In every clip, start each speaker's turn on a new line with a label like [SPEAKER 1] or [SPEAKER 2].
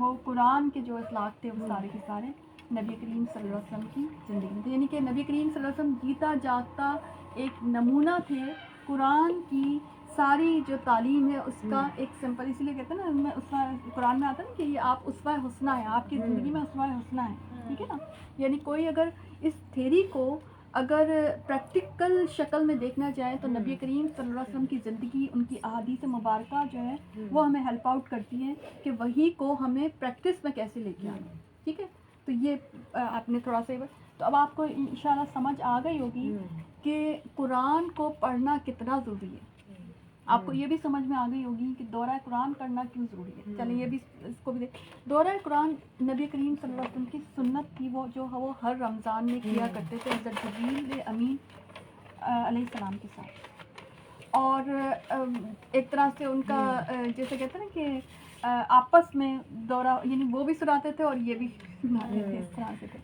[SPEAKER 1] وہ قرآن کے جو اخلاق تھے وہ سارے کے سارے نبی کریم صلی اللہ علیہ وسلم کی زندگی میں تھے. یعنی کہ نبی کریم صلی اللہ علیہ وسلم جیتا جاگتا ایک نمونہ تھے. قرآن کی ساری جو تعلیم ہے اس کا ایک سمپل، اسی لیے کہتے ہیں نا قرآن میں آتا ہے نا کہ یہ آپ اسوہ حسنہ ہیں، آپ کی زندگی میں اسوہ حسنہ ہے، ٹھیک ہے نا. یعنی کوئی اگر اس تھیری کو اگر پریکٹیکل شکل میں دیکھنا چاہے تو نبی کریم صلی اللہ علیہ وسلم کی زندگی، ان کی احادیث مبارکہ جو ہے وہ ہمیں ہیلپ آؤٹ کرتی ہیں کہ وہی کو ہمیں پریکٹس میں کیسے لے کے آنا. ٹھیک ہے، تو یہ آپ نے تھوڑا سا، تو اب آپ کو انشاءاللہ سمجھ آ گئی ہوگی کہ قرآن کو پڑھنا کتنا ضروری ہے. آپ کو یہ بھی سمجھ میں آ گئی ہوگی کہ دورہ قرآن کرنا کیوں ضروری ہے. چلیں یہ بھی اس کو بھی دورہ قرآن نبی کریم صلی اللہ علیہ وسلم کی سنت تھی، وہ جو وہ ہر رمضان میں کیا کرتے تھے حضرت جبریل امین علیہ السلام کے ساتھ. اور ایک طرح سے ان کا جیسے کہتے ہیں نا کہ آپس میں دورہ، یعنی وہ بھی سناتے تھے اور یہ بھی سناتے تھے، اس طرح سے تھے.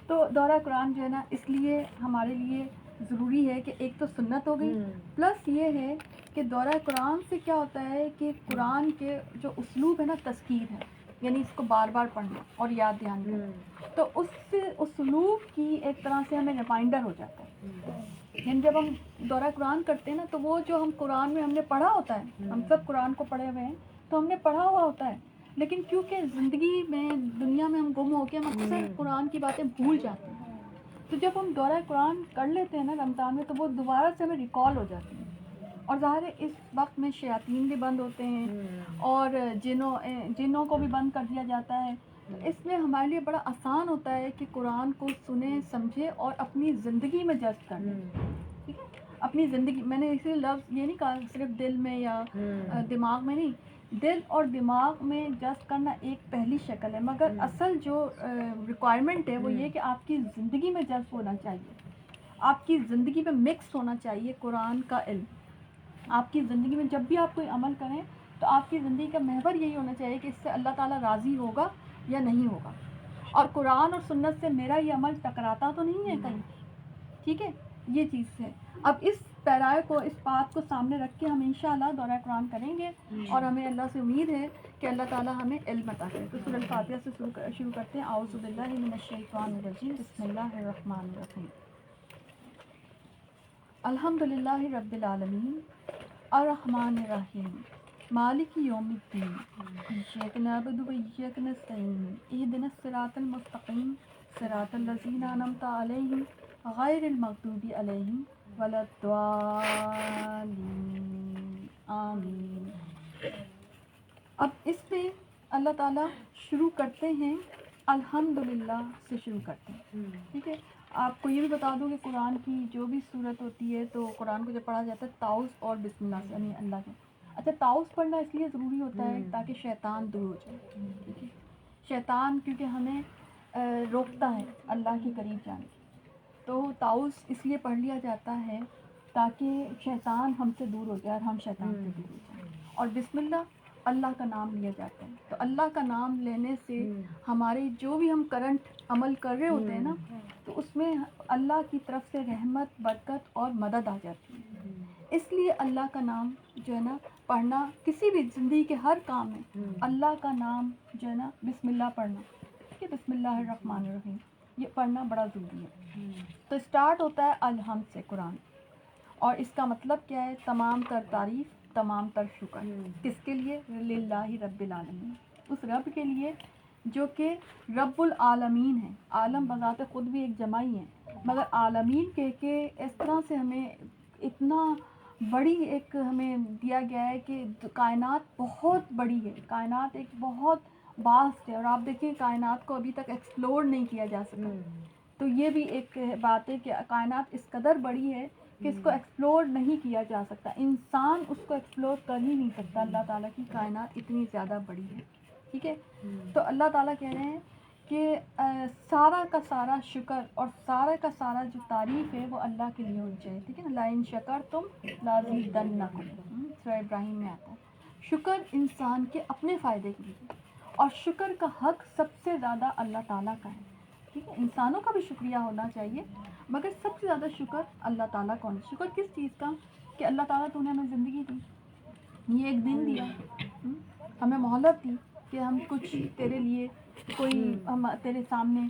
[SPEAKER 1] تو دورہ قرآن جو ہے نا اس لیے ہمارے لیے ضروری ہے کہ ایک تو سنت ہو گئی، پلس یہ ہے کہ دورہ قرآن سے کیا ہوتا ہے کہ قرآن کے جو اسلوب ہے نا تذکیر ہے، یعنی اس کو بار بار پڑھنا اور یاد دھیان کرنا، تو اس اسلوب کی ایک طرح سے ہمیں ریمائنڈر ہو جاتا ہے. یعنی جب ہم دورہ قرآن کرتے ہیں نا تو وہ جو ہم قرآن میں ہم نے پڑھا ہوتا ہے، ہم سب قرآن کو پڑھے ہوئے ہیں تو ہم نے پڑھا ہوا ہوتا ہے، لیکن کیونکہ زندگی میں دنیا میں ہم گم ہو کے ہم اکثر قرآن کی باتیں بھول جاتے ہیں. تو جب ہم دورہ قرآن کر لیتے ہیں نا رمضان میں تو وہ دوبارہ سے ہمیں ریکال ہو جاتی ہیں. اور ظاہر ہے اس وقت میں شیاطین بھی بند ہوتے ہیں اور جنوں کو بھی بند کر دیا جاتا ہے. اس میں ہمارے لیے بڑا آسان ہوتا ہے کہ قرآن کو سنیں، سمجھیں اور اپنی زندگی میں جذب کریں. ٹھیک ہے، اپنی زندگی، میں نے اسی لفظ یہ نہیں کہا صرف دل میں یا دماغ میں نہیں، دل اور دماغ میں جذب کرنا ایک پہلی شکل ہے، مگر اصل جو ریکوائرمنٹ ہے وہ یہ کہ آپ کی زندگی میں جذب ہونا چاہیے، آپ کی زندگی میں مکس ہونا چاہیے قرآن کا علم. آپ کی زندگی میں جب بھی آپ کوئی عمل کریں تو آپ کی زندگی کا محور یہی ہونا چاہیے کہ اس سے اللہ تعالیٰ راضی ہوگا یا نہیں ہوگا، اور قرآن اور سنت سے میرا یہ عمل ٹکراتا تو نہیں ہے کہیں. ٹھیک ہے، یہ چیز ہے. اب اس پیرائے کو، اس بات کو سامنے رکھ کے ہم انشاءاللہ دورہ قرآن کریں گے اور ہمیں اللہ سے امید ہے کہ اللہ تعالیٰ ہمیں علم عطا کرے. تو سورۃ الفاتحہ سے شروع کرتے ہیں. اعوذ باللہ من الشیطان الرجیم، بسم اللہ الرحمن الرحیم. الحمد للہ رب العالمین الرحمن الرحیم مالک یوم الدین ایاک نعبد و ایاک نستعین اہدنا الصراط المستقیم صراط الذین انعمت علیہم غیر المغضوب علیہم ولا الضالین آمین. اب اس میں اللہ تعالیٰ شروع کرتے ہیں الحمدللہ سے شروع کرتے ہیں. ٹھیک ہے، آپ کو یہ بھی بتا دوں کہ قرآن کی جو بھی صورت ہوتی ہے تو قرآن کو جب پڑھا جاتا ہے تعوذ اور بسم اللہ سے، یعنی اللہ کے. اچھا، تعوذ پڑھنا اس لیے ضروری ہوتا ہے تاکہ شیطان دور ہو جائے. ٹھیک ہے، شیطان کیونکہ ہمیں روکتا ہے اللہ کے قریب جانے کی، تو تعوذ اس لیے پڑھ لیا جاتا ہے تاکہ شیطان ہم سے دور ہو جائے اور ہم شیطان سے دور ہو جائیں. اور بسم اللہ کا نام لیا جاتا ہے، تو اللہ کا نام لینے سے ہمارے جو بھی ہم کرنٹ عمل کر رہے ہوتے ہیں نا تو اس میں اللہ کی طرف سے رحمت، برکت اور مدد آ جاتی ہے. اس لیے اللہ کا نام جو ہے نا پڑھنا، کسی بھی زندگی کے ہر کام میں اللہ کا نام جو ہے نا بسم اللہ پڑھنا، ٹھیک ہے، بسم اللہ الرحمن الرحیم، یہ پڑھنا بڑا ضروری ہے. تو اسٹارٹ ہوتا ہے الحمد سے قرآن، اور اس کا مطلب کیا ہے؟ تمام تر تعریف، تمام تر شکر. کس کے لیے؟ للہ رب العالمین، اس رب کے لیے جو کہ رب العالمین ہے. عالم بذات خود بھی ایک جمع ہی ہے، مگر عالمین کہہ کے اس طرح سے ہمیں اتنا بڑی ایک ہمیں دیا گیا ہے کہ کائنات بہت بڑی ہے، کائنات ایک بہت واسٹ ہے، اور آپ دیکھیں کائنات کو ابھی تک ایکسپلور نہیں کیا جا سکا. تو یہ بھی ایک بات ہے کہ کائنات اس قدر بڑی ہے کہ اس کو ایکسپلور نہیں کیا جا سکتا، انسان اس کو ایکسپلور کر ہی نہیں سکتا. اللہ تعالیٰ کی کائنات اتنی زیادہ بڑی ہے. ٹھیک ہے، تو اللہ تعالیٰ کہہ رہے ہیں کہ سارا کا سارا شکر اور سارا کا سارا جو تعریف ہے وہ اللہ کے لیے ہونی چاہیے. ٹھیک ہے نا، لَإِن شَكَرْتُمْ لَأَزِيدَنَّكُمْ، سورہ ابراہیم میں آتا ہے. شکر انسان کے اپنے فائدے کے لیے، اور شکر کا حق سب سے زیادہ اللہ تعالیٰ کا ہے. ٹھیک ہے، انسانوں کا بھی شکریہ ہونا چاہیے مگر سب سے زیادہ شکر اللہ تعالیٰ کا ہونا. شکر کس چیز کا؟ کہ اللہ تعالیٰ تو نے ہمیں زندگی دی، یہ ایک دن دیا، ہمیں مہلت دی، کہ ہم کچھ تیرے لیے کوئی ہم تیرے سامنے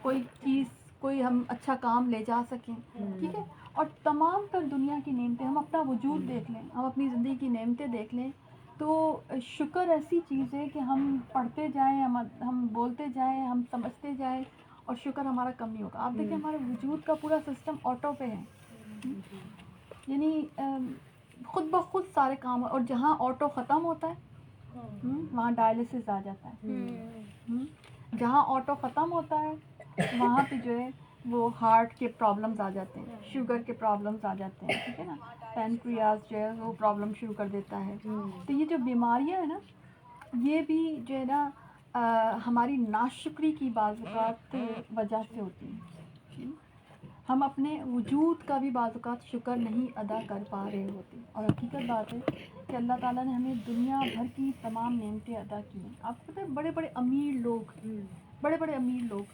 [SPEAKER 1] کوئی چیز کوئی ہم اچھا کام لے جا سکیں، ٹھیک ہے. اور تمام تر دنیا کی نعمتیں، ہم اپنا وجود دیکھ لیں، ہم اپنی زندگی کی نعمتیں دیکھ لیں، تو شکر ایسی چیز ہے کہ ہم پڑھتے جائیں، ہم بولتے جائیں، ہم سمجھتے جائیں، اور شکر ہمارا کم نہیں ہوگا. آپ دیکھیں ہمارے وجود کا پورا سسٹم آٹو پہ ہے، یعنی خود بخود سارے کام. اور جہاں آٹو ختم ہوتا ہے وہاں ڈائلسس آ جاتا ہے. جہاں آٹو ختم ہوتا ہے وہاں پہ جو ہے وہ ہارٹ کے پرابلمز آ جاتے ہیں، شوگر کے پرابلمز آ جاتے ہیں، ٹھیک ہے نا. پینکریاز جو ہے وہ پرابلم شروع کر دیتا ہے. تو یہ جو بیماریاں ہیں نا، یہ بھی جو ہے نا ہماری ناشکری کی بعض اوقات وجہ سے ہوتی ہیں. ہم اپنے وجود کا بھی بعض اوقات شکر نہیں ادا کر پا رہے ہوتے. اور حقیقت بات ہے کہ اللہ تعالیٰ نے ہمیں دنیا بھر کی تمام نعمتیں ادا کی ہیں. آپ کو پتہ ہے بڑے بڑے امیر لوگ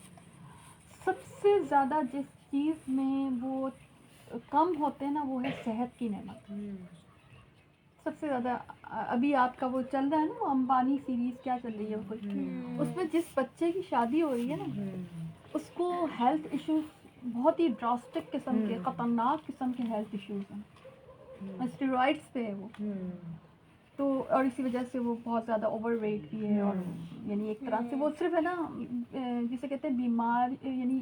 [SPEAKER 1] سب سے زیادہ جس چیز میں وہ کم ہوتے ہیں نا، وہ ہے صحت کی نعمت. سب سے زیادہ ابھی آپ کا وہ چل رہا ہے نا، وہ امبانی سیریز کیا چل رہی ہے کچھ، اس میں جس بچے کی شادی ہو رہی ہے نا، اس کو ہیلتھ ایشوز بہت ہی ڈراسٹک قسم کے، خطرناک قسم کے ہیلتھ ایشوز ہیں. اسٹیرائڈس پہ ہے وہ، تو اور اسی وجہ سے وہ بہت زیادہ اوور ویٹ بھی ہے. اور یعنی ایک طرح سے وہ صرف ہے نا جسے کہتے ہیں بیمار، یعنی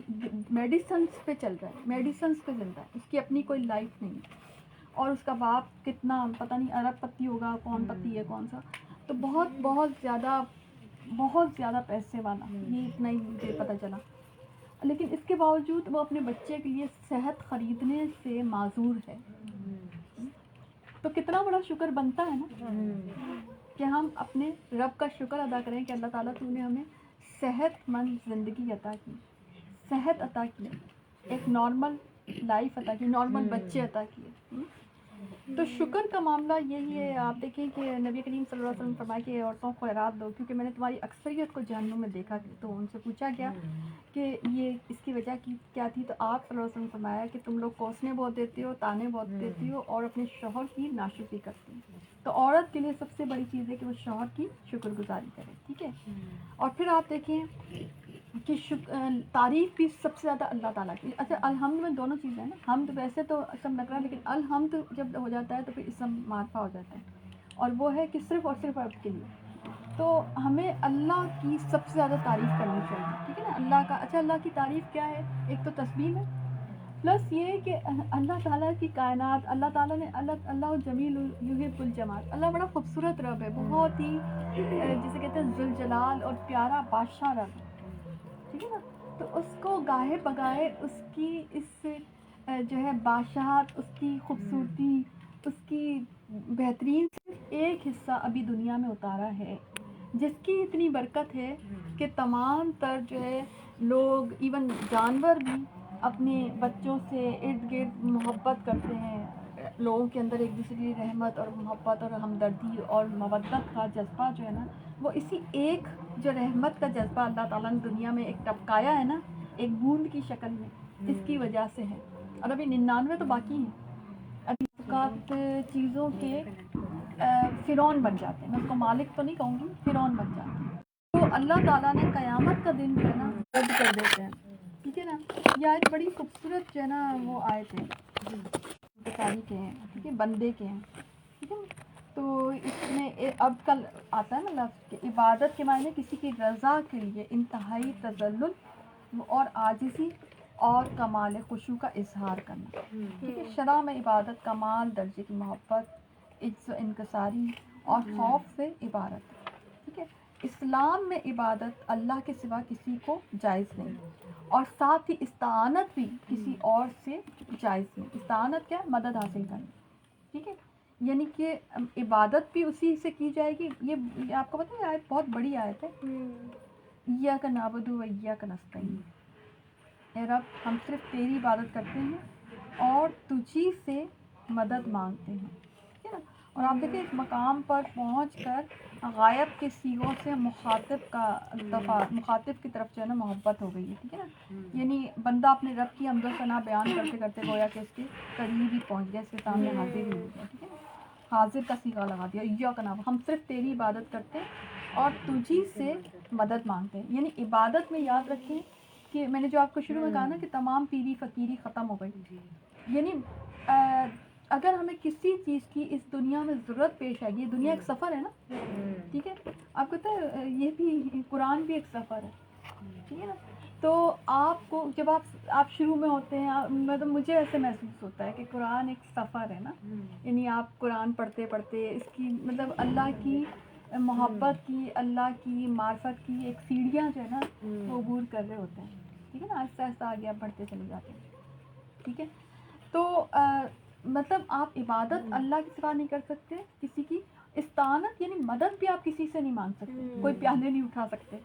[SPEAKER 1] میڈیسنس پہ چل رہا ہے، میڈیسنس پہ چل رہا ہے، اس کی اپنی کوئی لائف نہیں ہے. اور اس کا باپ کتنا پتہ نہیں ارب پتی ہوگا، کون پتی ہے کون سا، تو بہت زیادہ پیسے والا، یہ اتنا ہی مجھے پتہ چلا. لیکن اس کے باوجود وہ اپنے بچے کے لیے صحت خریدنے سے معذور ہے. تو کتنا بڑا شکر بنتا ہے نا کہ ہم اپنے رب کا شکر ادا کریں کہ اللہ تعالیٰ تو نے ہمیں صحت مند زندگی عطا کی، صحت عطا کی، ایک نارمل لائف عطا کی، نارمل بچے عطا کیے. تو شکر کا معاملہ یہی ہے. آپ دیکھیں کہ نبی کریم صلی اللہ علیہ وسلم فرمائے کہ عورتوں کو خیرات دو، کیونکہ میں نے تمہاری اکثریت کو جہنم میں دیکھا. تو ان سے پوچھا گیا کہ یہ اس کی وجہ کیا تھی، تو آپ صلی اللہ علیہ وسلم فرمایا کہ تم لوگ کوسنے بہت دیتے ہو، تانے بہت دیتی ہو، اور اپنے شوہر کی ناشکری کرتی ہو. تو عورت کے لیے سب سے بڑی چیز ہے کہ وہ شوہر کی شکر گزاری کرے، ٹھیک ہے. اور پھر آپ دیکھیں کہ تعریف بھی سب سے زیادہ اللہ تعالیٰ کی. اچھا الحمد میں دونوں چیزیں ہیں نا، حمد ویسے تو اسم نکرہ، لیکن الحمد جب ہو جاتا ہے تو پھر اسم معرفہ ہو جاتا ہے، اور وہ ہے کہ صرف اور صرف رب کے لیے. تو ہمیں اللہ کی سب سے زیادہ تعریف کرنی چاہیے، ٹھیک ہے نا. اللہ کا اچھا اللہ کی تعریف کیا ہے؟ ایک تو تسبیح ہے، پلس یہ کہ اللہ تعالیٰ کی کائنات، اللہ تعالیٰ نے اللہ جمیل یحب الجمال، اللہ بڑا خوبصورت رب ہے، بہت ہی جسے کہتے ہیں ذوالجلال اور پیارا بادشاہ رب ہے، ٹھیک ہے نا. تو اس کو گاہے بگاہے اس کی اس جو ہے بادشاہت، اس کی خوبصورتی، اس کی بہترین صرف ایک حصہ ابھی دنیا میں اتارا ہے، جس کی اتنی برکت ہے کہ تمام تر جو ہے لوگ، ایون جانور بھی اپنے بچوں سے ارد گرد محبت کرتے ہیں. لوگوں کے اندر ایک دوسرے کی رحمت اور محبت اور ہمدردی اور مودت کا جذبہ جو ہے نا، وہ اسی ایک جو رحمت کا جذبہ اللہ تعالیٰ نے دنیا میں ایک ٹپکایا ہے نا، ایک بوند کی شکل میں، اس کی وجہ سے ہے. اور ابھی 99 تو باقی ہیں. ابھی اوقات چیزوں کے فرعون بن جاتے ہیں، میں اس کو مالک تو نہیں کہوں گی، فرعون بن جاتے ہیں. تو اللہ تعالیٰ نے قیامت کا دن جو ہے نا رد کر دیتے ہیں، ٹھیک ہے نا. یہ آیت بڑی خوبصورت جو ہے نا وہ آیت ہے، بخاری کے ہیں، ٹھیک ہے، بندے کے ہیں، ٹھیک ہے. تو اس میں اب کل آتا ہے نا لفظ کہ عبادت کے معنی کسی کی رضا کے لیے انتہائی تذلل اور عاجزی اور کمال خشوع کا اظہار کرنا، ٹھیک ہے. شرع میں عبادت کمال درجے کی محبت، عجز و انکساری اور خوف سے عبارت ہے، ٹھیک ہے. اسلام میں عبادت اللہ کے سوا کسی کو جائز نہیں، اور ساتھ ہی استعانت بھی کسی اور سے جائز نہیں. استعانت کیا؟ مدد حاصل کرنا، ٹھیک ہے. یعنی کہ عبادت بھی اسی سے کی جائے گی. یہ آپ کو پتہ ہے آیت بہت بڑی آیت ہے، ایاک نعبد و ایاک نستعین. اے رب ہم صرف تیری عبادت کرتے ہیں اور تجھی سے مدد مانگتے ہیں، ٹھیک ہے نا. اور آپ دیکھیں اس مقام پر پہنچ کر غائب کے صیغوں سے مخاطب کی طرف جو ہے نا محبت ہو گئی ہے، ٹھیک ہے نا. یعنی بندہ اپنے رب کی حمد و ثنا بیان کرتے کرتے گویا کہ اس کے قریب ہی پہنچ گیا، اس کے سامنے حاضر ہی ہو گیا، ٹھیک ہے نا. حاضر کا صیغہ لگا دیا، ایاک نعبد، ہم صرف تیری عبادت کرتے ہیں اور تجھی سے مدد مانگتے ہیں. یعنی عبادت میں یاد رکھیں کہ میں نے جو آپ کو شروع میں کہا نا کہ تمام پیری فقیری ختم ہو گئی. یعنی اگر ہمیں کسی چیز کی اس دنیا میں ضرورت پیش آئے گی، یہ دنیا ایک سفر ہے نا، ٹھیک ہے، آپ کو پتہ ہے یہ بھی قرآن بھی ایک سفر ہے، ٹھیک ہے نا. تو آپ کو جب آپ شروع میں ہوتے ہیں، مطلب مجھے ایسے محسوس ہوتا ہے کہ قرآن ایک سفر ہے نا. یعنی آپ قرآن پڑھتے پڑھتے اس کی مطلب اللہ کی محبت کی، اللہ کی معرفت کی ایک سیڑھیاں جو ہے نا وہ عبور کر رہے ہوتے ہیں، ٹھیک ہے نا. آہستہ آہستہ آگے آپ بڑھتے چلے جاتے ہیں، ٹھیک ہے. تو مطلب آپ عبادت اللہ کے سوا نہیں کر سکتے، کسی کی استعانت یعنی مدد بھی آپ کسی سے نہیں مانگ سکتے. کوئی پیالے نہیں اٹھا سکتے،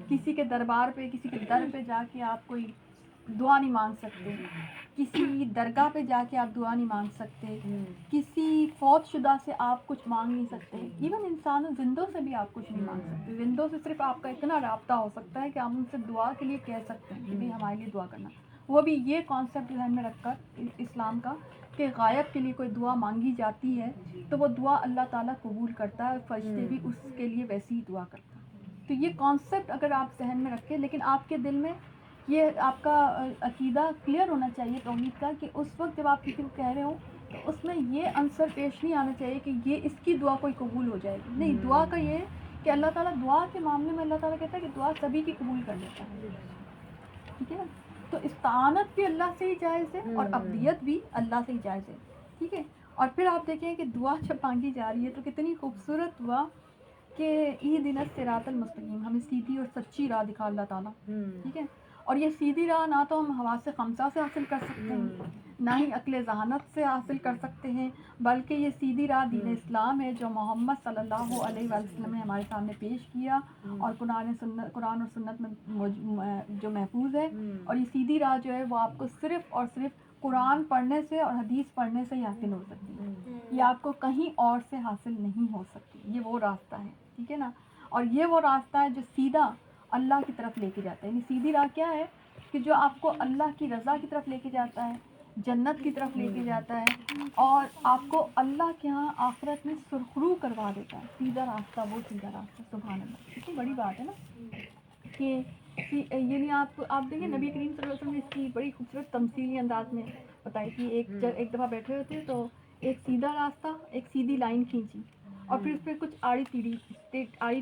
[SPEAKER 1] کسی کے دربار پہ کسی کے در پہ جا کے آپ کوئی دعا نہیں مانگ سکتے، کسی درگاہ پہ جا کے آپ دعا نہیں مانگ سکتے، کسی فوت شدہ سے آپ کچھ مانگ نہیں سکتے. ایون انسانوں زندوں سے بھی آپ کچھ نہیں مانگ سکتے. زندوں سے صرف آپ کا اتنا رابطہ ہو سکتا ہے کہ آپ ان سے دعا کے لیے کہہ سکتے ہیں کہ بھائی ہمارے لیے دعا کرنا. وہ بھی یہ کانسیپٹ ذہن میں رکھ کر اسلام کا کہ غائب کے لیے کوئی دعا مانگی جاتی ہے تو وہ دعا اللہ تعالیٰ قبول کرتا ہے، فرشتے بھی اس کے لیے ویسی ہی دعا کرتا ہے. تو یہ کانسیپٹ اگر آپ ذہن میں رکھیں، لیکن آپ کے دل میں یہ آپ کا عقیدہ کلیئر ہونا چاہیے توحید کا کہ اس وقت جب آپ کسی کو کہہ رہے ہو تو اس میں یہ عنصر پیش نہیں آنا چاہیے کہ یہ اس کی دعا کوئی قبول ہو جائے گی. نہیں، دعا کا یہ ہے کہ اللہ تعالیٰ دعا کے معاملے میں اللہ تعالیٰ کہتا ہے کہ دعا سبھی کی قبول کر لیتا ہے، ٹھیک ہے نا. تو استعانت بھی اللہ سے ہی جائز ہے اور عبدیت بھی اللہ سے ہی جائز ہے، ٹھیک ہے. اور پھر آپ دیکھیں کہ دعا جب مانگی جا رہی ہے تو کتنی خوبصورت دعا کہ اہدنا الصراط المستقیم، ہمیں سیدھی اور سچی راہ دکھا اللہ تعالیٰ، ٹھیک ہے. اور یہ سیدھی راہ نہ تو ہم حواس خمسہ سے حاصل کر سکتے ہیں، نہ ہی عقل ذہانت سے حاصل کر سکتے ہیں، بلکہ یہ سیدھی راہ دین اسلام ہے جو محمد صلی اللہ علیہ وسلم نے ہمارے سامنے پیش کیا اور قرآن اور سنت میں جو محفوظ ہے. اور یہ سیدھی راہ جو ہے وہ آپ کو صرف اور صرف قرآن پڑھنے سے اور حدیث پڑھنے سے ہی حاصل ہو سکتی ہے. یہ آپ کو کہیں اور سے حاصل نہیں ہو سکتی. یہ وہ راستہ ہے، ٹھیک ہے نا. اور یہ وہ راستہ ہے جو سیدھا اللہ کی طرف لے کے جاتا ہے. یعنی سیدھی راہ کیا ہے کہ جو آپ کو اللہ کی رضا کی طرف لے کے جاتا ہے، جنت کی طرف لے کے جاتا ہے اور آپ کو اللہ کے ہاں آخرت میں سرخرو کروا دیتا ہے. سیدھا راستہ، وہ سیدھا راستہ، سبحان اللہ. کتنی بڑی بات ہے نا کہ یعنی آپ دیکھیں نبی کریم صلی اللہ علیہ وسلم نے اس کی بڑی خوبصورت تمثیلی انداز میں بتائی تھی. ایک دفعہ بیٹھے ہوئے تھے تو ایک سیدھا راستہ، ایک سیدھی لائن کھینچی اور پھر اس پہ کچھ آڑی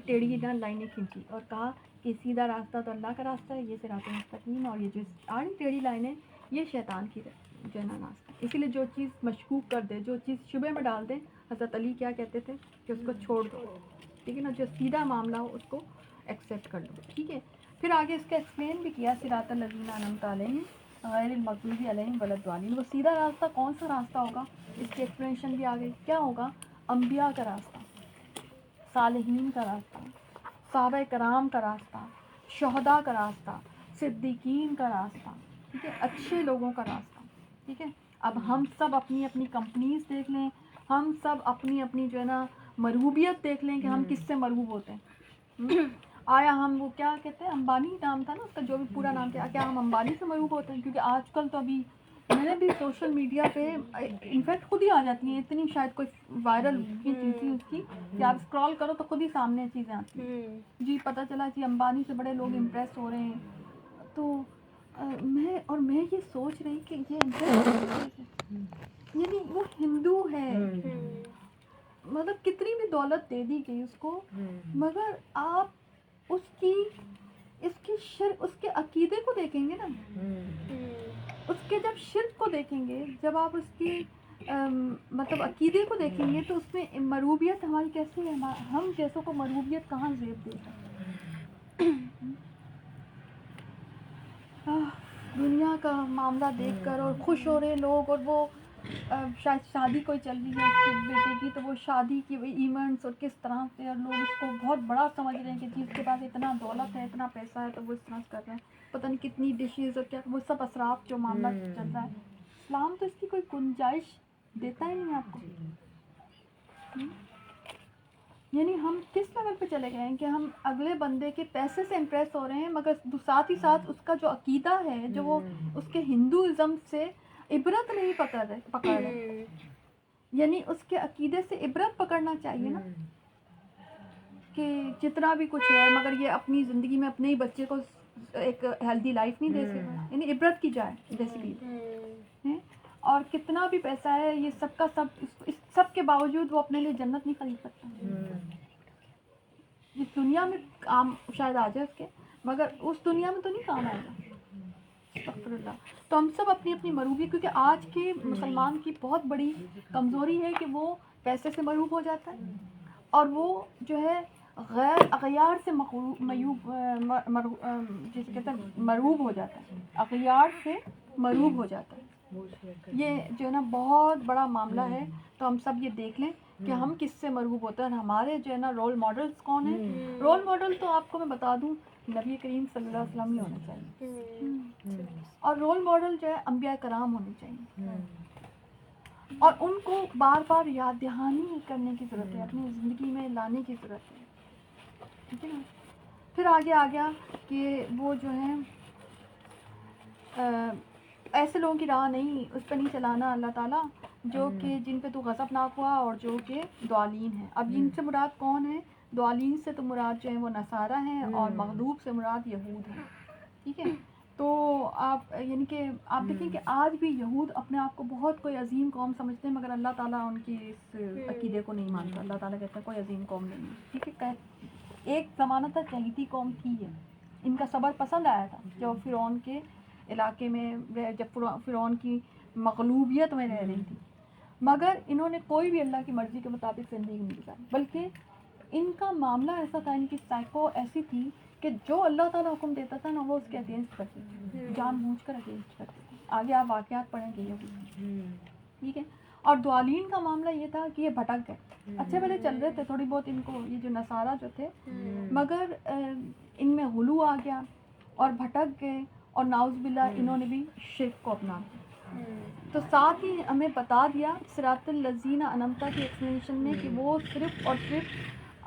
[SPEAKER 1] ٹیڑھی لائنیں کھینچی اور کہا کہ سیدھا راستہ تو اللہ کا راستہ ہے، یہ صراط مستقیم، اور یہ جو آڑی ٹیڑھی لائنیں یہ شیطان کی جو ہے نا راستہ. اسی لیے جو چیز مشکوک کر دے، جو چیز شبہ میں ڈال دے، حضرت علی کیا کہتے تھے کہ اس کو چھوڑ دو، ٹھیک ہے نا. جو سیدھا معاملہ ہو اس کو ایکسیپٹ کر لو، ٹھیک ہے. پھر آگے اس کا ایکسپلین بھی کیا، صراط الذین انعمت علیہم غیر المغضوب علیہم ولا الضالین. وہ سیدھا راستہ کون سا راستہ ہوگا، اس کی ایکسپلینیشن بھی آگے. کیا ہوگا؟ انبیاء کا راستہ، صالحین کا راستہ، صحابہ کرام کا راستہ، شہداء کا راستہ، صدیقین کا راستہ، ٹھیک ہے، اچھے لوگوں کا راستہ، ٹھیک ہے. اب ہم سب اپنی اپنی کمپنیز دیکھ لیں، ہم سب اپنی اپنی جو ہے نا مرغوبیت دیکھ لیں کہ ہم کس سے مرغوب ہوتے ہیں. آیا ہم وہ کیا کہتے ہیں، امبانی نام تھا نا اس کا، جو بھی پورا نام کیا ہم امبانی سے مرغوب ہوتے ہیں؟ کیونکہ آج کل تو ابھی میں نے بھی سوشل میڈیا پہ انفیکٹ خود ہی آ جاتی ہیں اتنی، شاید کوئی وائرل کی چیز تھی اس کی کہ آپ اسکرال کرو تو خود ہی سامنے چیزیں آتی ہیں. جی پتہ چلا کہ امبانی سے بڑے لوگ امپریس ہو رہے ہیں. تو میں یہ سوچ رہی کہ یہ امپریس یعنی وہ ہندو ہے، مطلب کتنی بھی دولت دے دی گئی اس کو، مگر آپ اس کے عقیدے کو دیکھیں گے نا، اس کے جب شرک کو دیکھیں گے، جب آپ اس کی مطلب عقیدے کو دیکھیں گے تو اس میں مرغوبیت ہماری کیسی ہے، ہم جیسوں کو مرغوبیت کہاں زیب دے سکتے. دنیا کا معاملہ دیکھ کر اور خوش ہو رہے لوگ، اور وہ شاید شادی کوئی چل رہی ہے اس کے بیٹے کی، تو وہ شادی کی ایونٹس اور کس طرح سے، اور لوگ اس کو بہت بڑا سمجھ رہے ہیں کہ جس کے پاس اتنا دولت ہے، اتنا پیسہ ہے، تو وہ اس طرح کر رہے ہیں. پتہ نہیں کتنی ڈشز اور کیا، وہ سب اسراف جو معاملہ چل رہا ہے. اسلام تو اس کی کوئی گنجائش دیتا ہی نہیں آپ کو. یعنی ہم کس لیول پہ چلے گئے ہیں کہ ہم اگلے بندے کے پیسے سے امپریس ہو رہے ہیں، مگر ساتھ ہی ساتھ اس کا جو عقیدہ ہے، جو وہ اس کے ہندوازم سے عبرت نہیں پکڑ رہے. یعنی اس کے عقیدے سے عبرت پکڑنا چاہیے نا. کہ جتنا بھی کچھ ہے مگر یہ اپنی زندگی میں اپنے ہی بچے کو ایک ہیلدی لائف نہیں دے سکتا، یعنی عبرت کی جائے بیسیکلی. اور کتنا بھی پیسہ ہے یہ سب کا سب، اس سب کے باوجود وہ اپنے لیے جنت نہیں خرید سکتا. اس دنیا میں کام شاید آ جائے اس کے، مگر اس دنیا میں تو نہیں کام آئے گا. استغفر اللہ. تو ہم سب اپنی اپنی مروبی، کیونکہ آج کے مسلمان کی بہت بڑی کمزوری ہے کہ وہ پیسے سے مروب ہو جاتا ہے، اور وہ جو ہے غیر اغیار سے جسے کہتے ہیں مروب ہو جاتا ہے، اغیار سے مروب ہو جاتا ہے. یہ جو ہے نا بہت بڑا معاملہ ہے. تو ہم سب یہ دیکھ لیں کہ ہم کس سے مرغوب ہوتے ہیں، اور ہمارے جو ہے نا رول ماڈلز کون ہیں. رول ماڈل تو آپ کو میں بتا دوں نبی کریم صلی اللہ علیہ وسلم ہی ہونا چاہیے، اور رول ماڈل جو ہے انبیاء کرام ہونے چاہیے، اور ان کو بار بار یاد دہانی کرنے کی ضرورت ہے، اپنی زندگی میں لانے کی ضرورت ہے. ٹھیک ہے نا. پھر آگے آ گیا کہ وہ جو ہے ایسے لوگوں کی راہ نہیں، اس پہ نہیں چلانا اللہ تعالیٰ جو کہ جن پہ تو غضبناک ہوا اور جو کہ ضالین ہیں. اب ان سے مراد کون ہے؟ ضالین سے تو مراد جو ہے وہ نصارہ ہیں، اور مغضوب سے مراد یہود ہیں. ٹھیک ہے. تو آپ یعنی کہ آپ دیکھیں کہ آج بھی یہود اپنے آپ کو بہت کوئی عظیم قوم سمجھتے ہیں، مگر اللہ تعالیٰ ان کی اس عقیدے کو نہیں مانتا. اللہ تعالیٰ کہتا ہے کوئی عظیم قوم نہیں ہے. ٹھیک ہے. ایک زمانہ تک چہیتی قوم تھی ہے، ان کا صبر پسند آیا تھا جو فرعون کے علاقے میں، جب فرعون کی مغلوبیت میں رہ رہی تھی، مگر انہوں نے کوئی بھی اللہ کی مرضی کے مطابق زندگی نہیں گزاری، بلکہ ان کا معاملہ ایسا تھا، ان کی سائیکو ایسی تھی کہ جو اللہ تعالیٰ حکم دیتا تھا نا وہ اس کے اگینسٹ کرتے تھے، جان بوجھ کر اگینسٹ کرتے تھے. آگے آپ واقعات پڑھیں گے یہ. ٹھیک ہے. اور دوالین کا معاملہ یہ تھا کہ یہ بھٹک گئے. اچھے بھلے چل رہے تھے تھوڑی بہت، ان کو یہ جو نصارہ جو تھے، مگر ان میں غلو آ گیا اور بھٹک گئے، اور نعوذ باللہ انہوں نے بھی شرک کو اپنا لیا. تو ساتھ ہی ہمیں بتا دیا صراط الذین انعمت کی ایکسپلینیشن میں کہ وہ صرف اور صرف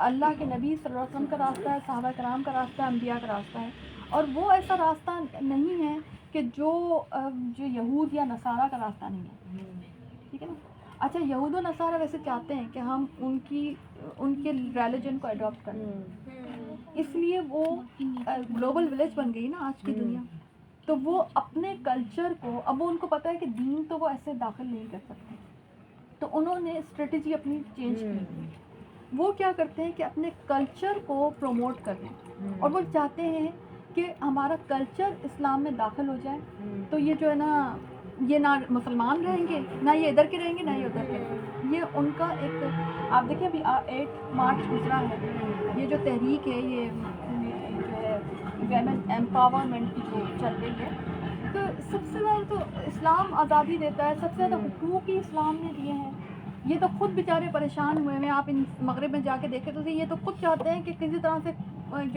[SPEAKER 1] اللہ کے نبی صلی اللہ علیہ وسلم کا راستہ ہے، صحابہ کرام کا راستہ ہے، انبیاء کا راستہ ہے، اور وہ ایسا راستہ نہیں ہے کہ جو یہود یا نصارہ کا راستہ نہیں ہے. ٹھیک ہے نا. اچھا یہود و نصارہ ویسے چاہتے ہیں کہ ہم ان کے ریلیجن کو اڈاپٹ کریں، اس لیے وہ گلوبل ولیج بن گئی نا آج کی دنیا. تو وہ اپنے کلچر کو، اب وہ ان کو پتہ ہے کہ دین تو وہ ایسے داخل نہیں کر سکتے، تو انہوں نے اسٹریٹجی اپنی چینج کی. وہ کیا کرتے ہیں کہ اپنے کلچر کو پروموٹ کر دیں، اور وہ چاہتے ہیں کہ ہمارا کلچر اسلام میں داخل ہو جائے. تو یہ جو ہے نا یہ نہ مسلمان رہیں گے، نہ یہ ادھر کے رہیں گے، نہ یہ ادھر کے رہیں گے. یہ ان کا ایک، آپ دیکھیں ابھی 8 مارچ گزرا ہے، یہ جو تحریک ہے یہ جو ہے ویمن ایمپاورمنٹ کی جو چل رہی ہے، تو سب سے زیادہ تو اسلام آزادی دیتا ہے، سب سے زیادہ حقوق ہی اسلام نے دیے ہیں. یہ تو خود بیچارے پریشان ہوئے ہیں. آپ ان مغرب میں جا کے دیکھیں تو یہ تو خود چاہتے ہیں کہ کسی طرح سے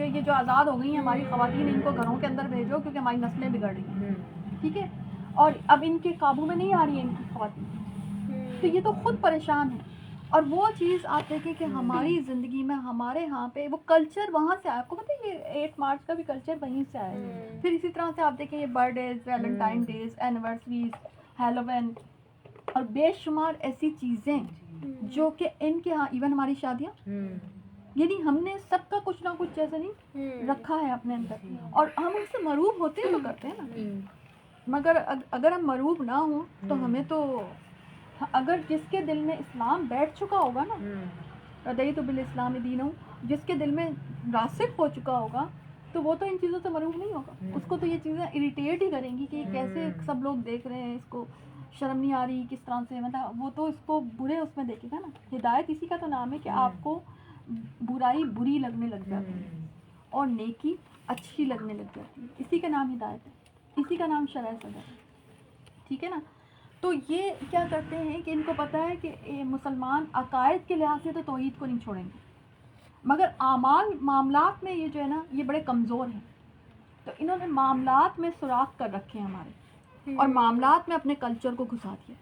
[SPEAKER 1] یہ جو آزاد ہو گئی ہیں ہماری خواتین، ان کو گھروں کے اندر بھیجو کیونکہ ہماری نسلیں بگڑ رہی ہیں. ٹھیک ہے. اور اب ان کے قابو میں نہیں آ رہی ہیں ان کی خواتین، تو یہ تو خود پریشان ہیں. اور وہ چیز آپ دیکھیں کہ ہماری زندگی میں ہمارے ہاں پہ وہ کلچر وہاں سے آیا. آپ کو پتہ ہے یہ 8 مارچ کا بھی کلچر وہیں سے آیا ہے. پھر اسی طرح سے آپ دیکھیں یہ birthdays, valentine days, anniversaries, Halloween, اور بے شمار ایسی چیزیں جو کہ ان کے ہاں ایون ہماری شادیاں، یعنی ہم نے سب کا کچھ نہ کچھ جیسے نہیں رکھا ہے اپنے اندر، اور ہم ان سے مروب ہوتے ہیں تو کرتے ہیں نا. مگر اگر ہم مروب نہ ہوں تو ہمیں تو، اگر جس کے دل میں اسلام بیٹھ چکا ہوگا نا، رضیت بالاسلام دینا، جس کے دل میں راسخ ہو چکا ہوگا، تو وہ تو ان چیزوں سے مروب نہیں ہوگا. اس کو تو یہ چیزیں اریٹیٹ ہی کریں گی کہ یہ کیسے سب لوگ دیکھ رہے ہیں، اس کو شرم نہیں آ رہی کس طرح سے، مطلب وہ تو اس کو برے اس میں دیکھے گا نا. ہدایت اسی کا تو نام ہے کہ آپ کو برائی بری لگنے لگ جاتی ہے اور نیکی اچھی لگنے لگ جاتی ہے. اسی کا نام ہدایت ہے، اسی کا نام شرع صدر ہے. ٹھیک ہے نا. تو یہ کیا کرتے ہیں کہ ان کو پتہ ہے کہ مسلمان عقائد کے لحاظ سے تو توحید کو نہیں چھوڑیں گے، مگر معاملات میں یہ جو ہے نا یہ بڑے کمزور ہیں. تو انہوں نے معاملات میں سوراخ کر رکھے ہیں ہمارے، اور معاملات میں اپنے کلچر کو گھسا دیا،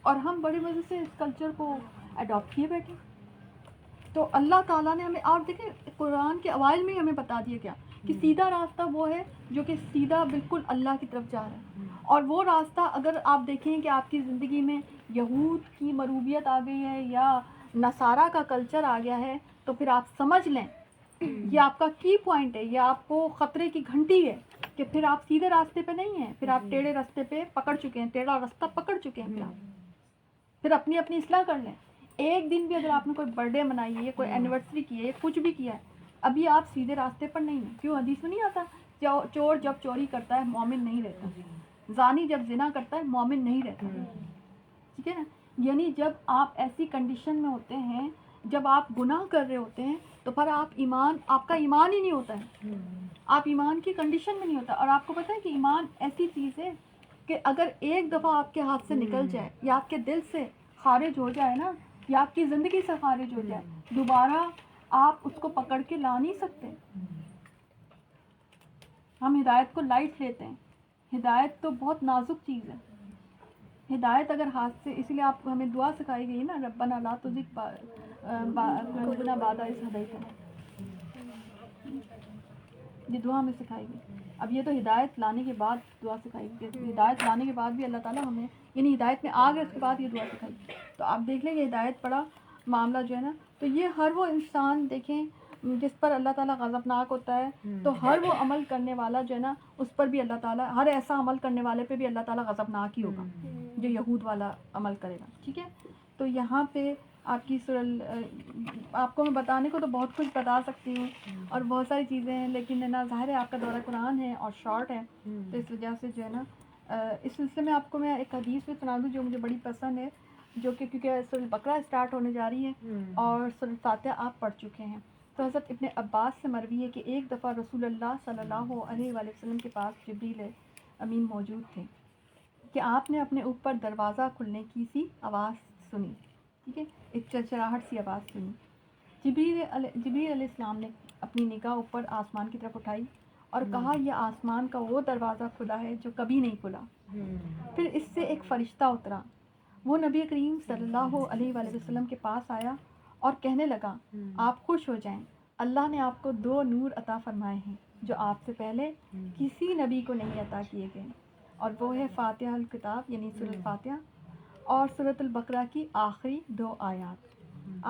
[SPEAKER 1] اور ہم بڑے مزے سے اس کلچر کو اڈاپٹ کیے بیٹھے. تو اللہ تعالیٰ نے ہمیں، اور دیکھیں قرآن کے اوائل میں ہمیں بتا دیا کیا کہ سیدھا راستہ وہ ہے جو کہ سیدھا بالکل اللہ کی طرف جا رہا ہے. اور وہ راستہ اگر آپ دیکھیں کہ آپ کی زندگی میں یہود کی مروبیت آ گئی ہے یا نصارہ کا کلچر آ گیا ہے، تو پھر آپ سمجھ لیں یہ آپ کا کی پوائنٹ ہے, یہ آپ کو خطرے کی گھنٹی ہے کہ پھر آپ سیدھے راستے پہ نہیں ہیں, پھر آپ ٹیڑھے راستے پہ پکڑ چکے ہیں, ٹیڑھا راستہ پکڑ چکے ہیں. پھر اپنی اصلاح کر لیں. ایک دن بھی اگر آپ نے کوئی برتھ ڈے منائی ہے, کوئی اینیورسری کی ہے, کچھ بھی کیا ہے, ابھی آپ سیدھے راستے پر نہیں ہیں. کیوں؟ حدیث میں نہیں آتا چور جب چوری کرتا ہے مومن نہیں رہتا, زانی جب زنا کرتا ہے مومن نہیں رہتا. ٹھیک ہے نا. یعنی جب آپ ایسی کنڈیشن میں ہوتے ہیں, جب آپ گناہ کر رہے ہوتے ہیں, تو پھر آپ کا ایمان ہی نہیں ہوتا ہے, آپ ایمان کی کنڈیشن میں نہیں ہوتا. اور آپ کو پتہ ہے کہ ایمان ایسی چیز ہے کہ اگر ایک دفعہ آپ کے ہاتھ سے نکل جائے, یا آپ کے دل سے خارج ہو جائے نا, یا آپ کی زندگی سے خارج ہو جائے, دوبارہ آپ اس کو پکڑ کے لا نہیں سکتے. ہم ہدایت کو لائٹ لیتے ہیں. ہدایت تو بہت نازک چیز ہے. ہدایت اگر ہاتھ سے, اسی لیے آپ کو ہمیں دعا سکھائی گئی ہے نا, ربنا لا تزغ قلوبنا بعد اذ ہدیتنا, یہ دعا ہمیں سکھائی گئی. اب یہ تو ہدایت لانے کے بعد دعا سکھائی گئی. ہدایت لانے کے بعد بھی اللہ تعالیٰ ہمیں, یعنی ہدایت میں آ گئے اس کے بعد یہ دعا سکھائی. تو آپ دیکھ لیں کہ ہدایت پڑا معاملہ جو ہے نا, تو یہ ہر وہ انسان دیکھیں جس پر اللہ تعالیٰ غضبناک ہوتا ہے, تو ہر وہ عمل کرنے والا جو ہے نا, اس پر بھی اللہ تعالیٰ, ہر ایسا عمل کرنے والے پہ بھی اللہ تعالیٰ غضبناک ہی ہوگا جو یہود والا عمل کرے گا. ٹھیک ہے. تو یہاں پہ آپ کی آپ کو میں بتانے کو تو بہت کچھ بتا سکتی ہوں اور بہت ساری چیزیں ہیں, لیکن ہے نا ظاہر ہے آپ کا دورہ قرآن ہے اور شارٹ ہے, تو اس وجہ سے جو ہے نا اس سلسلے میں آپ کو میں ایک حدیث بھی سنا دوں جو مجھے بڑی پسند ہے, جو کہ کیونکہ سورۃ البقرہ اسٹارٹ ہونے جا رہی ہے اور سورۃ الفاتحہ آپ پڑھ چکے ہیں. تو حضرت ابن عباس سے مروی ہے کہ ایک دفعہ رسول اللہ صلی اللہ علیہ وآلہ وسلم کے پاس جبریل امین موجود تھے کہ آپ نے اپنے اوپر دروازہ کھلنے کی سی آواز سنی. ٹھیک ہے, ایک چرچراہٹ سی آواز سنی. جبریل علیہ السلام نے اپنی نگاہ اوپر آسمان کی طرف اٹھائی اور کہا, یہ آسمان کا وہ دروازہ کھلا ہے جو کبھی نہیں کھلا. پھر اس سے ایک فرشتہ اترا, وہ نبی کریم صلی اللہ علیہ وآلہ وسلم کے پاس آیا اور کہنے لگا, آپ خوش ہو جائیں, اللہ نے آپ کو 2 نور عطا فرمائے ہیں جو آپ سے پہلے کسی نبی کو نہیں عطا کیے گئے, اور وہ ہے فاتحہ الکتاب یعنی سورۃ الفاتحہ اور سورۃ البقرہ کی آخری 2 آیات.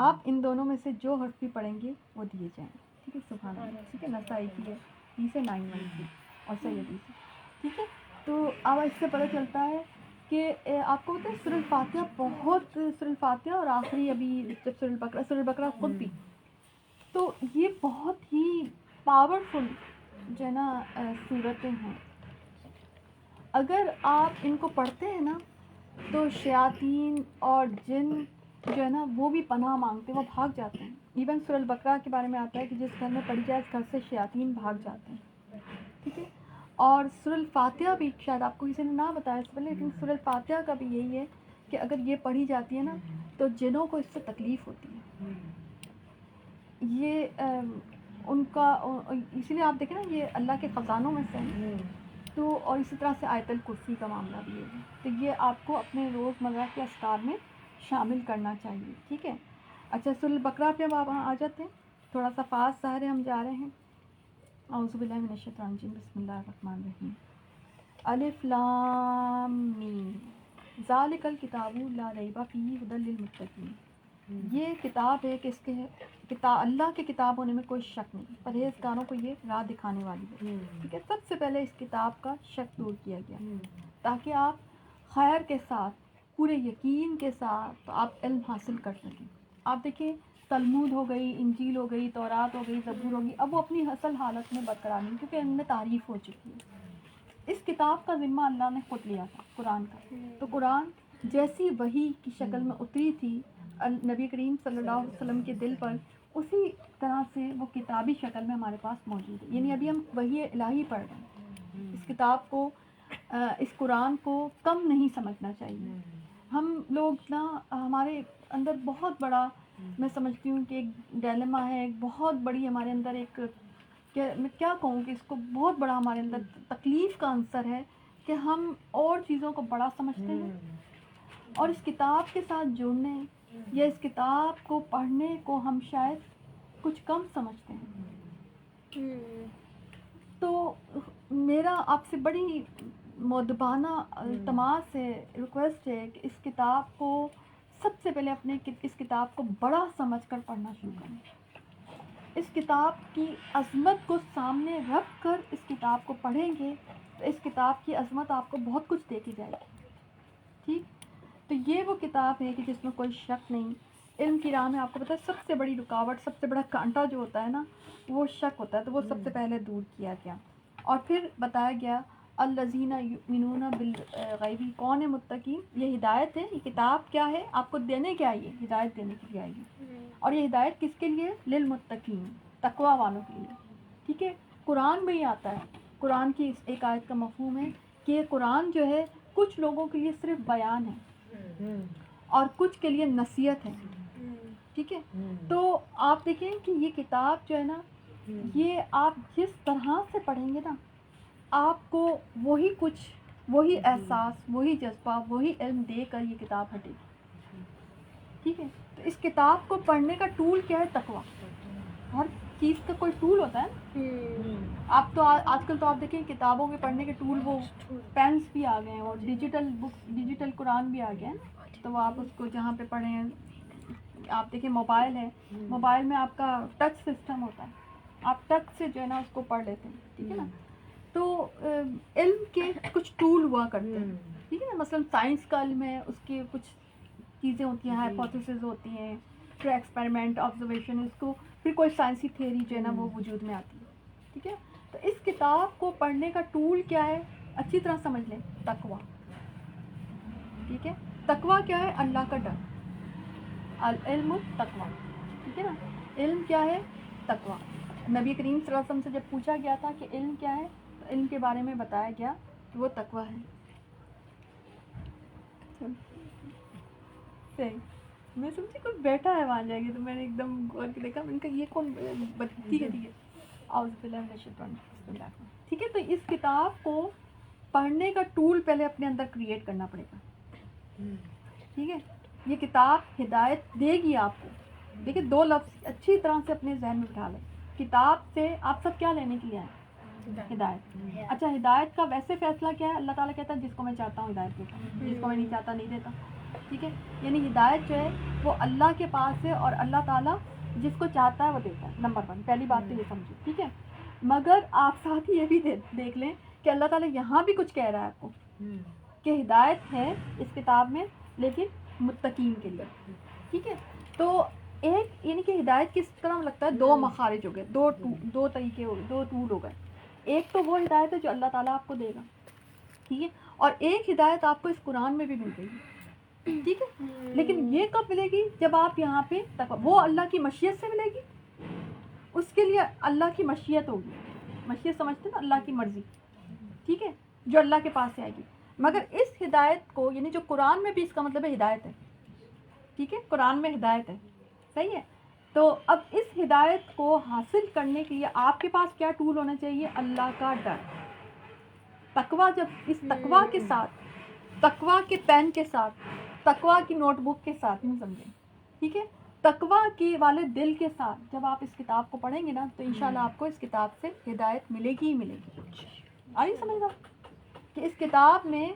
[SPEAKER 1] آپ ان دونوں میں سے جو حرف بھی پڑھیں گے وہ دیے جائیں. ٹھیک ہے, سبحان اللہ. ٹھیک ہے, نسائی کی ہے 913 اور سیدی سے. ٹھیک ہے. تو اب اس سے پتہ چلتا ہے کہ آپ کو پتہ ہے سورۃ الفاتحہ سورۃ الفاتحہ اور آخری ابھی جب سورۃ البقرہ خود بھی, تو یہ بہت ہی پاورفل جو ہے نا صورتیں ہیں. اگر آپ ان کو پڑھتے ہیں نا تو شیاطین اور جن جو ہے نا وہ بھی پناہ مانگتے ہیں, وہ بھاگ جاتے ہیں. ایون سورۃ البقرہ کے بارے میں آتا ہے کہ جس گھر میں پڑھی جائے اس گھر سے شیاطین بھاگ جاتے ہیں. ٹھیک ہے. اور سورۃ الفاتحہ بھی شاید آپ کو کسی نے نہ بتایا اس پہلے, لیکن سورۃ الفاتحہ کا بھی یہی ہے کہ اگر یہ پڑھی جاتی ہے نا تو جنوں کو اس سے تکلیف ہوتی ہے. یہ ان کا, اسی لیے آپ دیکھیں نا یہ اللہ کے خزانوں میں سے ہے. تو اور اسی طرح سے آیت الکرسی کا معاملہ بھی ہے, تو یہ آپ کو اپنے روزمرہ کے اذکار میں شامل کرنا چاہیے. ٹھیک ہے. اچھا, سورۃ البقرہ پہ اب آپ آ جاتے ہیں, تھوڑا سا فاسٹ ظاہر ہے ہم جا رہے ہیں. اعوذ باللہ من الشیطان الرجیم, بسم اللہ الرحمن الرحیم. الف لام میم ذالک الکتاب لا ریب فیہ ھدی للمتقین. یہ کتاب ہے کہ اس کے اللہ کی کتاب ہونے میں کوئی شک نہیں, پرہیزگاروں کو یہ راہ دکھانے والی ہے. ٹھیک ہے. سب سے پہلے اس کتاب کا شک دور کیا گیا تاکہ آپ خیر کے ساتھ, پورے یقین کے ساتھ آپ علم حاصل کر سکیں. آپ دیکھیں تلمود ہو گئی, انجیل ہو گئی, تورات ہو گئی, زبور ہو گئی, اب وہ اپنی اصل حالت میں برقرار نہیں کیونکہ ان میں تعریف ہو چکی ہے. اس کتاب کا ذمہ اللہ نے خود لیا تھا, قرآن کا. تو قرآن جیسی وحی کی شکل میں اتری تھی نبی کریم صلی اللہ علیہ وسلم کے دل پر, اسی طرح سے وہ کتابی شکل میں ہمارے پاس موجود ہے. یعنی ابھی ہم وحی الہی پڑھ رہے ہیں. اس کتاب کو, اس قرآن کو کم نہیں سمجھنا چاہیے. ہم لوگ نا, ہمارے اندر بہت بڑا, میں سمجھتی ہوں کہ ایک ڈیلیما ہے, ایک بہت بڑی ہمارے اندر ایک, میں کیا کہوں کہ اس کو بہت بڑا ہمارے اندر تکلیف کا عنصر ہے کہ ہم اور چیزوں کو بڑا سمجھتے ہیں اور اس کتاب کے ساتھ جڑنے یا اس کتاب کو پڑھنے کو ہم شاید کچھ کم سمجھتے ہیں. تو میرا آپ سے بڑی مؤدبانہ التماس ہے, ریکویسٹ ہے کہ اس کتاب کو سب سے پہلے اپنے اس کتاب کو بڑا سمجھ کر پڑھنا شروع کریں. اس کتاب کی عظمت کو سامنے رکھ کر اس کتاب کو پڑھیں گے تو اس کتاب کی عظمت آپ کو بہت کچھ دے کے جائے گی. ٹھیک, تو یہ وہ کتاب ہے کہ جس میں کوئی شک نہیں. علم کی راہ میں آپ کو پتہ ہے سب سے بڑی رکاوٹ, سب سے بڑا کانٹا جو ہوتا ہے نا, وہ شک ہوتا ہے. تو وہ سب سے پہلے دور کیا گیا. اور پھر بتایا گیا الذین یؤمنون بالغیب, کون ہے متقی, یہ ہدایت ہے. یہ کتاب کیا ہے, آپ کو دینے کیا ہے, یہ ہدایت دینے کے لیے آئی ہے. اور یہ ہدایت کس کے لیے, للمتقین, تقوی والوں کے لیے. ٹھیک ہے, قرآن میں ہی آتا ہے. قرآن کی اس ایک آیت کا مفہوم ہے کہ یہ قرآن جو ہے کچھ لوگوں کے لیے صرف بیان ہے اور کچھ کے لیے نصیحت ہے. ٹھیک ہے, تو آپ دیکھیں کہ یہ کتاب جو ہے نا, یہ آپ جس طرح سے پڑھیں گے نا, آپ کو وہی احساس, وہی جذبہ, وہی علم دے کر یہ کتاب ہٹے گی. ٹھیک ہے, تو اس کتاب کو پڑھنے کا ٹول کیا ہے, تقویٰ. ہر چیز کا کوئی ٹول ہوتا ہے نا. آپ تو آج کل تو آپ دیکھیں کتابوں کے پڑھنے کے ٹول, وہ پینس بھی آ گئے ہیں اور ڈیجیٹل قرآن بھی آ گئے ہیں. تو وہ آپ اس کو جہاں پہ پڑھیں, آپ دیکھیں موبائل ہے, موبائل میں آپ کا ٹچ سسٹم ہوتا ہے, آپ ٹچ سے جو ہے نا اس کو پڑھ لیتے ہیں. ٹھیک ہے نا, تو علم کے کچھ ٹول ہوا کرتے ہیں. ٹھیک ہے نا, مثلاً سائنس کا علم ہے, اس کی کچھ چیزیں ہوتی ہیں, ہائپوتھیسز ہوتی ہیں, پھر ایکسپیریمنٹ, آبزرویشن, اس کو پھر کوئی سائنسی تھیوری جو ہے نا وہ وجود میں آتی ہے. ٹھیک ہے, تو اس کتاب کو پڑھنے کا ٹول کیا ہے, اچھی طرح سمجھ لیں, تقویٰ. ٹھیک ہے, تقویٰ کیا ہے, اللہ کا ڈر. العلم تقویٰ. ٹھیک ہے نا, علم کیا ہے, تقویٰ. نبی کریم صلی اللہ علیہ وسلم سے جب پوچھا گیا تھا کہ علم کیا ہے, تو علم کے بارے میں بتایا گیا کہ وہ تقویٰ ہے. صحیح, میں سمجھی کوئی بیٹھا ہے وہاں جا کے, تو میں نے ایک دم غور کے دیکھا, میں نے کہا یہ کون. ٹھیک ہے ٹھیک ہے, اعوذ باللہ من الشیطان الرجیم. ٹھیک ہے, تو اس کتاب کو پڑھنے کا ٹول پہلے اپنے اندر کریٹ کرنا پڑے گا. ٹھیک ہے, یہ کتاب ہدایت دے گی آپ کو. دیکھیں, دو لفظ اچھی طرح سے اپنے ذہن میں بٹھا لیں. کتاب سے آپ سب کیا لینے کے لیے آئے, ہدایت. اچھا, ہدایت کا ویسے فیصلہ کیا ہے, اللہ تعالیٰ کہتا ہے جس کو میں چاہتا ہوں ہدایت دیتا ہوں, جس کو میں نہیں چاہتا نہیں دیتا. ٹھیک ہے, یعنی ہدایت جو ہے وہ اللہ کے پاس ہے, اور اللہ تعالیٰ جس کو چاہتا ہے وہ دیتا ہے. نمبر 1, پہلی بات تو یہ سمجھو. ٹھیک ہے, مگر آپ ساتھ ہی یہ بھی دیکھ لیں کہ اللہ تعالیٰ یہاں بھی کچھ کہہ رہا ہے آپ کو کہ ہدایت ہے اس کتاب میں, لیکن متقین کے لیے. ٹھیک ہے, تو ایک یعنی کہ ہدایت کس طرح لگتا ہے, دو مخارج ہو گئے, دو طریقے ہو گئے, دو ٹول ہو گئے. ایک تو وہ ہدایت ہے جو اللہ تعالیٰ آپ کو دے گا. ٹھیک ہے, اور ایک ہدایت آپ کو اس قرآن میں بھی مل گئی. ٹھیک ہے, لیکن یہ کب ملے گی, جب آپ یہاں پہ وہ اللہ کی مشیت سے ملے گی. اس کے لیے اللہ کی مشیت ہوگی. مشیت سمجھتے نا, اللہ کی مرضی. ٹھیک ہے, جو اللہ کے پاس سے آئے گی. مگر اس ہدایت کو, یعنی جو قرآن میں بھی اس کا مطلب ہے ہدایت ہے. ٹھیک ہے, قرآن میں ہدایت ہے. صحیح ہے, تو اب اس ہدایت کو حاصل کرنے کے لیے آپ کے پاس کیا ٹول ہونا چاہیے, اللہ کا ڈر. تقویٰ, جب اس تقویٰ کے ساتھ, تقویٰ کے پین کے ساتھ, تقویٰ کی نوٹ بک کے ساتھ, نہیں سمجھیں. ٹھیک ہے, تقویٰ کے والے دل کے ساتھ جب آپ اس کتاب کو پڑھیں گے نا, تو انشاءاللہ آپ کو اس کتاب سے ہدایت ملے گی ہی ملے گی. آئی سمجھ گا کہ اس کتاب میں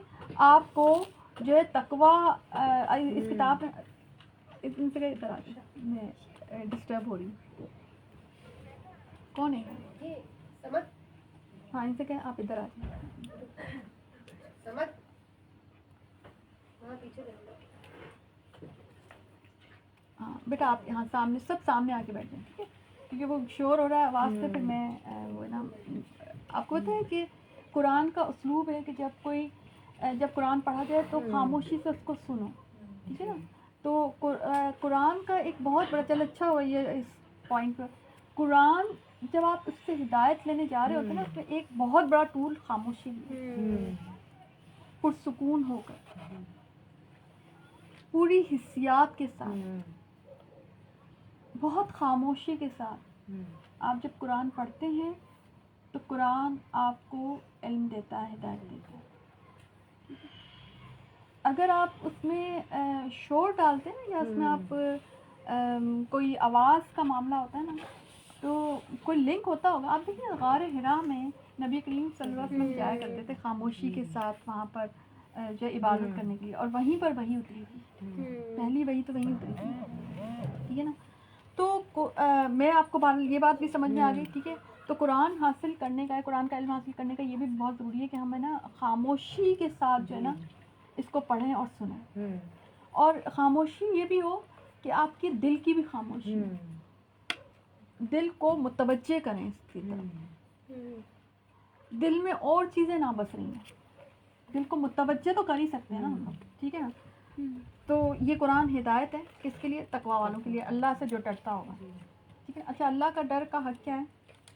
[SPEAKER 1] آپ کو جو ہے تقویٰ, اس کتاب میں ان سے ادھر آ جائے, میں ڈسٹرب ہو رہی ہوں. کون ہے, ہاں ان سے کہیں آپ ادھر آ جائیں. ہاں بیٹا, آپ یہاں سامنے, سب سامنے آ کے بیٹھ جائیں. ٹھیک ہے, کیونکہ وہ شور ہو رہا ہے آواز سے, پھر میں وہ نا, آپ کو پتہ ہے کہ قرآن کا اسلوب ہے کہ جب قرآن پڑھا جائے تو خاموشی سے اس کو سنو. ٹھیک ہے نا, تو قرآن کا ایک بہت بڑا, چل اچھا ہوا یہ اس پوائنٹ پر, قرآن جب آپ اس سے ہدایت لینے جا رہے ہوتے ہیں نا, اس میں ایک بہت بڑا ٹول خاموشی ہے. پرسکون ہو کر, پوری حسیات کے ساتھ, بہت خاموشی کے ساتھ آپ جب قرآن پڑھتے ہیں تو قرآن آپ کو علم دیتا ہے, ہدایت دیتا ہے. اگر آپ اس میں شور ڈالتے ہیں نا, یا اس میں آپ کوئی آواز کا معاملہ ہوتا ہے نا, تو کوئی لنک ہوتا ہوگا. آپ دیکھیں غار حرا میں نبی کریم صلی اللہ علیہ وسلم جایا کرتے تھے خاموشی کے ساتھ وہاں پر جو عبادت کرنے کے لیے, اور وہیں پر وہی اتری تھی, پہلی وہی تو وہیں اتری تھی. ٹھیک ہے نا, تو میں آپ کو یہ بات بھی سمجھ میں آ گئی, ٹھیک ہے. تو قرآن حاصل کرنے کا, قرآن کا علم حاصل کرنے کا یہ بھی بہت ضروری ہے کہ ہمیں نا خاموشی کے ساتھ جو ہے نا اس کو پڑھیں اور سنیں, اور خاموشی یہ بھی ہو کہ آپ کے دل کی بھی خاموشی, دل کو متوجہ کریں اس کی طرف, دل میں اور چیزیں نہ بس رہی ہیں, دل کو متوجہ تو کر ہی سکتے ہیں نا ہم لوگ, ٹھیک ہے نا. تو یہ قرآن ہدایت ہے کس کے لیے؟ تقویٰ والوں کے لیے, اللہ سے جو ڈرتا ہوگا, ٹھیک ہے. اچھا, اللہ کا ڈر کا حق کیا ہے؟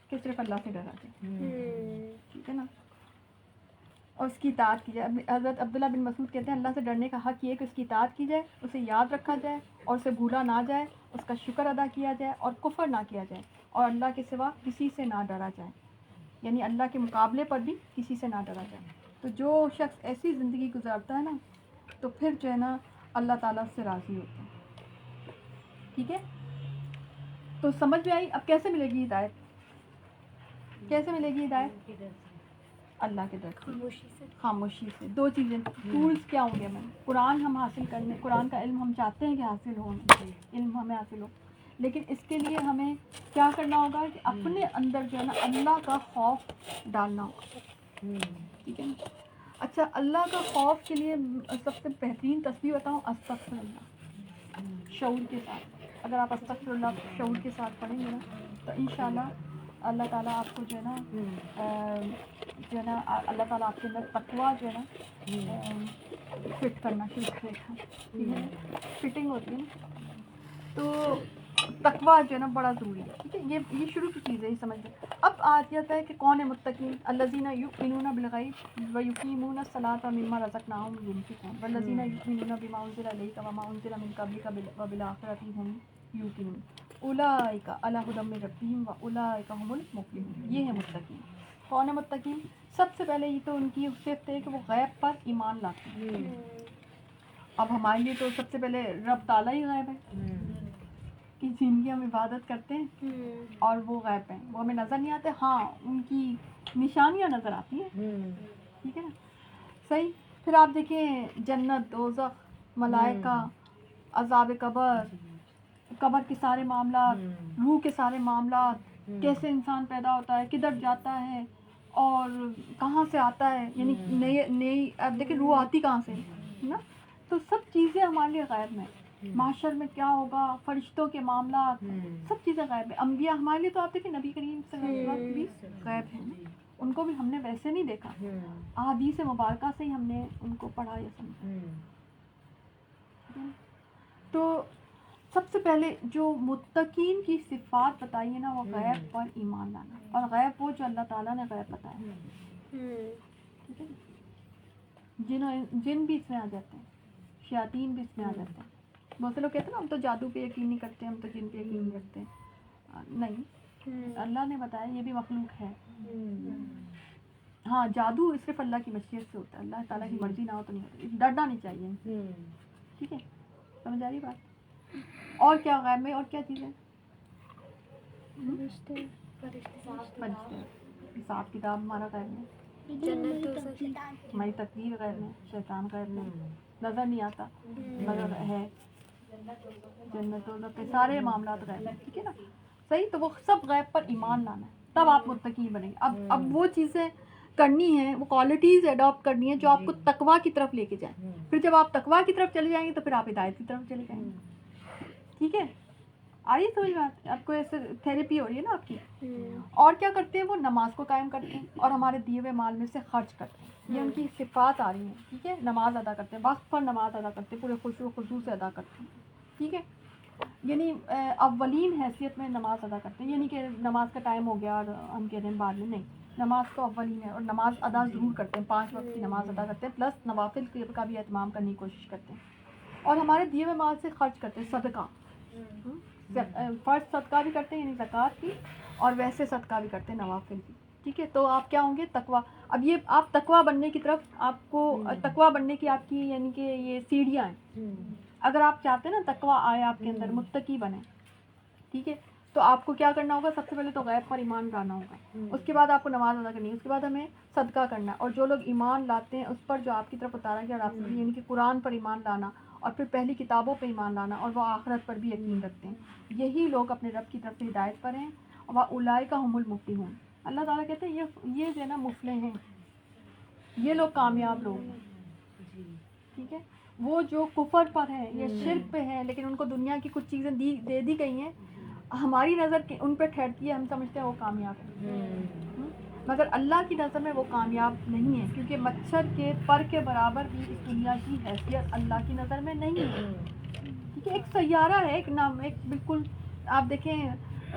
[SPEAKER 1] کہ صرف اللہ سے ڈرا جائے, ٹھیک ہے نا, اور اس کی اطاعت کی جائے. حضرت عبداللہ بن مسعود کہتے ہیں اللہ سے ڈرنے کا حق یہ ہے کہ اس کی اطاعت کی جائے, اسے یاد رکھا جائے اور اسے بھولا نہ جائے, اس کا شکر ادا کیا جائے اور کفر نہ کیا جائے, اور اللہ کے سوا کسی سے نہ ڈرا جائے, یعنی اللہ کے مقابلے پر بھی کسی سے نہ ڈرا جائے. تو جو شخص ایسی زندگی گزارتا ہے نا, تو پھر جو ہے نا اللہ تعالیٰ اس سے راضی ہوتے ہیں, ٹھیک ہے. تو سمجھ میں آئی اب کیسے ملے گی ہدایت؟ کیسے ملے گی ہدایت؟ اللہ کے ڈر سے, خاموشی سے. دو چیزیں, ٹولز کیا ہوں گے ہمیں؟ قرآن ہم حاصل کرنے, قرآن کا علم ہم چاہتے ہیں کہ حاصل ہو, علم ہمیں حاصل ہو, لیکن اس کے لیے ہمیں کیا کرنا ہوگا کہ اپنے اندر جو ہے نا اللہ کا خوف ڈالنا ہوگا, ٹھیک ہے نا. اچھا, اللہ کا خوف کے لیے سب سے بہترین تسبیح بتاؤں, استغفر اللہ, شعور کے ساتھ. اگر آپ استغفر اللہ شعور کے ساتھ پڑھیں گے نا تو انشاءاللہ اللہ تعالیٰ آپ کو جو ہے نا اللہ تعالیٰ آپ کے اندر تقویٰ جو ہے نا فٹ کرنا شروع کرے گا, ٹھیک ہے. فٹنگ ہوتی ہے نا, تو تقویٰ جو ہے نا بڑا ضروری ہے, ٹھیک ہے. یہ شروع کی چیز ہے, یہ سمجھ لیں. اب آ جاتا ہے کہ کون ہے متقین؟ الذین یؤمنون بالغیب ویقیمون الصلاۃ ومما رزقناہم ينفقون والذین یؤمنون بما انزل الیک وما انزل من قبلک وبالآخرۃ ہم یوقنون اولئک علی ھدی من ربہم واولئک ھم المفلحون. یہ ہے متقین. کون ہے متقین؟ سب سے پہلے یہ تو ان کی صفت ہے کہ وہ غیب پر ایمان لاتے ہیں. اب ہمارے لیے تو سب سے پہلے رب تعالیٰ ہی غیب ہے, کہ جن کی ہم عبادت کرتے ہیں اور وہ غیب ہیں, وہ ہمیں نظر نہیں آتے, ہاں ان کی نشانیاں نظر آتی ہیں, ٹھیک ہے نا, صحیح. پھر آپ دیکھیں جنت, دوزخ, ملائکہ, عذاب قبر, قبر کے سارے معاملات, روح کے سارے معاملات, کیسے انسان پیدا ہوتا ہے, کدھر جاتا ہے اور کہاں سے آتا ہے, یعنی نئی اب دیکھیں روح آتی کہاں سے نا, تو سب چیزیں ہمارے لیے غیب میں. محشر میں کیا ہوگا, فرشتوں کے معاملات, سب چیزیں غیب ہیں. انبیاء ہمارے لیے تو آپ دیکھیں نبی کریم صلی اللہ علیہ وسلم بھی غیب ہیں, ان کو بھی ہم نے ویسے نہیں دیکھا, احادیث مبارکہ سے ہی ہم نے ان کو پڑھا یا سمجھا. تو سب سے پہلے جو متقین کی صفات بتائی ہے نا وہ غیب پر ایمان لانا, اور غیب وہ جو اللہ تعالیٰ نے غیب بتایا, ٹھیک ہے. جن بھی اس میں آ جاتے ہیں, شیاطین بھی اس میں آ جاتے ہیں. بہت سے لوگ کہتے ہیں نا ہم تو جادو پہ یقین نہیں کرتے, ہم تو جن پہ یقین نہیں رکھتے. نہیں, اللہ نے بتایا یہ بھی مخلوق ہے. ہاں, جادو صرف اللہ کی مشیت سے ہوتا ہے, اللہ تعالیٰ کی مرضی نہ ہو تو نہیں ہوتا. ڈرنا نہیں چاہیے, ٹھیک ہے. سمجھ آ رہی بات؟ اور کیا غیب میں, اور کیا چیزیں؟ حساب کتاب ہمارا غیب میں, ہماری تقدیر غیب میں, شیطان غیب میں, نظر نہیں آتا مگر ہے. جنت دوزخ کے سارے معاملات غیب ہیں, ٹھیک ہے نا, صحیح. تو وہ سب غیب پر ایمان لانا ہے, تب آپ متقی بنیں گے. اب وہ چیزیں کرنی ہیں, وہ کوالٹیز اڈاپٹ کرنی ہیں جو آپ کو تقویٰ کی طرف لے کے جائیں. پھر جب آپ تقویٰ کی طرف چلے جائیں گے تو پھر آپ ہدایت کی طرف چلے جائیں گے, ٹھیک ہے. آئیے سمجھ میں آپ کو, ایسے تھیراپی ہو رہی ہے نا آپ کی. اور کیا کرتے ہیں؟ وہ نماز کو قائم کرتے ہیں اور ہمارے دیے ہوئے مال میں سے خرچ کرتے ہیں. یہ ان کی صفات آ رہی ہیں, ٹھیک ہے. نماز ادا کرتے ہیں, وقت پر نماز ادا کرتے ہیں, پورے خشوع و خضوع سے ادا کرتے ہیں, ٹھیک ہے. یعنی اولین حیثیت میں نماز ادا کرتے ہیں, یعنی کہ نماز کا ٹائم ہو گیا اور ہم کہہ رہے ہیں بعد میں, نہیں. نماز تو اولین ہے, اور نماز ادا ضرور کرتے ہیں, 5 وقت کی نماز ادا کرتے ہیں, پلس نوافل کا بھی اہتمام کرنے کی کوشش کرتے ہیں, اور ہمارے دیے ہوئے مال سے خرچ کرتے ہیں. صدقہ, فرض صدقہ بھی کرتے ہیں یعنی زکوٰۃ کی, اور ویسے صدقہ بھی کرتے ہیں نوافل کی, ٹھیک ہے. تو آپ کیا ہوں گے؟ تقویٰ. اب یہ آپ تقویٰ بننے کی طرف, آپ کو تقویٰ بننے کی آپ کی یعنی کہ یہ سیڑھیاں ہیں. اگر آپ چاہتے ہیں نا تقویٰ آئے آپ کے اندر, متقی بنے, ٹھیک ہے, تو آپ کو کیا کرنا ہوگا؟ سب سے پہلے تو غیب پر ایمان لانا ہوگا, اس کے بعد آپ کو نماز ادا کرنی ہے, اس کے بعد ہمیں صدقہ کرنا ہے. اور جو لوگ ایمان لاتے ہیں اس پر جو آپ کی طرف اتارا گیا راستے, یعنی کہ قرآن پر ایمان لانا, اور پھر پہلی کتابوں پہ ایمان لانا اور وہ آخرت پر بھی یقین رکھتے ہیں. یہی لوگ اپنے رب کی طرف سے ہدایت پر ہیں. وَأُولَٰئِکَ هُمُ الْمُفْلِحُونَ. اللہ تعالیٰ کہتے ہیں یہ جو ہے نا مفلح ہیں, یہ لوگ کامیاب لوگ ہیں. ٹھیک ہے, وہ جو کفر پر ہیں یا شرک پہ ہیں لیکن ان کو دنیا کی کچھ چیزیں دے دی گئی ہیں, ہماری نظر ان پہ ٹھہرتی ہے, ہم سمجھتے ہیں وہ کامیاب ہیں, مگر اللہ کی نظر میں وہ کامیاب نہیں ہے, کیونکہ مچھر کے پر کے برابر بھی اس دنیا کی حیثیت اللہ کی نظر میں نہیں ہے. ٹھیک ہے, ایک سیارہ ہے, ایک نام, ایک بالکل آپ دیکھیں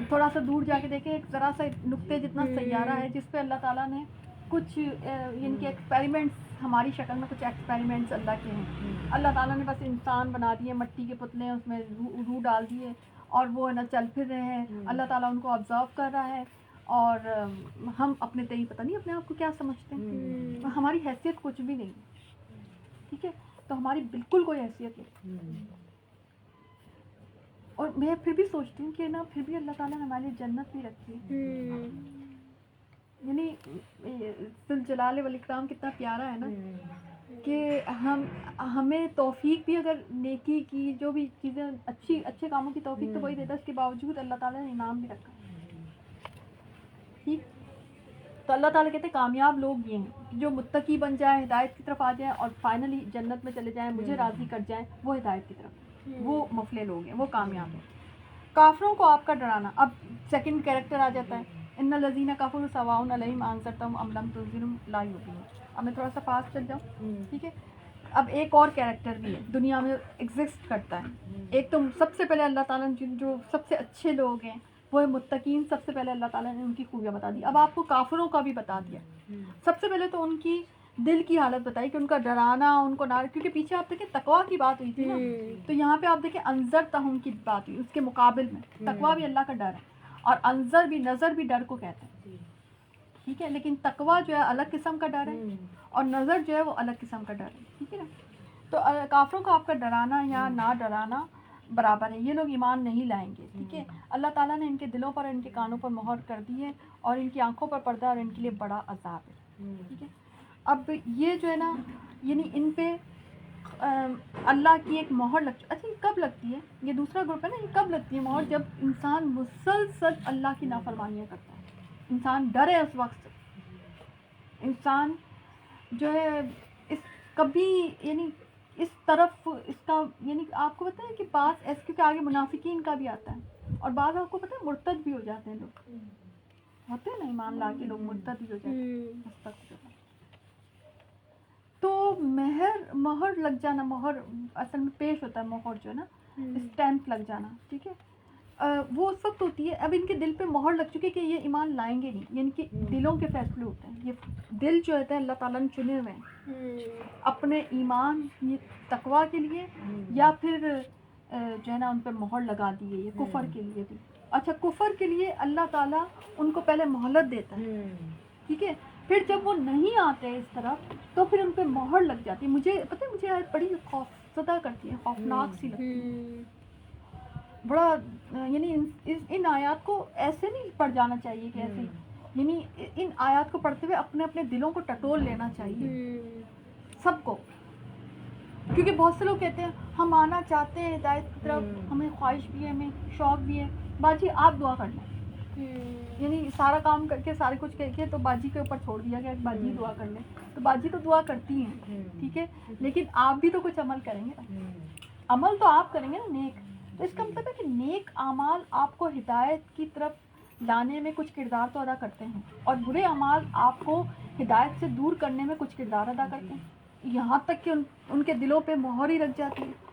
[SPEAKER 1] تھوڑا سا دور جا کے دیکھیں, ایک ذرا سا نقطے جتنا سیارہ ہے جس پہ اللہ تعالیٰ نے کچھ ان کے ایکسپیریمنٹس, ہماری شکل میں کچھ ایکسپیریمنٹس اللہ کے ہیں. اللہ تعالیٰ نے بس انسان بنا دیے, مٹی کے پتلے, اس میں روح ڈال دیے اور وہ نا چل پھر رہے ہیں. اللہ تعالیٰ ان کو آبزرو کر رہا ہے اور ہم اپنے تئیں پتہ نہیں اپنے آپ کو کیا سمجھتے ہیں. ہماری حیثیت کچھ بھی نہیں. ٹھیک ہے, تو ہماری بالکل کوئی حیثیت نہیں. اور میں پھر بھی سوچتی ہوں کہ نا پھر بھی اللہ تعالیٰ نے ہمارے لیے جنت بھی رکھی ہے. یعنی ذوالجلال والاکرام کتنا پیارا ہے نا, کہ ہمیں توفیق بھی, اگر نیکی کی جو بھی چیزیں اچھے کاموں کی توفیق تو وہی دیتا ہے, اس کے باوجود اللہ تعالیٰ نے انعام بھی رکھا. ٹھیک, تو اللہ تعالیٰ کہتے ہیں کامیاب لوگ یہ ہیں جو متقی بن جائیں, ہدایت کی طرف آ جائیں اور فائنلی جنت میں چلے جائیں, مجھے راضی کر جائیں, وہ ہدایت کی طرف, وہ مفلح لوگ ہیں, وہ کامیاب ہیں. کافروں کو آپ کا ڈرانا, اب سیکنڈ کیریکٹر آ جاتا ہے, ان الذین کفروا سواء علیہم انذرتہم ام لم تنذرہم لا یؤمنون. اب میں تھوڑا سا فاسٹ چل جاؤں. ٹھیک ہے, اب ایک اور کیریکٹر بھی ہے دنیا میں ایگزسٹ کرتا ہے. ایک تو سب سے پہلے اللہ تعالیٰ نے جو سب سے اچھے لوگ ہیں وہ ہے متقین, سب سے پہلے اللہ تعالیٰ نے ان کی خوبیاں بتا دی. اب آپ کو کافروں کا بھی بتا دیا. سب سے پہلے تو ان کی دل کی حالت بتائی کہ ان کا ڈرانا, ان کو نہ, کیونکہ پیچھے آپ دیکھیں تقویٰ کی بات ہوئی تھی نا, تو یہاں پہ آپ دیکھیں انذرتہم کی بات ہوئی, اس کے مقابل میں تقویٰ بھی اللہ کا ڈر ہے اور انذر بھی, نظر بھی ڈر کو کہتے ہیں. ٹھیک ہے, لیکن تقویٰ جو ہے الگ قسم کا ڈر ہے اور نظر جو ہے وہ الگ قسم کا ڈر ہے. ٹھیک ہے نا, تو کافروں کو آپ کا ڈرانا یا نہ ڈرانا برابر ہے. یہ لوگ ایمان نہیں لائیں گے. ٹھیک ہے, اللہ تعالیٰ نے ان کے دلوں پر, ان کے کانوں پر مہر کر دی ہے اور ان کی آنکھوں پر پردہ, اور ان کے لیے بڑا عذاب ہے. ٹھیک ہے, اب یہ جو ہے نا, یعنی ان پہ اللہ کی ایک مہر اچھا یہ کب لگتی ہے, یہ دوسرا گروپ ہے نا, یہ کب لگتی ہے مہر, جب انسان مسلسل اللہ کی نافرمانیاں کرتا ہے. انسان ڈرے اس وقت سے, انسان جو ہے اس کبھی یعنی اس طرف اس کا, یعنی آپ کو پتہ ہے کہ بعض ایسے, کیونکہ آگے منافقین کا بھی آتا ہے, اور بعض آپ کو پتہ ہے مرتد بھی ہو جاتے ہیں لوگ, ہوتے ہیں نا ایمان لا کے لوگ مرتد بھی ہو جاتے ہیں. تو مہر لگ جانا, مہر اصل میں پیش ہوتا ہے, مہر جو ہے نا اسٹیمپ لگ جانا. ٹھیک ہے, وہ اس وقت ہوتی ہے اب ان کے دل پہ مہر لگ چکی ہے کہ یہ ایمان لائیں گے نہیں, یعنی کہ دلوں کے فیصلے ہوتے ہیں. یہ دل جو ہوتا ہے اللہ تعالیٰ نے چنے ہوئے ہیں اپنے ایمان تقویٰ کے لیے, یا پھر جو ہے نا ان پہ مہر لگا دی ہے یہ کفر کے لیے بھی. اچھا, کفر کے لیے اللہ تعالیٰ ان کو پہلے مہلت دیتا ہے. ٹھیک ہے, پھر جب وہ نہیں آتے اس طرف تو پھر ان پہ مہر لگ جاتی ہے. مجھے پتہ ہے, مجھے بڑی خوفزدہ کرتی ہے, خوفناک سی لگتی ہے بڑا. یعنی ان آیات کو ایسے نہیں پڑھ جانا چاہیے کہ ایسے, یعنی ان آیات کو پڑھتے ہوئے اپنے اپنے دلوں کو ٹٹول لینا چاہیے سب کو, کیونکہ بہت سے لوگ کہتے ہیں ہم آنا چاہتے ہیں ہدایت کی طرف, ہمیں خواہش بھی ہے, ہمیں شوق بھی ہے. باجی آپ دعا کر لیں, یعنی سارا کام کر کے سارے کچھ کر کے تو باجی کے اوپر چھوڑ دیا گیا کہ باجی دعا کر لیں, تو باجی تو دعا کرتی ہیں. ٹھیک ہے, لیکن آپ بھی تو کچھ عمل کریں گے نا, عمل تو آپ کریں گے نا نیک. تو اس کا مطلب ہے کہ نیک اعمال آپ کو ہدایت کی طرف لانے میں کچھ کردار تو ادا کرتے ہیں, اور برے اعمال آپ کو ہدایت سے دور کرنے میں کچھ کردار ادا کرتے ہیں, یہاں تک کہ ان کے دلوں پہ مہر ہی لگ جاتی ہے.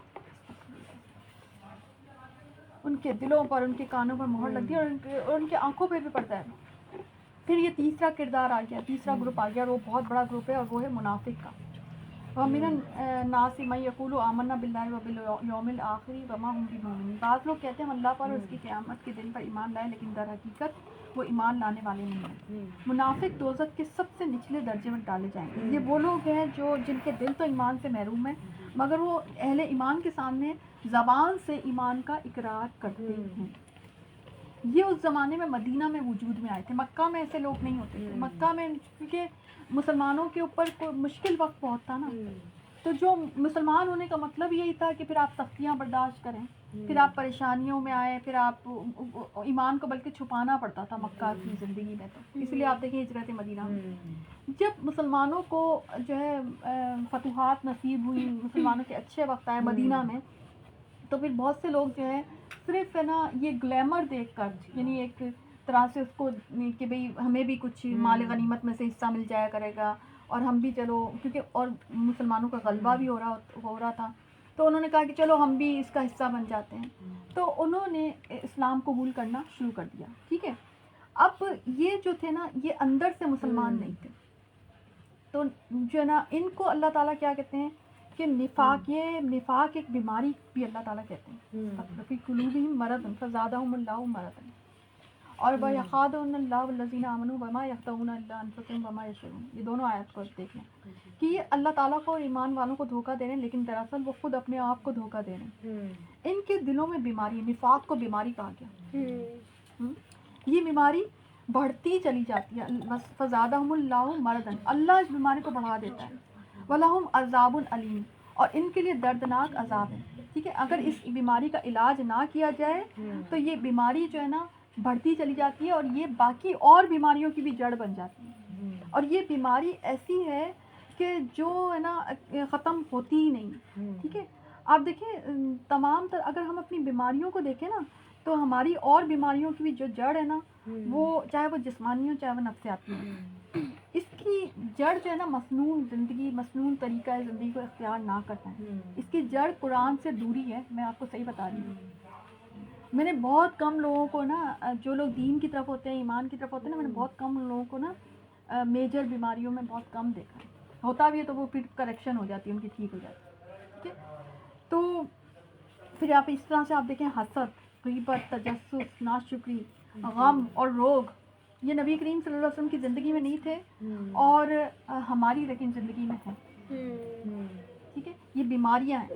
[SPEAKER 1] ان کے دلوں پر, ان کے کانوں پر مہر لگ گئی, اور ان کے آنکھوں پہ بھی پڑتا ہے. پھر یہ تیسرا کردار آ گیا, تیسرا گروپ آ گیا, اور وہ بہت بڑا گروپ ہے, اور وہ ہے منافق کا. وَمِنَ النَّاسِ مَن يَقُولُ آمَنَّا بِاللَّهِ وَبِالْيَوْمِ الْآخِرِ وَمَا هُم بِمُؤْمِنِينَ. بعض لوگ کہتے ہیں ہم اللہ پر اور اس کی قیامت کے دن پر ایمان لائے, لیکن در حقیقت وہ ایمان لانے والے نہیں ہیں. منافق دوزخ کے سب سے نچلے درجے میں ڈالے جائیں گے. یہ وہ لوگ ہیں جن کے دل تو ایمان سے محروم ہیں, مگر وہ اہل ایمان کے سامنے زبان سے ایمان کا اقرار کرتے ہیں. یہ اس زمانے میں مدینہ میں وجود میں آئے تھے, مکہ میں ایسے لوگ نہیں ہوتے تھے. مکہ میں کیونکہ مسلمانوں کے اوپر کوئی مشکل وقت بہت تھا نا, تو جو مسلمان ہونے کا مطلب یہی تھا کہ پھر آپ سختیاں برداشت کریں، پھر آپ پریشانیوں میں آئیں، پھر آپ ایمان کو بلکہ چھپانا پڑتا تھا مکہ کی زندگی میں. تو اس لیے آپ دیکھیں ہجرت مدینہ میں جب مسلمانوں کو جو ہے فتوحات نصیب ہوئی، مسلمانوں کے اچھے وقت آئے مدینہ میں، تو پھر بہت سے لوگ جو ہے صرف ہے نا یہ گلیمر دیکھ کر، یعنی ایک طرح سے اس کو کہ بھئی ہمیں بھی کچھ مال غنیمت میں سے حصہ مل جایا کرے گا، اور ہم بھی چلو، کیونکہ اور مسلمانوں کا غلبہ بھی ہو رہا تھا، تو انہوں نے کہا کہ چلو ہم بھی اس کا حصہ بن جاتے ہیں. تو انہوں نے اسلام قبول کرنا شروع کر دیا. ٹھیک ہے، اب یہ جو تھے نا یہ اندر سے مسلمان نہیں تھے، تو جو ہے نا ان کو اللہ تعالیٰ کیا کہتے ہیں کہ نفاق، یہ نفاق ایک بیماری بھی اللہ تعالیٰ کہتے ہیں، فی قلوبہم مرض فزادہم اللہ مرضا، اور وَيَخَادَعُونَ اللَّهَ وَالَّذِينَ آمَنُوا وَمَا يَخْدَعُونَ إِلَّا أَنفُسَهُمْ وَمَا يَشْعُرُونَ. یہ دونوں آیات کو دیکھ لیں کہ یہ اللہ تعالیٰ کو اور ایمان والوں کو دھوکہ دے رہے ہیں، لیکن دراصل وہ خود اپنے آپ کو دھوکہ دے رہے ہیں. ان کے دلوں میں بیماری ہے، نفاق کو بیماری کہا گیا. یہ بیماری بڑھتی چلی جاتی ہے، فزادہم اللہ مرضا، اللہ اس بیماری کو بڑھا دیتا ہے. وَلَهُمْ عَذَابٌ علیم، اور ان کے لیے دردناک عذاب ہے. ٹھیک ہے، اگر اس بیماری کا علاج نہ کیا جائے تو یہ بیماری جو ہے نا بڑھتی چلی جاتی ہے، اور یہ باقی اور بیماریوں کی بھی جڑ بن جاتی ہے. اور یہ بیماری ایسی ہے کہ جو ہے نا ختم ہوتی ہی نہیں. ٹھیک ہے، آپ دیکھیں تمام اگر ہم اپنی بیماریوں کو دیکھیں نا تو ہماری اور بیماریوں کی بھی جو جڑ ہے نا وہ چاہے وہ جسمانی ہو چاہے وہ نفسیاتی ہو، اس کی جڑ جو ہے نا مسنون زندگی، مسنون طریقہ زندگی کو اختیار نہ کرنا ہے. اس کی جڑ قرآن سے دوری ہے. میں آپ کو صحیح بتا رہی ہوں، میں نے بہت کم لوگوں کو نا، جو لوگ دین کی طرف ہوتے ہیں، ایمان کی طرف ہوتے ہیں نا، میں نے بہت کم لوگوں کو نا میجر بیماریوں میں بہت کم دیکھا ہے. ہوتا بھی ہے تو وہ پھر کریکشن ہو جاتی ہے، ان کی ٹھیک ہو جاتی ہے. ٹھیک ہے، تو پھر آپ اس طرح سے آپ دیکھیں حسد، غیبت، تجسس، ناشکری، غم اور روگ، یہ نبی کریم صلی اللہ علیہ وسلم کی زندگی میں نہیں تھے، اور ہماری لیکن زندگی میں ہیں. ٹھیک ہے، یہ بیماریاں ہیں.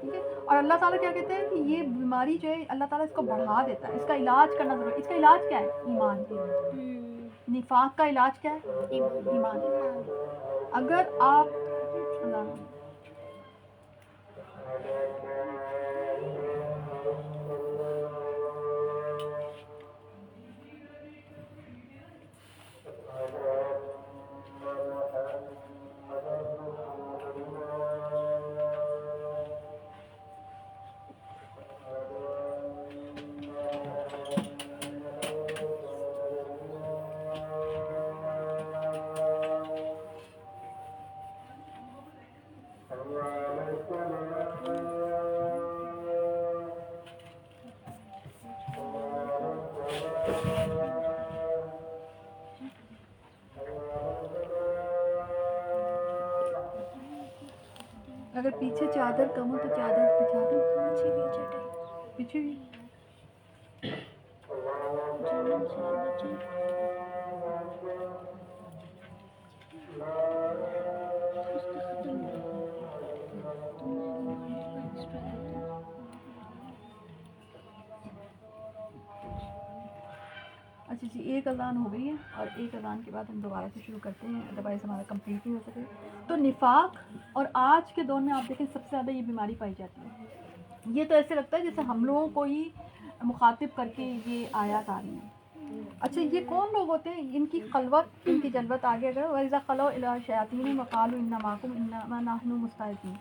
[SPEAKER 1] ٹھیک ہے، اور اللہ تعالیٰ کیا کہتے ہیں کہ یہ بیماری جو ہے اللہ تعالیٰ اس کو بڑھا دیتا ہے. اس کا علاج کرنا ضروری ہے. اس کا علاج کیا ہے؟ ایمان. نفاق کا علاج کیا ہے؟ ایمان. اگر آپ اگر پیچھے چادر کم ہو تو چادر بچھا دیں، پیچھے بھی. اچھا جی، ایک اذان ہو گئی ہے اور ایک اذان کے بعد ہم دوبارہ سے شروع کرتے ہیں، ادروائز ہمارا کمپلیٹ نہیں ہو سکے. تو نفاق، اور آج کے دور میں آپ دیکھیں سب سے زیادہ یہ بیماری پائی جاتی ہے. یہ تو ایسے لگتا ہے جیسے ہم لوگوں کو ہی مخاطب کر کے یہ آیات آ رہی ہیں. اچھا، یہ کون لوگ ہوتے ہیں؟ ان کی خلوت، ان کی جلوت آگے اگر وَإِذَا خَلَوْا إِلَىٰ شَيَاطِينِهِمْ وَقَالُوا إِنَّا مَعَكُمْ إِنَّمَا نَحْنُ مُسْتَهْزِئُونَ،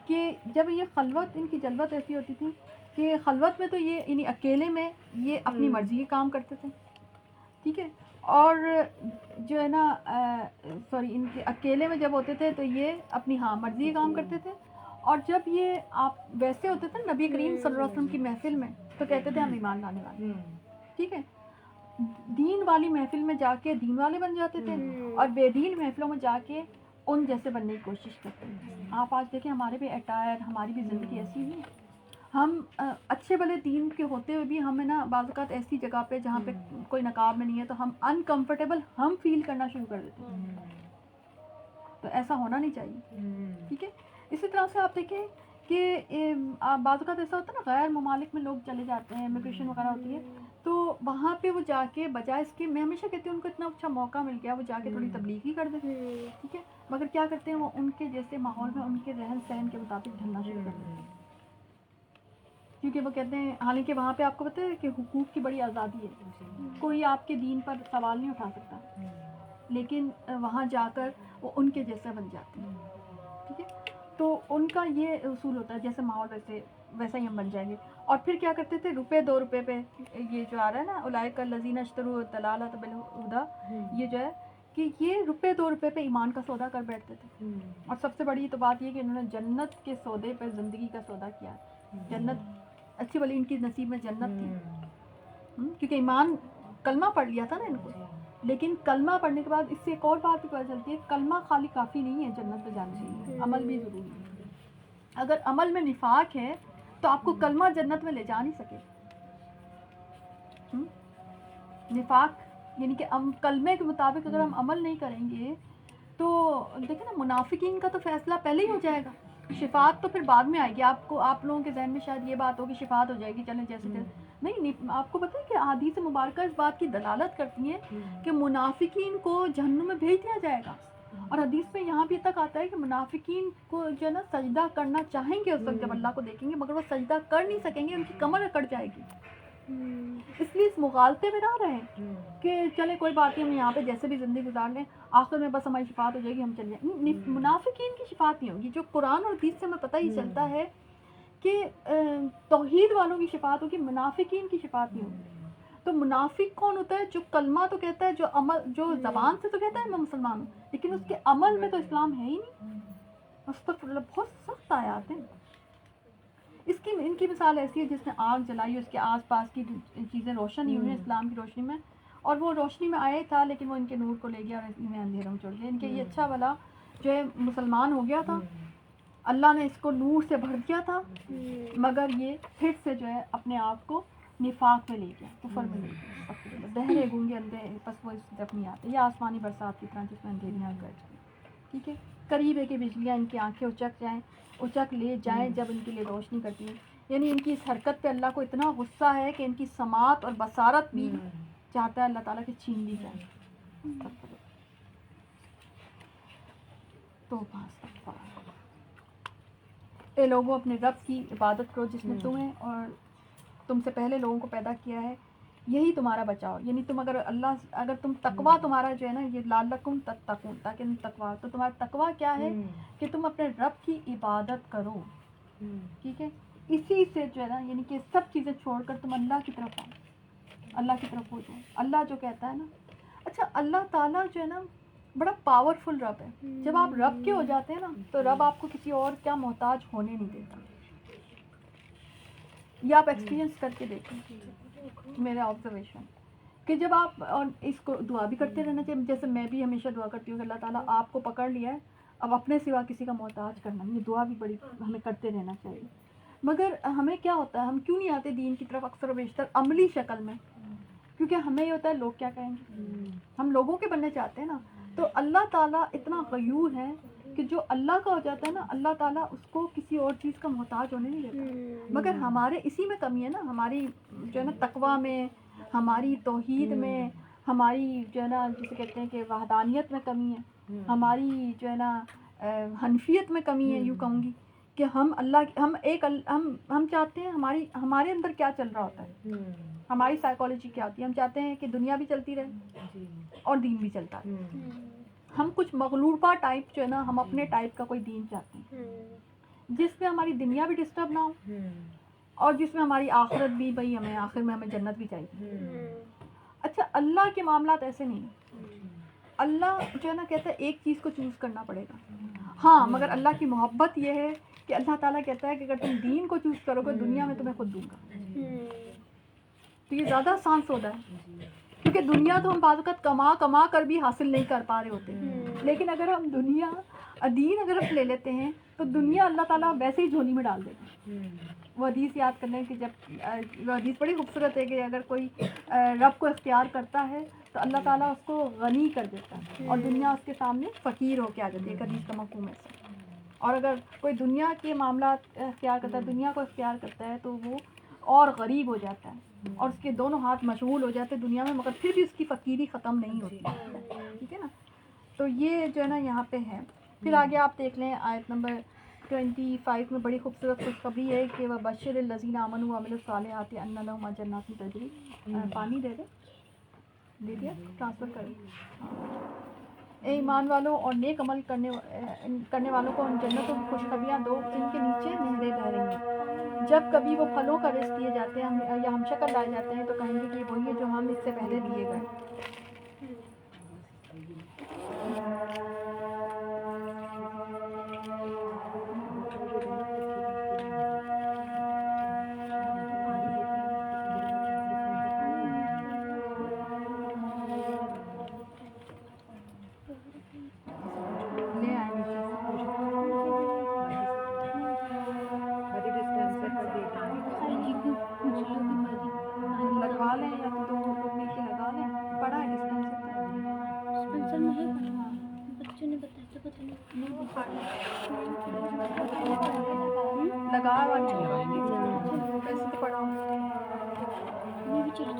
[SPEAKER 1] کہ جب یہ خلوت، ان کی جلوت ایسی ہوتی تھی کہ خلوت میں تو یہ یعنی اکیلے میں یہ اپنی مرضی کے کام کرتے تھے. ٹھیک ہے، اور جو ہے نا ان کے اکیلے میں جب ہوتے تھے تو یہ اپنی مرضی کے کام کرتے تھے، اور جب یہ آپ ویسے ہوتے تھے نبی کریم صلی اللہ علیہ وسلم کی محفل میں تو کہتے تھے ہم ایمان لانے والے. ٹھیک ہے، دین والی محفل میں جا کے دین والے بن جاتے تھے، اور بے دین محفلوں میں جا کے ان جیسے بننے کی کوشش کرتے ہیں. آپ آج دیکھیں ہمارے بھی اٹائر، ہماری بھی زندگی ایسی ہوئی ہے. ہم اچھے بھلے دین کے ہوتے ہوئے بھی ہمیں نا بعض اوقات ایسی جگہ پہ جہاں پہ کوئی نقاب میں نہیں ہے تو ہم انکمفرٹیبل ہم فیل کرنا شروع کر دیتے ہیں. تو ایسا ہونا نہیں چاہیے. ٹھیک ہے، اسی طرح سے آپ دیکھیں کہ بعض اوقات ایسا ہوتا ہے نا، غیر ممالک میں لوگ چلے جاتے ہیں، امیگریشن وغیرہ ہوتی ہے تو وہاں پہ وہ جا کے بجائے اس کے، میں ہمیشہ کہتی ہوں ان کو اتنا اچھا موقع مل گیا، وہ جا کے تھوڑی تبلیغ ہی کر دیں، ٹھیک ہے، مگر کیا کرتے ہیں وہ ان کے جیسے ماحول میں ان کے رہن سہن کے مطابق ڈھلنا شروع کر دیتے ہیں، کیونکہ وہ کہتے ہیں، حالانکہ وہاں پہ آپ کو پتہ ہے کہ حقوق کی بڑی آزادی ہے، کوئی آپ کے دین پر سوال نہیں اٹھا سکتا، لیکن وہاں جا کر وہ ان کے جیسا بن جاتے ہیں، ٹھیک ہے، تو ان کا یہ اصول ہوتا ہے جیسے ماحول ویسا ہی ہم بن جائیں گے. اور پھر کیا کرتے تھے، روپے 2 روپے پہ یہ جو آ رہا ہے نا اولئک الذین اشتروا الضلالۃ بالہدی، یہ جو ہے کہ یہ روپے 2 روپے پہ ایمان کا سودا کر بیٹھتے تھے. اور سب سے بڑی تو بات یہ کہ انہوں نے جنت کے سودے پہ زندگی کا سودا کیا. جنت اچھی بلی ان کی نصیب میں جنت تھی، کیونکہ ایمان کلمہ پڑھ لیا تھا نا ان کو. لیکن کلمہ پڑھنے کے بعد اس سے ایک اور بات بھی پتہ چلتی ہے، کلمہ خالی کافی نہیں ہے جنت میں جانے کے لیے، عمل بھی ضروری ہے. اگر عمل میں نفاق ہے تو آپ کو کلمہ جنت میں لے جا نہیں سکے. نفاق یعنی کہ کلمے کے مطابق اگر ہم عمل نہیں کریں گے تو دیکھیں نا، منافقین کا تو فیصلہ پہلے ہی ہو جائے گا، شفاعت تو پھر بعد میں آئے گی. آپ لوگوں کے ذہن میں شاید یہ بات ہوگی شفاعت ہو جائے گی چلیں جیسے نہیں، آپ کو پتہ ہے کہ احادیث مبارکہ اس بات کی دلالت کرتی ہیں کہ منافقین کو جہنم میں بھیج دیا جائے گا. اور حدیث میں یہاں بھی تک آتا ہے کہ منافقین کو جو ہے نا سجدہ کرنا چاہیں گے اس وقت جب اللہ کو دیکھیں گے، مگر وہ سجدہ کر نہیں سکیں گے، ان کی کمر اکڑ جائے گی. اس لیے اس مغالطے میں نہ رہیں کہ چلے کوئی بات نہیں، ہم یہاں پہ جیسے بھی زندگی گزار لیں، آخر میں بس ہماری شفاعت ہو جائے گی ہم چل جائیں. منافقین کی شفاعت نہیں ہوگی. جو قرآن اور حدیث سے ہمیں پتہ ہی چلتا ہے کہ توحید والوں کی شفاعت ہوگی، منافقین کی شفاعت نہیں ہوگی. تو منافق کون ہوتا ہے؟ جو کلمہ تو کہتا ہے، جو عمل، جو زبان سے تو کہتا ہے میں مسلمان ہوں، لیکن اس کے عمل میں تو اسلام ہے ہی نہیں. استغفر اللہ، بہت سخت آیات ہیں. ان کی مثال ایسی ہے جس نے آگ جلائی، اس کے آس پاس کی چیزیں روشن ہی ہوئی ہیں اسلام کی روشنی میں، اور وہ روشنی میں آئے تھا لیکن وہ ان کے نور کو لے گیا اور ان میں اندھیروں میں چھوڑ گیا. ان کے یہ اچھا والا جو ہے مسلمان ہو گیا تھا، اللہ نے اس کو نور سے بھر دیا تھا، مگر یہ پھر سے جو ہے اپنے آپ کو نفاق میں لے گیا، کفر میں لے گیا. بہرے گونگے اندھے بس وہ اس جب نہیں آتے، یہ آسمانی برسات کی طرح جس میں اندھیریاں گرج گئی. ٹھیک ہے، قریب ہے کہ بجلیاں ان کی آنکھیں اچک لے جائیں جب ان کے لیے روشنی کرتی ہیں. یعنی ان کی اس حرکت پہ اللہ کو اتنا غصہ ہے کہ ان کی سماعت اور بصارت بھی چاہتا ہے اللہ تعالیٰ کی چھین لی جائے. تو اے لوگوں، اپنے رب کی عبادت کرو جس نے تمہیں اور تم سے پہلے لوگوں کو پیدا کیا ہے، یہی تمہارا بچاؤ. یعنی تم اگر تم تقویٰ تمہارا جو ہے نا، یہ لعلکم تتقون، تاکہ تم تقویٰ، تو تمہارا تقویٰ کیا ہے کہ تم اپنے رب کی عبادت کرو. ٹھیک ہے، اسی سے جو ہے نا، یعنی کہ سب چیزیں چھوڑ کر تم اللہ کی طرف آؤ، اللہ کی طرف ہو جاؤ. اللہ جو کہتا ہے نا، اچھا اللہ تعالیٰ جو ہے نا بڑا پاورفل رب ہے. جب آپ رب کے ہو جاتے ہیں نا تو رب آپ کو کسی اور کیا محتاج ہونے نہیں دیتا. یہ آپ ایکسپیرینس کر کے دیکھیں، میرے آبزرویشن، کہ جب آپ، اور اس کو دعا بھی کرتے رہنا چاہیے. جیسے میں بھی ہمیشہ دعا کرتی ہوں کہ اللہ تعالیٰ آپ کو پکڑ لیا ہے، اب اپنے سوا کسی کا محتاج کرنا نہیں. یہ دعا بھی بڑی ہمیں کرتے رہنا چاہیے. مگر ہمیں کیا ہوتا ہے، ہم کیوں نہیں آتے دین کی طرف اکثر و بیشتر عملی شکل میں؟ کیونکہ ہمیں یہ ہوتا ہے لوگ کیا کہیں گے، ہم لوگوں کے بننے چاہتے ہیں نا. تو اللہ تعالیٰ اتنا غیور ہے کہ جو اللہ کا ہو جاتا ہے نا، اللہ تعالیٰ اس کو کسی اور چیز کا محتاج ہونے نہیں دیتا. مگر ہمارے اسی میں کمی ہے نا، ہماری جو ہے نا تقویٰ میں، ہماری توحید میں، ہماری جو ہے نا جسے کہتے ہیں کہ وحدانیت میں کمی ہے، ہماری جو ہے نا حنفیت میں کمی ہے. یوں کہوں گی کہ ہم ہم چاہتے ہیں، ہمارے اندر کیا چل رہا ہوتا ہے، ہماری سائیکالوجی کیا ہوتی ہے. ہم چاہتے ہیں کہ دنیا بھی چلتی رہے اور دین بھی چلتا رہے. ہم کچھ مغلوبہ ٹائپ جو ہے نا، ہم اپنے ٹائپ کا کوئی دین چاہتے ہیں جس میں ہماری دنیا بھی ڈسٹرب نہ ہو اور جس میں ہماری آخرت بھی، بھائی ہمیں آخر میں ہمیں جنت بھی چاہیے. اچھا اللہ کے معاملات ایسے نہیں ہیں. اللہ جو ہے نا کہتا ہے ایک چیز کو چوز کرنا پڑے گا. ہاں، مگر اللہ کی محبت یہ ہے کہ اللہ تعالیٰ کہتا ہے کہ اگر تم دین کو چوز کرو گے دنیا میں تمہیں خود دوں گا. تو یہ زیادہ آسان سودا ہے، کیونکہ دنیا تو ہم بعض اوقات کما کر بھی حاصل نہیں کر پا رہے ہوتے. لیکن اگر ہم دین اگر ہم لے لیتے ہیں تو دنیا اللہ تعالیٰ ویسے ہی جھولی میں ڈال دے گا. وہ حدیث یاد کر لیں کہ جب وہ حدیث بڑی خوبصورت ہے کہ اگر کوئی رب کو اختیار کرتا ہے تو اللہ تعالیٰ اس کو غنی کر دیتا ہے اور دنیا اس کے سامنے فقیر ہو کے آ جاتی ہے. حدیث کا مفہوم ہے. اور اگر کوئی دنیا کے معاملات اختیار کرتا ہے، دنیا کو اختیار کرتا ہے، تو وہ اور غریب ہو جاتا ہے اور اس کے دونوں ہاتھ مشغول ہو جاتے ہیں دنیا میں، مگر پھر بھی اس کی فقیری ختم نہیں ہوتی. ٹھیک ہے نا. تو یہ جو ہے نا یہاں پہ ہے. پھر آگے آپ دیکھ لیں آیت نمبر 25 میں بڑی خوبصورت خوشخبری ہے کہ وہ بشر الذین آمنوا وعملوا الصالحات ان لهم جنات تجری. پانی دے دیا ٹرانسفر کریں. اے ایمان والوں اور نیک عمل کرنے والوں کو ان جنتوں کی خوشخبریاں دو جن کے نیچے نہریں بہ رہی ہیں. جب کبھی وہ پھلوں کا رزق دیے جاتے ہیں یا ہم شکل لائے جاتے ہیں تو کہیں گے کہ یہ وہی ہے جو ہم اس سے پہلے دیے گئے. لے آئیں گے لگوا لیں یا تو 2 لوگ مل کے لگا لیں. پڑا ہے ڈسپینسر
[SPEAKER 2] بچوں نے بتایا تو پتہ نہیں
[SPEAKER 1] لگا ویسے تو پڑا
[SPEAKER 2] یہ بھی چلو.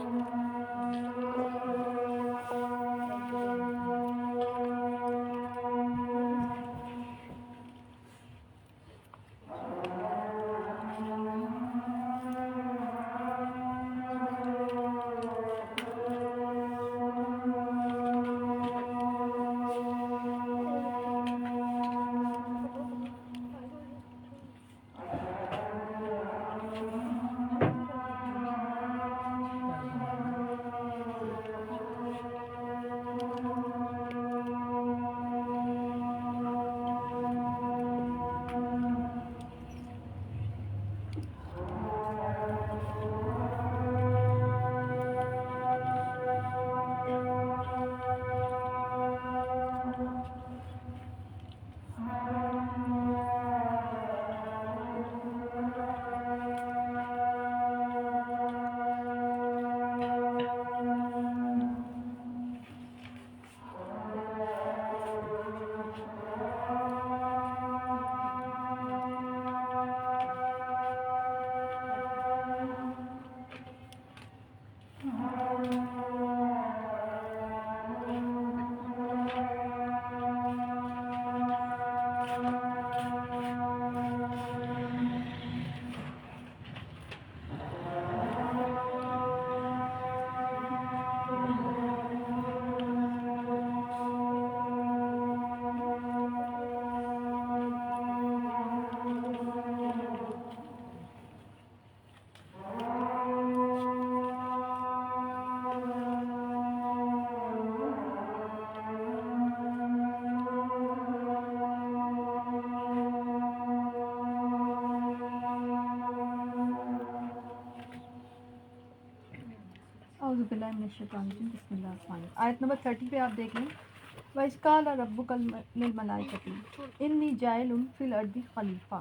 [SPEAKER 2] اعوذ باللہ من الشیطان الرجیم. بسم اللہ الرحمن الرحیم. آیت نمبر 30 پہ آپ دیکھ لیں. وَإِذْ قَالَ رَبُّكَ لِلْمَلَائِكَةِ إِنِّي جَاعِلٌ فِي الْأَرْضِ خلیفہ.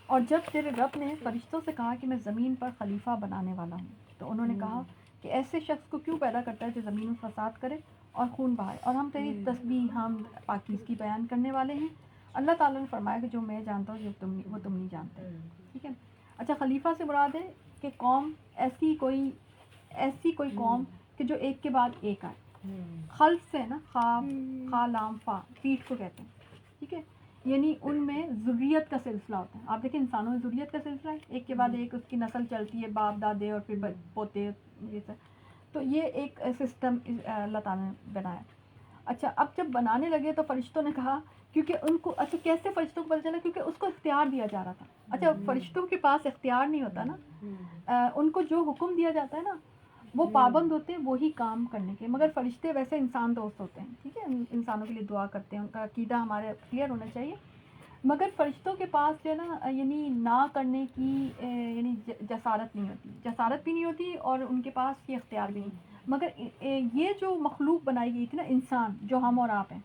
[SPEAKER 2] اور جب تیرے رب نے فرشتوں سے کہا کہ میں زمین پر خلیفہ بنانے والا ہوں تو انہوں نے کہا کہ ایسے شخص کو کیوں پیدا کرتا ہے جو زمین میں فساد کرے اور خون بہائے. اور ہم تیری تسبیح حمد پاکیزگی بیان کرنے والے ہیں. اللہ تعالیٰ نے فرمایا کہ جو میں جانتا ہوں وہ تم نہیں جانتے. ٹھیک ہے. اچھا, خلیفہ سے مراد ہے کہ قوم ایسی کوئی قوم کہ جو ایک کے بعد ایک آئے. خلف سے نا خا لام فا پیٹھ کو کہتے ہیں. ٹھیک ہے, یعنی ان میں ذریت کا سلسلہ ہوتا ہے. آپ دیکھیں انسانوں میں ذریت کا سلسلہ ہے, ایک کے بعد ایک اس کی نسل چلتی ہے, باپ دادے اور پھر پوتے, یہ سب. تو یہ ایک سسٹم اللہ تعالیٰ نے بنایا. اچھا, اب جب بنانے لگے تو فرشتوں نے کہا, کیونکہ ان کو, اچھا کیسے فرشتوں کو پتہ چلا, کیونکہ اس کو اختیار دیا جا رہا تھا. اچھا, فرشتوں کے پاس اختیار نہیں ہوتا نا, ان کو جو حکم دیا جاتا ہے نا وہ پابند ہوتے ہیں وہی کام کرنے کے. مگر فرشتے ویسے انسان دوست ہوتے ہیں. ٹھیک ہے, انسانوں کے لیے دعا کرتے ہیں, ان کا عقیدہ ہمارے کلیئر ہونا چاہیے. مگر فرشتوں کے پاس جو ہے نا یعنی نہ کرنے کی یعنی جسارت نہیں ہوتی, جسارت بھی نہیں ہوتی, اور ان کے پاس یہ اختیار بھی نہیں. مگر یہ جو مخلوق بنائی گئی تھی نا, انسان جو ہم اور آپ ہیں,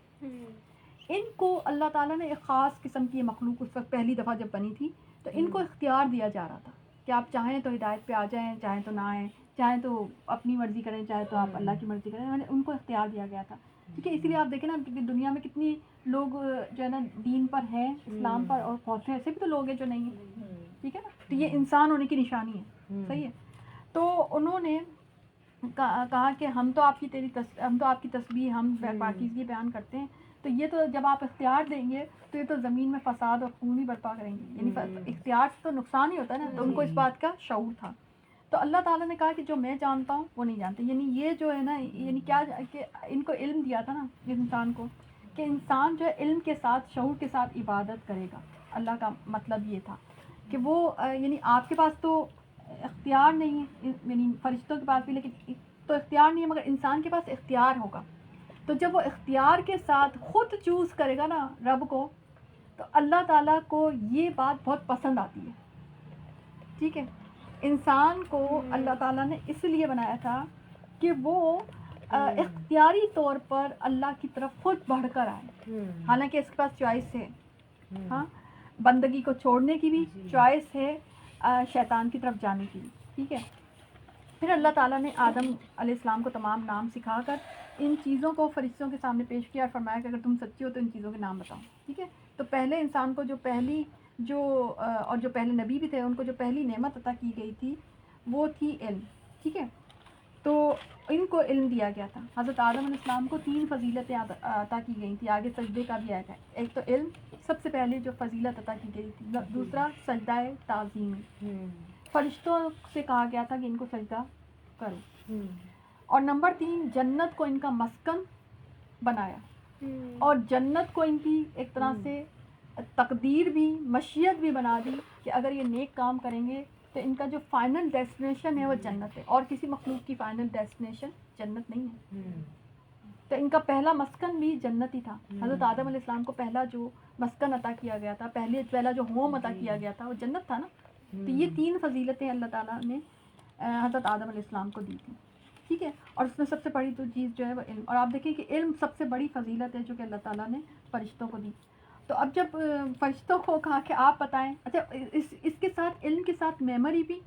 [SPEAKER 2] ان کو اللہ تعالیٰ نے ایک خاص قسم کی مخلوق اس وقت پہلی دفعہ جب بنی تھی تو ان کو اختیار دیا جا رہا تھا کہ آپ چاہیں تو ہدایت پہ آ جائیں, چاہیں تو نہ آئیں, چاہیں تو اپنی مرضی کریں, چاہے تو آپ اللہ کی مرضی کریں. ان کو اختیار دیا گیا تھا. ٹھیک ہے, اسی لیے آپ دیکھیں نا کہ دنیا میں کتنی لوگ جو ہے نا دین پر ہیں, اسلام پر, اور بہت سے ایسے بھی تو لوگ ہیں جو نہیں ہیں. ٹھیک ہے نا. تو یہ انسان ہونے کی نشانی ہے, صحیح ہے. تو انہوں نے کہا کہ ہم تو آپ کی تسبیح, ہم پاکیزگی بیان کرتے ہیں, تو یہ تو جب آپ اختیار دیں گے تو یہ تو زمین میں فساد اور خون ہی برپا کریں گے, یعنی اختیار سے تو نقصان ہی ہوتا ہے نا. تو ان کو اس بات کا شعور تھا. تو اللہ تعالیٰ نے کہا کہ جو میں جانتا ہوں وہ نہیں جانتے, یعنی یہ جو ہے نا, یعنی کیا کہ ان کو علم دیا تھا نا اس انسان کو, کہ انسان جو ہے علم کے ساتھ شعور کے ساتھ عبادت کرے گا. اللہ کا مطلب یہ تھا کہ وہ یعنی آپ کے پاس تو اختیار نہیں ہے, یعنی فرشتوں کے پاس بھی لیکن تو اختیار نہیں ہے, مگر انسان کے پاس اختیار ہوگا. تو جب وہ اختیار کے ساتھ خود چوز کرے گا نا رب کو, تو اللہ تعالیٰ کو یہ بات بہت پسند آتی ہے. ٹھیک ہے, انسان کو اللہ تعالیٰ نے اس لیے بنایا تھا کہ وہ اختیاری طور پر اللہ کی طرف خود بڑھ کر آئے, حالانکہ اس کے پاس چوائس ہے. ہاں, بندگی کو چھوڑنے کی بھی چوائس ہے, شیطان کی طرف جانے کی بھی. ٹھیک ہے, پھر اللہ تعالیٰ نے آدم علیہ السلام کو تمام نام سکھا کر ان چیزوں کو فرشتوں کے سامنے پیش کیا اور فرمایا کہ اگر تم سچے ہو تو ان چیزوں کے نام بتاؤ. ٹھیک ہے, تو پہلے انسان کو اور جو پہلے نبی بھی تھے ان کو جو پہلی نعمت عطا کی گئی تھی وہ تھی علم. ٹھیک ہے, تو ان کو علم دیا گیا تھا. حضرت آدم علیہ السلام کو 3 فضیلتیں عطا کی گئی تھی, آگے سجدے کا بھی آیا ہے. ایک تو علم سب سے پہلے جو فضیلت عطا کی گئی تھی, دوسرا سجدہ تعظیم, فرشتوں سے کہا گیا تھا کہ ان کو سجدہ کرو, اور نمبر 3 جنت کو ان کا مسکن بنایا, اور جنت کو ان کی ایک طرح سے تقدیر بھی مشیت بھی بنا دی کہ اگر یہ نیک کام کریں گے تو ان کا جو فائنل ڈیسٹینیشن ہے وہ جنت ہے, اور کسی مخلوق کی فائنل ڈیسٹینیشن جنت نہیں ہے. تو ان کا پہلا مسکن بھی جنت ہی تھا. حضرت آدم علیہ السلام کو پہلا جو مسکن عطا کیا گیا تھا, پہلا جو ہوم عطا کیا گیا تھا وہ جنت تھا نا. تو یہ 3 فضیلتیں اللہ تعالیٰ نے حضرت آدم علیہ السلام کو دی تھی. ٹھیک ہے, اور اس میں سب سے بڑی تو چیز جو ہے وہ علم, اور آپ دیکھیں کہ علم سب سے بڑی فضیلت ہے جو کہ اللہ تعالیٰ نے فرشتوں کو دی. تو اب جب فرشتوں کو کہا کہ آپ بتائیں, اچھا اس کے ساتھ علم کے ساتھ میموری بھی,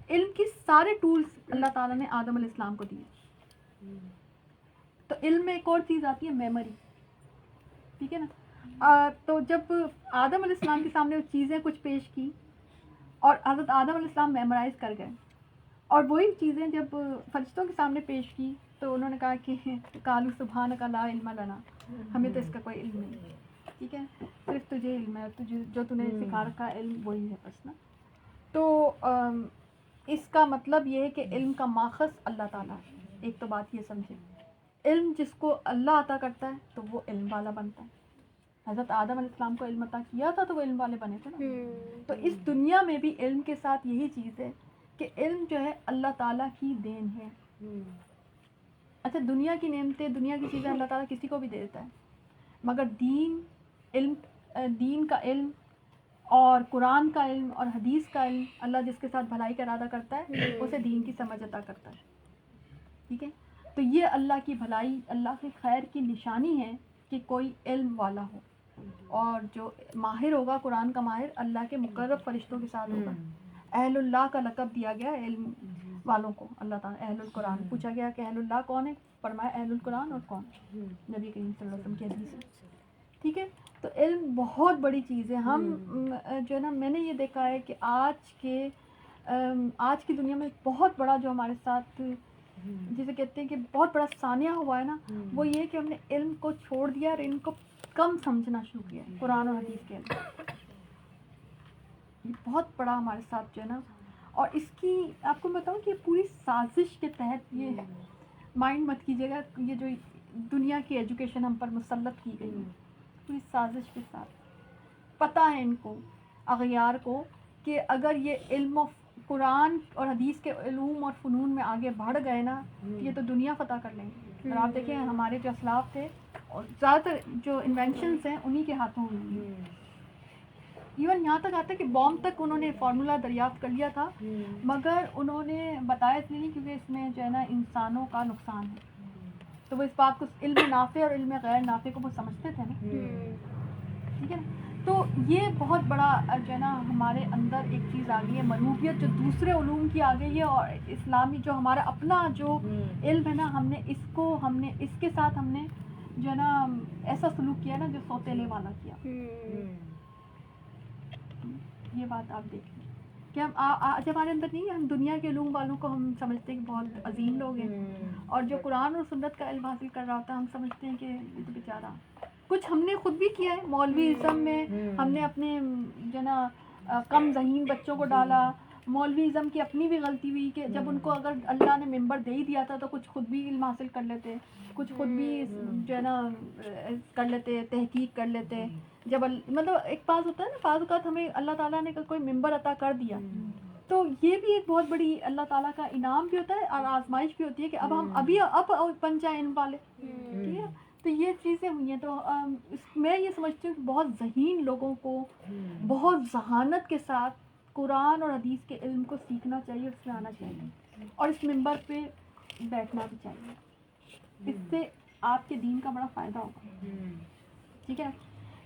[SPEAKER 2] علم کی سارے ٹولز اللہ تعالیٰ نے آدم علیہ السلام کو دیے. تو علم میں ایک اور چیز آتی ہے میموری. ٹھیک ہے نا, تو جب آدم علیہ السلام کے سامنے وہ چیزیں کچھ پیش کی اور حضرت آدم علیہ السلام میمورائز کر گئے, اور وہی چیزیں جب فرشتوں کے سامنے پیش کی تو انہوں نے کہا کہ قالوا سبحانک لا علم لنا, ہمیں تو اس کا کوئی علم نہیں. ٹھیک ہے, صرف تجھے علم ہے, جو تُو نے سکھا رکھا علم وہی ہے بس نا. تو اس کا مطلب یہ ہے کہ علم کا ماخذ اللہ تعالیٰ ہے. ایک تو بات یہ سمجھے, علم جس کو اللہ عطا کرتا ہے تو وہ علم والا بنتا ہے. حضرت آدم علیہ السلام کو علم عطا کیا تھا تو وہ علم والے بنے تھے نا. تو اس دنیا میں بھی علم کے ساتھ یہی چیز ہے کہ علم جو ہے اللہ تعالیٰ کی دین ہے. اچھا, دنیا کی نعمتیں, دنیا کی چیزیں اللہ تعالیٰ کسی کو بھی دے دیتا ہے, مگر دین کا علم اور قرآن کا علم اور حدیث کا علم, اللہ جس کے ساتھ بھلائی کا ارادہ کرتا ہے اسے دین کی سمجھ عطا کرتا ہے. ٹھیک ہے, تو یہ اللہ کی بھلائی, اللہ کے خیر کی نشانی ہے کہ کوئی علم والا ہو, اور جو ماہر ہوگا, قرآن کا ماہر, اللہ کے مقرب فرشتوں کے ساتھ ہوگا. اہل اللہ کا لقب دیا گیا علم والوں کو. اللہ تعالیٰ اہل القرآن, پوچھا گیا کہ اہل اللہ کون ہے, فرمایا اہل القرآن, اور کون, نبی کریم صلی اللہ علیہ وسلم کی حدیث ہے. ٹھیک ہے, تو علم بہت بڑی چیز ہے. ہم جو ہے نا, میں نے یہ دیکھا ہے کہ آج کی دنیا میں بہت بڑا جو ہمارے ساتھ جسے کہتے ہیں کہ بہت بڑا سانیہ ہوا ہے نا, وہ یہ کہ ہم نے علم کو چھوڑ دیا اور علم کو کم سمجھنا شروع کیا, قرآن اور حدیث کے علم. یہ بہت بڑا ہمارے ساتھ جو ہے نا, اور اس کی آپ کو بتاؤں کہ پوری سازش کے تحت, یہ مائنڈ مت کیجیے گا, یہ جو دنیا کی ایجوکیشن ہم پر مسلط کی گئی ہے پوری سازش کے ساتھ. پتہ ہے ان کو, اغیار کو, کہ اگر یہ علم و قرآن اور حدیث کے علوم اور فنون میں آگے بڑھ گئے نا, یہ تو دنیا فتح کر لیں گے. اور آپ دیکھیں ہمارے جو اسلاف تھے, اور زیادہ تر جو انوینشنس ہیں انہی کے ہاتھوں ہوئی ہیں. ایون یہاں تک آتا ہے کہ بوم تک انہوں نے فارمولا دریافت کر لیا تھا, مگر انہوں نے بتایا اس لیے نہیں کیونکہ اس میں جو ہے نا انسانوں کا نقصان ہے. تو وہ اس بات کو, علم نافع اور علم غیر نافع کو وہ سمجھتے تھے نا. ٹھیک ہے نا, تو یہ بہت بڑا جو ہے نا ہمارے اندر ایک چیز آ گئی ہے, ملوکیت جو دوسرے علوم کی آ گئی ہے, اور اسلامی جو ہمارا اپنا جو علم ہے نا, ہم نے اس کے ساتھ ہم نے جو ہے نا ایسا سلوک کیا نا جو سوتیلے والا کیا. یہ بات آپ دیکھیں. کہ ہم آج ہمارے اندر نہیں ہے، ہم دنیا کے علوم والوں کو ہم سمجھتے ہیں کہ بہت عظیم لوگ ہیں، اور جو قرآن اور سنت کا علم حاصل کر رہا ہوتا ہے ہم سمجھتے ہیں کہ یہ تو بیچارہ، کچھ ہم نے خود بھی کیا ہے مولوی ازم میں، ہم نے اپنے جو نا کم ذہین بچوں کو ڈالا. مولوی ازم کی اپنی بھی غلطی ہوئی کہ جب ان کو اگر اللہ نے ممبر دے ہی دیا تھا تو کچھ خود بھی علم حاصل کر لیتے، کچھ خود بھی جو ہے نا کر لیتے، تحقیق کر لیتے. جب مطلب ایک بات ہوتا ہے نا، بعض اوقات ہمیں اللہ تعالیٰ نے کوئی ممبر عطا کر دیا تو یہ بھی ایک بہت بڑی اللہ تعالیٰ کا انعام بھی ہوتا ہے اور آزمائش بھی ہوتی ہے کہ اب ہم اب بن جائیں علم والے. ٹھیک ہے، تو یہ چیزیں ہوئی ہیں. تو میں یہ سمجھتی ہوں کہ بہت ذہین لوگوں کو بہت ذہانت کے ساتھ قرآن اور حدیث کے علم کو سیکھنا چاہیے، اس میں آنا چاہیے اور اس ممبر پہ بیٹھنا بھی چاہیے. اس سے آپ کے دین کا بڑا فائدہ ہوگا. ٹھیک ہے،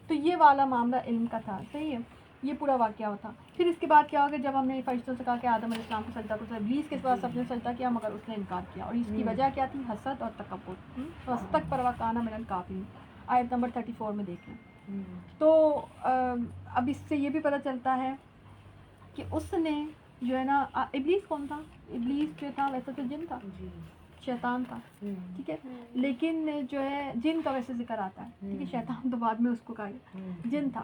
[SPEAKER 2] تو یہ والا معاملہ علم کا تھا. صحیح ہے، یہ پورا واقعہ ہوتا. پھر اس کے بعد کیا ہوگا، جب ہم نے فرشتوں سے کہا کہ آدم علیہ السلام کو سجدہ کرو، ابلیس کے پاس سب نے سجدہ کیا مگر اس نے انکار کیا، اور اس کی وجہ کیا تھی؟ حسد اور تکبر. واستکبر وکان من الکافرین، آیت نمبر 34 میں دیکھیں. تو اب اس سے یہ بھی پتہ چلتا ہے کہ اس نے جو ہے نا، ابلیس کون تھا؟ ابلیس جو تھا ویسے تو جن تھا، شیطان تھا. ٹھیک ہے، لیکن جو ہے جن کا ویسے ذکر آتا ہے. ٹھیک ہے، شیطان تو بعد میں اس کو کہا گیا، جن تھا.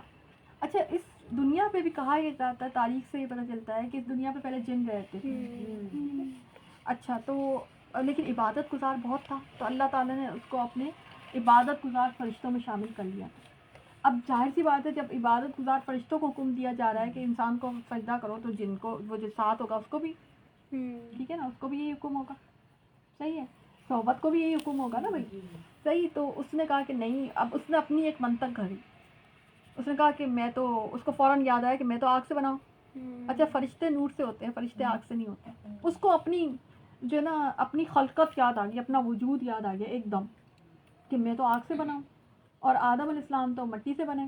[SPEAKER 2] اچھا، اس دنیا پہ بھی کہا یہ جاتا ہے، تاریخ سے یہ پتہ چلتا ہے کہ اس دنیا پہ پہلے جن رہتے تھے. اچھا، تو لیکن عبادت گزار بہت تھا، تو اللہ تعالیٰ نے اس کو اپنے عبادت گزار فرشتوں میں شامل کر لیا. اب ظاہر سی بات ہے، جب عبادت گزار فرشتوں کو حکم دیا جا رہا ہے کہ انسان کو سجدہ کرو، تو جن کو وہ جو ساتھ ہوگا اس کو بھی، ٹھیک ہے نا، اس کو بھی یہی حکم ہوگا. صحیح ہے، صحبت کو بھی یہی حکم ہوگا نا بھائی. صحیح. تو اس نے کہا کہ نہیں، اب اس نے اپنی ایک منطق گھڑی. اس نے کہا کہ میں تو، اس کو فوراً یاد آیا کہ میں تو آگ سے بناؤں. اچھا، فرشتے نور سے ہوتے ہیں، فرشتے آگ سے نہیں ہوتے. اس کو اپنی جو نا اپنی خلقت یاد آ گئی، اپنا وجود یاد آ گیا ایک دم کہ میں تو آگ سے بناؤں اور آدم علیہ السلام تو مٹی سے بنے،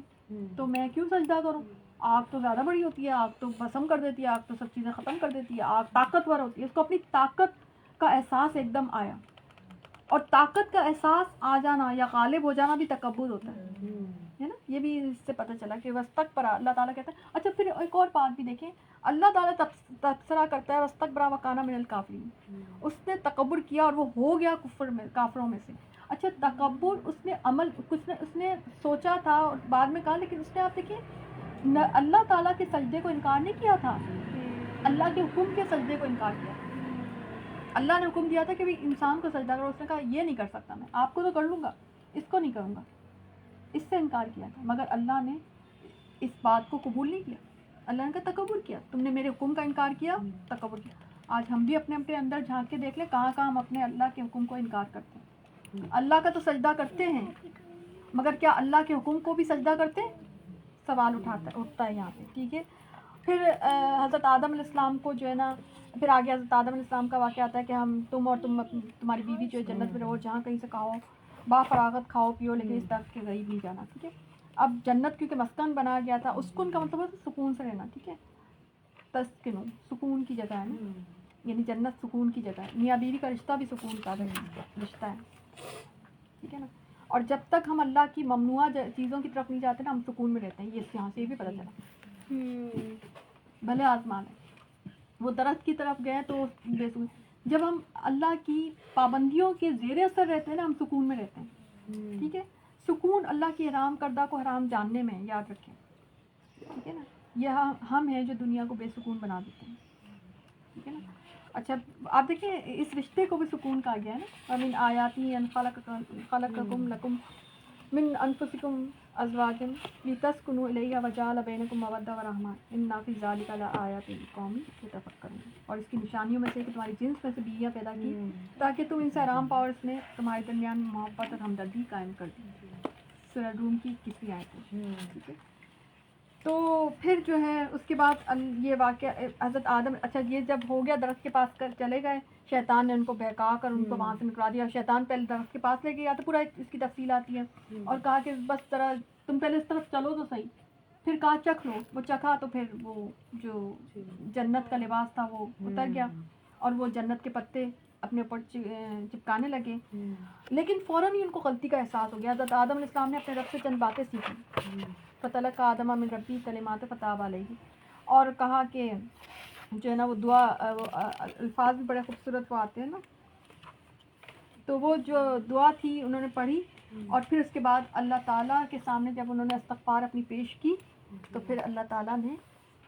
[SPEAKER 2] تو میں کیوں سجدہ کروں؟ آگ تو زیادہ بڑی ہوتی ہے، آگ تو بھسم کر دیتی ہے، آگ تو سب چیزیں ختم کر دیتی ہے، آگ طاقتور ہوتی ہے. اس کو اپنی طاقت کا احساس ایک دم آیا، اور طاقت کا احساس آ جانا یا غالب ہو جانا بھی تکبر ہوتا ہے نا. یہ بھی اس سے پتہ چلا کہ وستکبر، اللہ تعالیٰ کہتا ہے. اچھا، پھر ایک اور بات بھی دیکھیں، اللہ تعالیٰ تبصرہ کرتا ہے وستکبر وکان من الکافرین. اس نے تکبر کیا اور وہ ہو گیا کفر میں، کافروں میں سے. اچھا، تکبر اس نے عمل کچھ اس نے سوچا تھا اور بعد میں کہا، لیکن اس نے آپ دیکھیں اللہ تعالیٰ کے سجدے کو انکار نہیں کیا تھا، اللہ کے حکم کے سجدے کو انکار کیا. اللہ نے حکم دیا تھا کہ بھی انسان کو سجدہ کرو، اس نے کہا یہ نہیں کر سکتا، میں آپ کو تو کر لوں گا، اس کو نہیں کروں گا. اس سے انکار کیا تھا، مگر اللہ نے اس بات کو قبول نہیں کیا. اللہ نے کہا تکبر کیا، تم نے میرے حکم کا انکار کیا، تکبر کیا. آج ہم بھی اپنے اپنے اندر جھانک کے دیکھ لیں، کہاں کہاں ہم اپنے اللہ کے حکم کو انکار کرتے ہیں. اللہ کا تو سجدہ کرتے ہیں، مگر کیا اللہ کے حکم کو بھی سجدہ کرتے ہیں؟ سوال اٹھتا ہے یہاں پہ. ٹھیک ہے، پھر حضرت آدم علیہ السلام کو جو ہے نا، پھر آگے حضرت آدم علیہ السلام کا واقعہ آتا ہے کہ ہم تم اور تمہاری بیوی جو ہے جنت میں رہو، جہاں کہیں سے کھاؤ، با فراغت کھاؤ پیو، لیکن اس درخت کے قریب نہیں جانا. ٹھیک ہے، اب جنت کیونکہ مسکن بنا گیا تھا، اسکن کا مطلب ہے سکون سے رہنا. ٹھیک ہے، تسکنو سکون کی جگہ ہے نا، یعنی جنت سکون کی جگہ ہے. میاں بیوی کا رشتہ بھی سکون کا رشتہ ہے. ٹھیک ہے نا، اور جب تک ہم اللہ کی ممنوعہ چیزوں کی طرف نہیں جاتے نا، ہم سکون میں رہتے ہیں. یہ یہاں سے یہ بھی پتہ چلا. بھلے آسمان ہے، وہ درخت کی طرف گئے تو بے سکون. جب ہم اللہ کی پابندیوں کے زیر اثر رہتے ہیں نا، ہم سکون میں رہتے ہیں. ٹھیک ہے، سکون اللہ کی حرام کردہ کو حرام جاننے میں، یاد رکھیں. ٹھیک ہے نا، یہ ہم ہیں جو دنیا کو بے سکون بنا دیتے ہیں. ٹھیک ہے نا. اچھا، آپ دیکھیں اس رشتے کو بھی سکون کہا گیا ہے نا، وَمِنْ آیَاتِهِ أَنْ خَلَقَكُمْ لَكُمْ مِنْ أَنْفُسِكُمْ أَزْوَاجًا لِتَسْكُنُوا إِلَيْهَا وَجَعَلَ بَيْنَكُمْ مَوَدَّةً وَرَحْمَةً إِنَّ فِي ذَلِكَ لَآيَاتٍ لِقَوْمٍ يَتَفَكَّرُونَ. اور اس کی نشانیوں میں سے کہ تمہاری جنس میں سے بیویاں پیدا کی تاکہ تم ان سے آرام پاؤ، اور اس نے تمہارے درمیان محبت اور ہمدردی قائم کر دی. سورہ روم کی 21 آیت ہے. ٹھیک ہے، تو پھر جو ہے اس کے بعد یہ واقعہ حضرت آدم، اچھا یہ جب ہو گیا درخت کے پاس کر چلے گئے، شیطان نے ان کو بہکا کر ان کو وہاں سے نکلا دیا. شیطان پہلے درخت کے پاس لے گیا، تو پورا اس کی تفصیل آتی ہے، اور کہا کہ بس ذرا تم پہلے اس طرف چلو تو صحیح. پھر کہا چکھ لو، وہ چکھا تو پھر وہ جو جنت کا لباس تھا وہ اتر گیا، اور وہ جنت کے پتے اپنے اوپر چپکانے لگے. لیکن فوراً ہی ان کو غلطی کا احساس ہو گیا. حضرت آدم علیہ السلام نے اپنے رب سے چند باتیں سیکھی. فَتَلَقَّىٰ آدَمَ مِن رَبِّهِ كَلِمَاتٍ فَتَابَ عَلَيْهِ. اور کہا کہ جو ہے نا وہ دعا وہ الفاظ بھی بڑے خوبصورت وہ آتے ہیں نا، تو وہ جو دعا تھی انہوں نے پڑھی، اور پھر اس کے بعد اللہ تعالیٰ کے سامنے جب انہوں نے استغفار اپنی پیش کی تو پھر اللہ تعالیٰ نے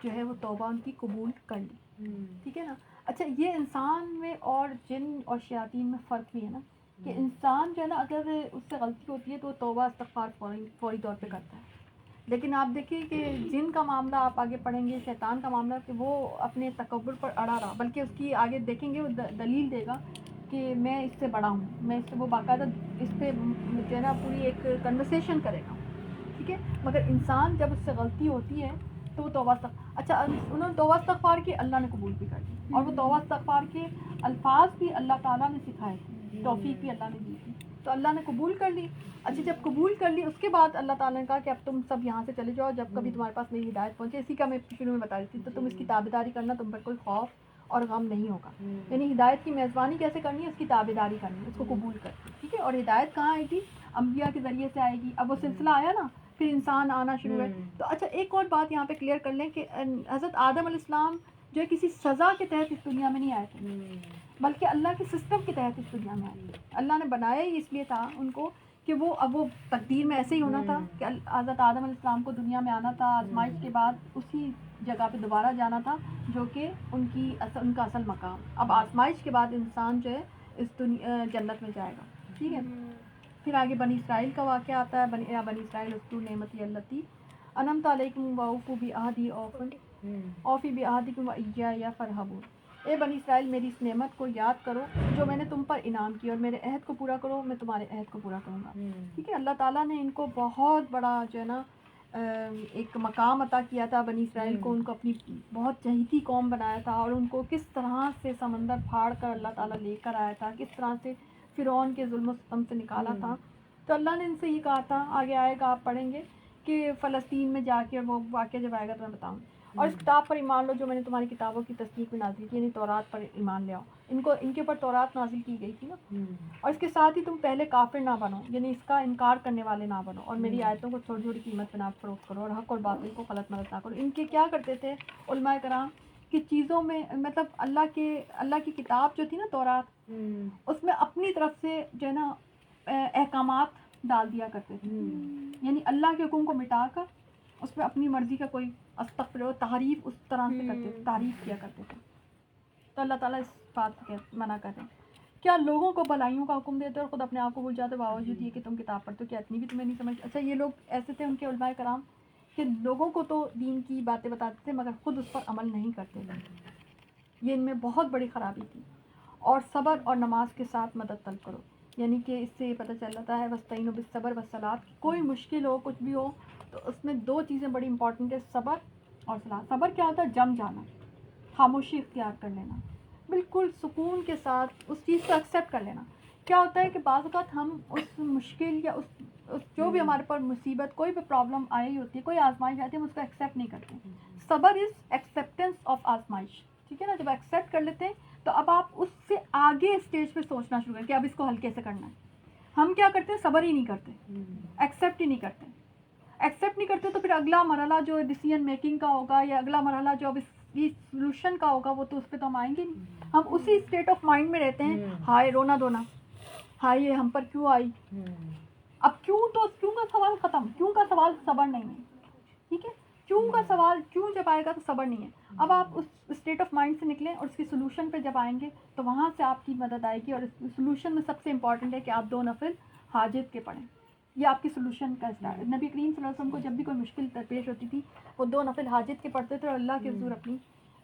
[SPEAKER 2] جو ہے وہ توبہ ان کی قبول کر لی. ٹھیک ہے نا. اچھا یہ انسان میں اور جن اور شیاطین میں فرق بھی ہے نا، کہ انسان جو ہے نا اگر اس سے غلطی ہوتی ہے تو وہ توبہ استغفار فوری طور پہ کرتا ہے، لیکن آپ دیکھیے کہ جن کا معاملہ آپ آگے پڑھیں گے، شیطان کا معاملہ، کہ وہ اپنے تکبر پر اڑا رہا، بلکہ اس کی آگے دیکھیں گے وہ دلیل دے گا کہ میں اس سے بڑا ہوں، میں اس سے، وہ باقاعدہ اس پہ جو ہے نا پوری ایک کنورسیشن کرے گا. ٹھیک ہے. مگر انسان جب اس سے غلطی ہوتی ہے تو وہ توبہ اچھا انہوں نے توبہ استغفار کی، اللہ نے قبول بھی کر دی، اور وہ توبہ استغفار کے الفاظ بھی اللہ تعالیٰ نے سکھائے تھے، توفیق بھی اللہ نے دی تھی، تو اللہ نے قبول کر لی. اچھا جب قبول کر لی اس کے بعد اللہ تعالیٰ نے کہا کہ اب تم سب یہاں سے چلے جاؤ، جب کبھی تمہارے پاس میری ہدایت پہنچے، اسی کا میں شروع میں بتا رہی تھی، تو تم اس کی تابعداری کرنا، تم پر کوئی خوف اور غم نہیں ہوگا. یعنی ہدایت کی میزبانی کیسے کرنی ہے، اس کی تابعداری کرنی ہے، اس کو قبول کرنی. ٹھیک ہے. اور ہدایت کہاں آئی تھی؟ انبیاء کے ذریعے سے آئے گی. اب وہ سلسلہ آیا نا، پھر انسان آنا شروع ہے. تو اچھا ایک اور بات یہاں پہ کلیئر کر لیں کہ حضرت آدم علیہ السلام جو ہے کسی سزا کے تحت اس دنیا میں نہیں آئے تھے، بلکہ اللہ کے سسٹم کے تحت اس دنیا میں آئے تھے. اللہ نے بنایا ہی اس لیے تھا ان کو کہ وہ اب وہ تقدیر میں ایسے ہی ہونا تھا کہ حضرت آدم علیہ السلام کو دنیا میں آنا تھا، آزمائش کے بعد اسی جگہ پہ دوبارہ جانا تھا جو کہ ان کا اصل مقام. اب آزمائش کے بعد انسان جو ہے اس جنت میں جائے گا. ٹھیک ہے. پھر آگے بنی اسرائیل کا واقعہ آتا ہے. بنی اسرائیل اذکروا نعمتی التی انعمت علیکم واوفوا بعہدی اوفی بعہدکم وایایا فارہبون. اے بنی اسرائیل میری اس نعمت کو یاد کرو جو میں نے تم پر انعام کی، اور میرے عہد کو پورا کرو، میں تمہارے عہد کو پورا کروں گا. ٹھیک ہے. اللہ تعالیٰ نے ان کو بہت بڑا جو ہے نا ایک مقام عطا کیا تھا. بنی اسرائیل کو ان کو اپنی بہت چہیتی قوم بنایا تھا، اور ان کو کس طرح سے سمندر پھاڑ کر اللہ تعالیٰ لے کر آیا تھا، کس طرح سے فرعون کے ظلم و ستم سے نکالا تھا. تو اللہ نے ان سے یہ کہا تھا، آگے آئے گا آپ پڑھیں گے کہ فلسطین میں جا کے وہ واقعہ جب آئے گا تو میں بتاؤں. اور اس کتاب پر ایمان لو جو میں نے تمہاری کتابوں کی تصدیق میں نازل کی، یعنی تورات پر ایمان لے آؤ. ان کے اوپر تورات نازل کی گئی تھی نا. اور اس کے ساتھ ہی تم پہلے کافر نہ بنو، یعنی اس کا انکار کرنے والے نہ بنو، اور میری آیتوں کو تھوڑی تھوڑی قیمت پہ نہ فروخت کرو، اور حق اور باطل کو غلط مدد نہ کرو. ان کے کیا کرتے تھے علماء کرام کہ چیزوں میں مطلب اللہ کی کتاب جو تھی نا تورات، اس میں اپنی طرف سے جو ہے نا احکامات ڈال دیا کرتے تھے، یعنی اللہ کے حکم کو مٹا کر اس میں اپنی مرضی کا کوئی استغفر و تحریف اس طرح سے کرتے تھے، تعریف کیا کرتے تھے. تو اللہ تعالیٰ اس بات کو منع کر رہے ہیں. کیا لوگوں کو بھلائیوں کا حکم دیتے اور خود اپنے آپ کو بھول جاتے، باوجود یہ کہ تم کتاب پڑھتے ہو، کیا اتنی بھی تمہیں نہیں سمجھ. اچھا یہ لوگ ایسے تھے ان کے علماء کرام کہ لوگوں کو تو دین کی باتیں بتاتے تھے مگر خود اس پر عمل نہیں کرتے تھے. یہ ان میں بہت بڑی خرابی تھی. اور صبر اور نماز کے ساتھ مدد طلب کرو، یعنی کہ اس سے یہ پتہ چلتا ہے وَاسْتَعِینُوا بِالصَّبْرِ وَالصَّلَاةِ کہ کوئی مشکل ہو، کچھ بھی ہو، تو اس میں دو چیزیں بڑی امپورٹنٹ ہے، صبر اور صلاح. صبر کیا ہوتا ہے؟ جم جانا، خاموشی اختیار کر لینا، بالکل سکون کے ساتھ اس چیز کو ایکسیپٹ کر لینا. کیا ہوتا ہے کہ بعض اوقات ہم اس مشکل یا اس جو بھی ہمارے پر مصیبت، کوئی بھی پرابلم آئی ہوتی ہے، کوئی آزمائش آتی ہے، ہم اس کو ایکسیپٹ نہیں کرتے. صبر از ایکسیپٹینس آف آزمائش. ٹھیک ہے نا. جب ایکسیپٹ کر لیتے ہیں تو اب آپ اس سے آگے اسٹیج پہ سوچنا شروع کریں کہ اب اس کو ہلکے سے کرنا ہے. ہم کیا کرتے ہیں؟ صبر ہی نہیں کرتے، ایکسیپٹ ہی نہیں کرتے. ایکسیپٹ نہیں کرتے تو پھر اگلا مرحلہ جو ڈیسیژن میکنگ کا ہوگا، یا اگلا مرحلہ جو اب اس سولوشن کا ہوگا، وہ تو اس پہ تو ہم آئیں گے نہیں. ہم اسی اسٹیٹ آف مائنڈ میں رہتے ہیں، ہائے رونا دھونا، ہائے یہ ہم پر کیوں آئی. اب کیوں کا سوال ختم. کیوں کا سوال صبر نہیں ہے. ٹھیک ہے. کیوں کا سوال کیوں جب آئے گا تو صبر نہیں ہے. اب آپ اس اسٹیٹ آف مائنڈ سے نکلیں اور اس کی سولوشن پہ جب آئیں گے تو وہاں سے آپ کی مدد آئے گی. اور اس سولوشن میں سب سے امپورٹنٹ ہے کہ آپ 2 نفل حاجت کے پڑھیں. یہ آپ کی سولوشن کا اسٹارٹ. نبی کریم صلی اللہ علیہ وسلم کو جب بھی کوئی مشکل پیش ہوتی تھی وہ 2 نفل حاجت کے پڑھتے تھے اور اللہ کے حضور اپنی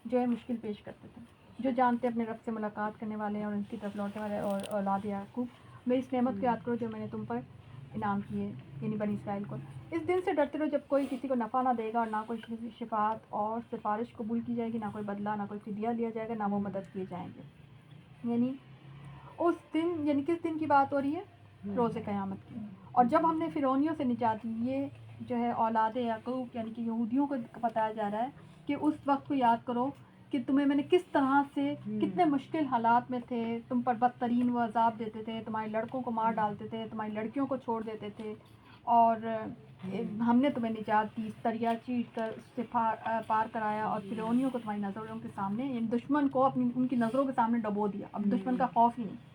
[SPEAKER 2] جو ہے مشکل پیش کرتے تھے. جو جانتے اپنے رب سے ملاقات کرنے والے ہیں اور ان کی طرف لوٹنے والے اور اولاد یعقوب، میری اس نعمت کو یاد کرو جو میں نے تم پر انعام کیے، یعنی بنی اسرائیل کو. اس دن سے ڈرتے رہو جب کوئی کسی کو نفع نہ دے گا، اور نہ کوئی کسی شفاعت اور سفارش قبول کی جائے گی، نہ کوئی بدلہ، نہ کوئی فدیہ لیا جائے گا، نہ وہ مدد کیے جائیں گے. یعنی اس دن، یعنی کس دن کی بات ہو رہی ہے؟ روز قیامت کی. اور جب ہم نے فرعونیوں سے نجات دی، یہ جو ہے اولاد یعقوب یعنی کہ یہودیوں کو بتایا جا رہا ہے کہ اس وقت کو یاد کرو کہ تمہیں میں نے کس طرح سے کتنے مشکل حالات میں تھے، تم پر بدترین وہ عذاب دیتے تھے، تمہارے لڑکوں کو مار ڈالتے تھے، تمہاری لڑکیوں کو چھوڑ دیتے تھے، اور ہم نے تمہیں نجات دی، دریا چیٹ کر اس سے پار کرایا، اور فرعونیوں کو تمہاری نظروں کے سامنے، یعنی دشمن کو ان کی نظروں کے سامنے ڈبو دیا، اب دشمن کا خوف ہی نہیں۔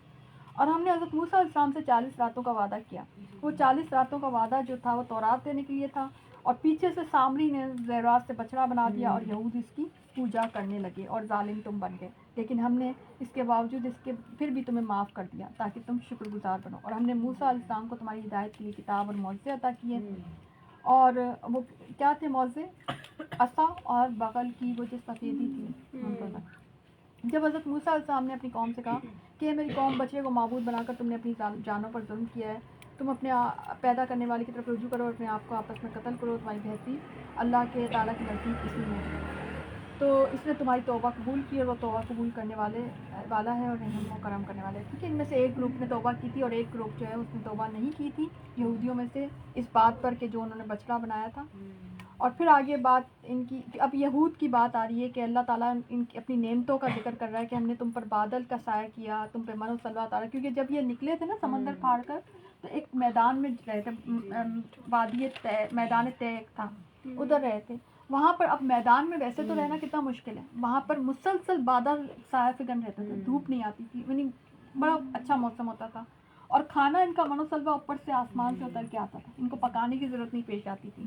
[SPEAKER 2] اور ہم نے حضرت موسیٰ علیہ السلام سے 40 راتوں کا وعدہ کیا، وہ 40 راتوں کا وعدہ جو تھا وہ تورات دینے کے لیے تھا، اور پیچھے سے سامری نے زیورات سے بچڑا بنا دیا اور یہود اس کی پوجا کرنے لگے اور ظالم تم بن گئے، لیکن ہم نے اس کے باوجود اس کے پھر بھی تمہیں معاف کر دیا تاکہ تم شکر گزار بنو، اور ہم نے موسیٰ علیہ السلام کو تمہاری ہدایت کے لیے کتاب اور معجزے عطا کیے، اور وہ کیا تھے معجزے؟ عصا اور بغل کی وہ جو سفیدی تھی ان پر۔ جب حضرت موسیٰ علیہ السلام نے اپنی قوم سے کہا کہ میری قوم بچے کو معبود بنا کر تم نے اپنی جانوں پر ظلم کیا ہے، تم اپنے پیدا کرنے والے کی طرف رجوع کرو اور اپنے آپ کو آپس میں قتل کرو، تمہاری بہتری اللہ کے تعالیٰ کے نزدیک اسی میں ہے، تو اس نے تمہاری توبہ قبول کی، اور وہ توبہ قبول کرنے والا ہے اور رحم و کرم کرنے والا ہے۔ ٹھیک ہے، ان میں سے ایک گروپ نے توبہ کی تھی اور ایک گروپ جو ہے اس نے توبہ نہیں کی تھی، یہودیوں میں سے، اس بات پر کہ جو انہوں نے بچڑا بنایا تھا۔ اور پھر آگے بات ان کی، اب یہود کی بات آ رہی ہے کہ اللہ تعالیٰ اپنی نعمتوں کا ذکر کر رہا ہے کہ ہم نے تم پر بادل کا سایہ کیا، تم پہ من و سلوہ اتارا، کیونکہ جب یہ نکلے تھے نا سمندر پھاڑ کر تو ایک میدان میں رہے تھے، وادی طے، میدان طے تھا، ادھر رہے تھے، وہاں پر اب میدان میں ویسے تو رہنا کتنا مشکل ہے، وہاں پر مسلسل بادل سایہ فگن رہتے تھے، دھوپ نہیں آتی تھی، یعنی بڑا اچھا موسم ہوتا تھا، اور کھانا ان کا من و سلوہ اوپر سے آسمان سے اتر کے آتا تھا، ان کو پکانے کی ضرورت نہیں پیش آتی تھی،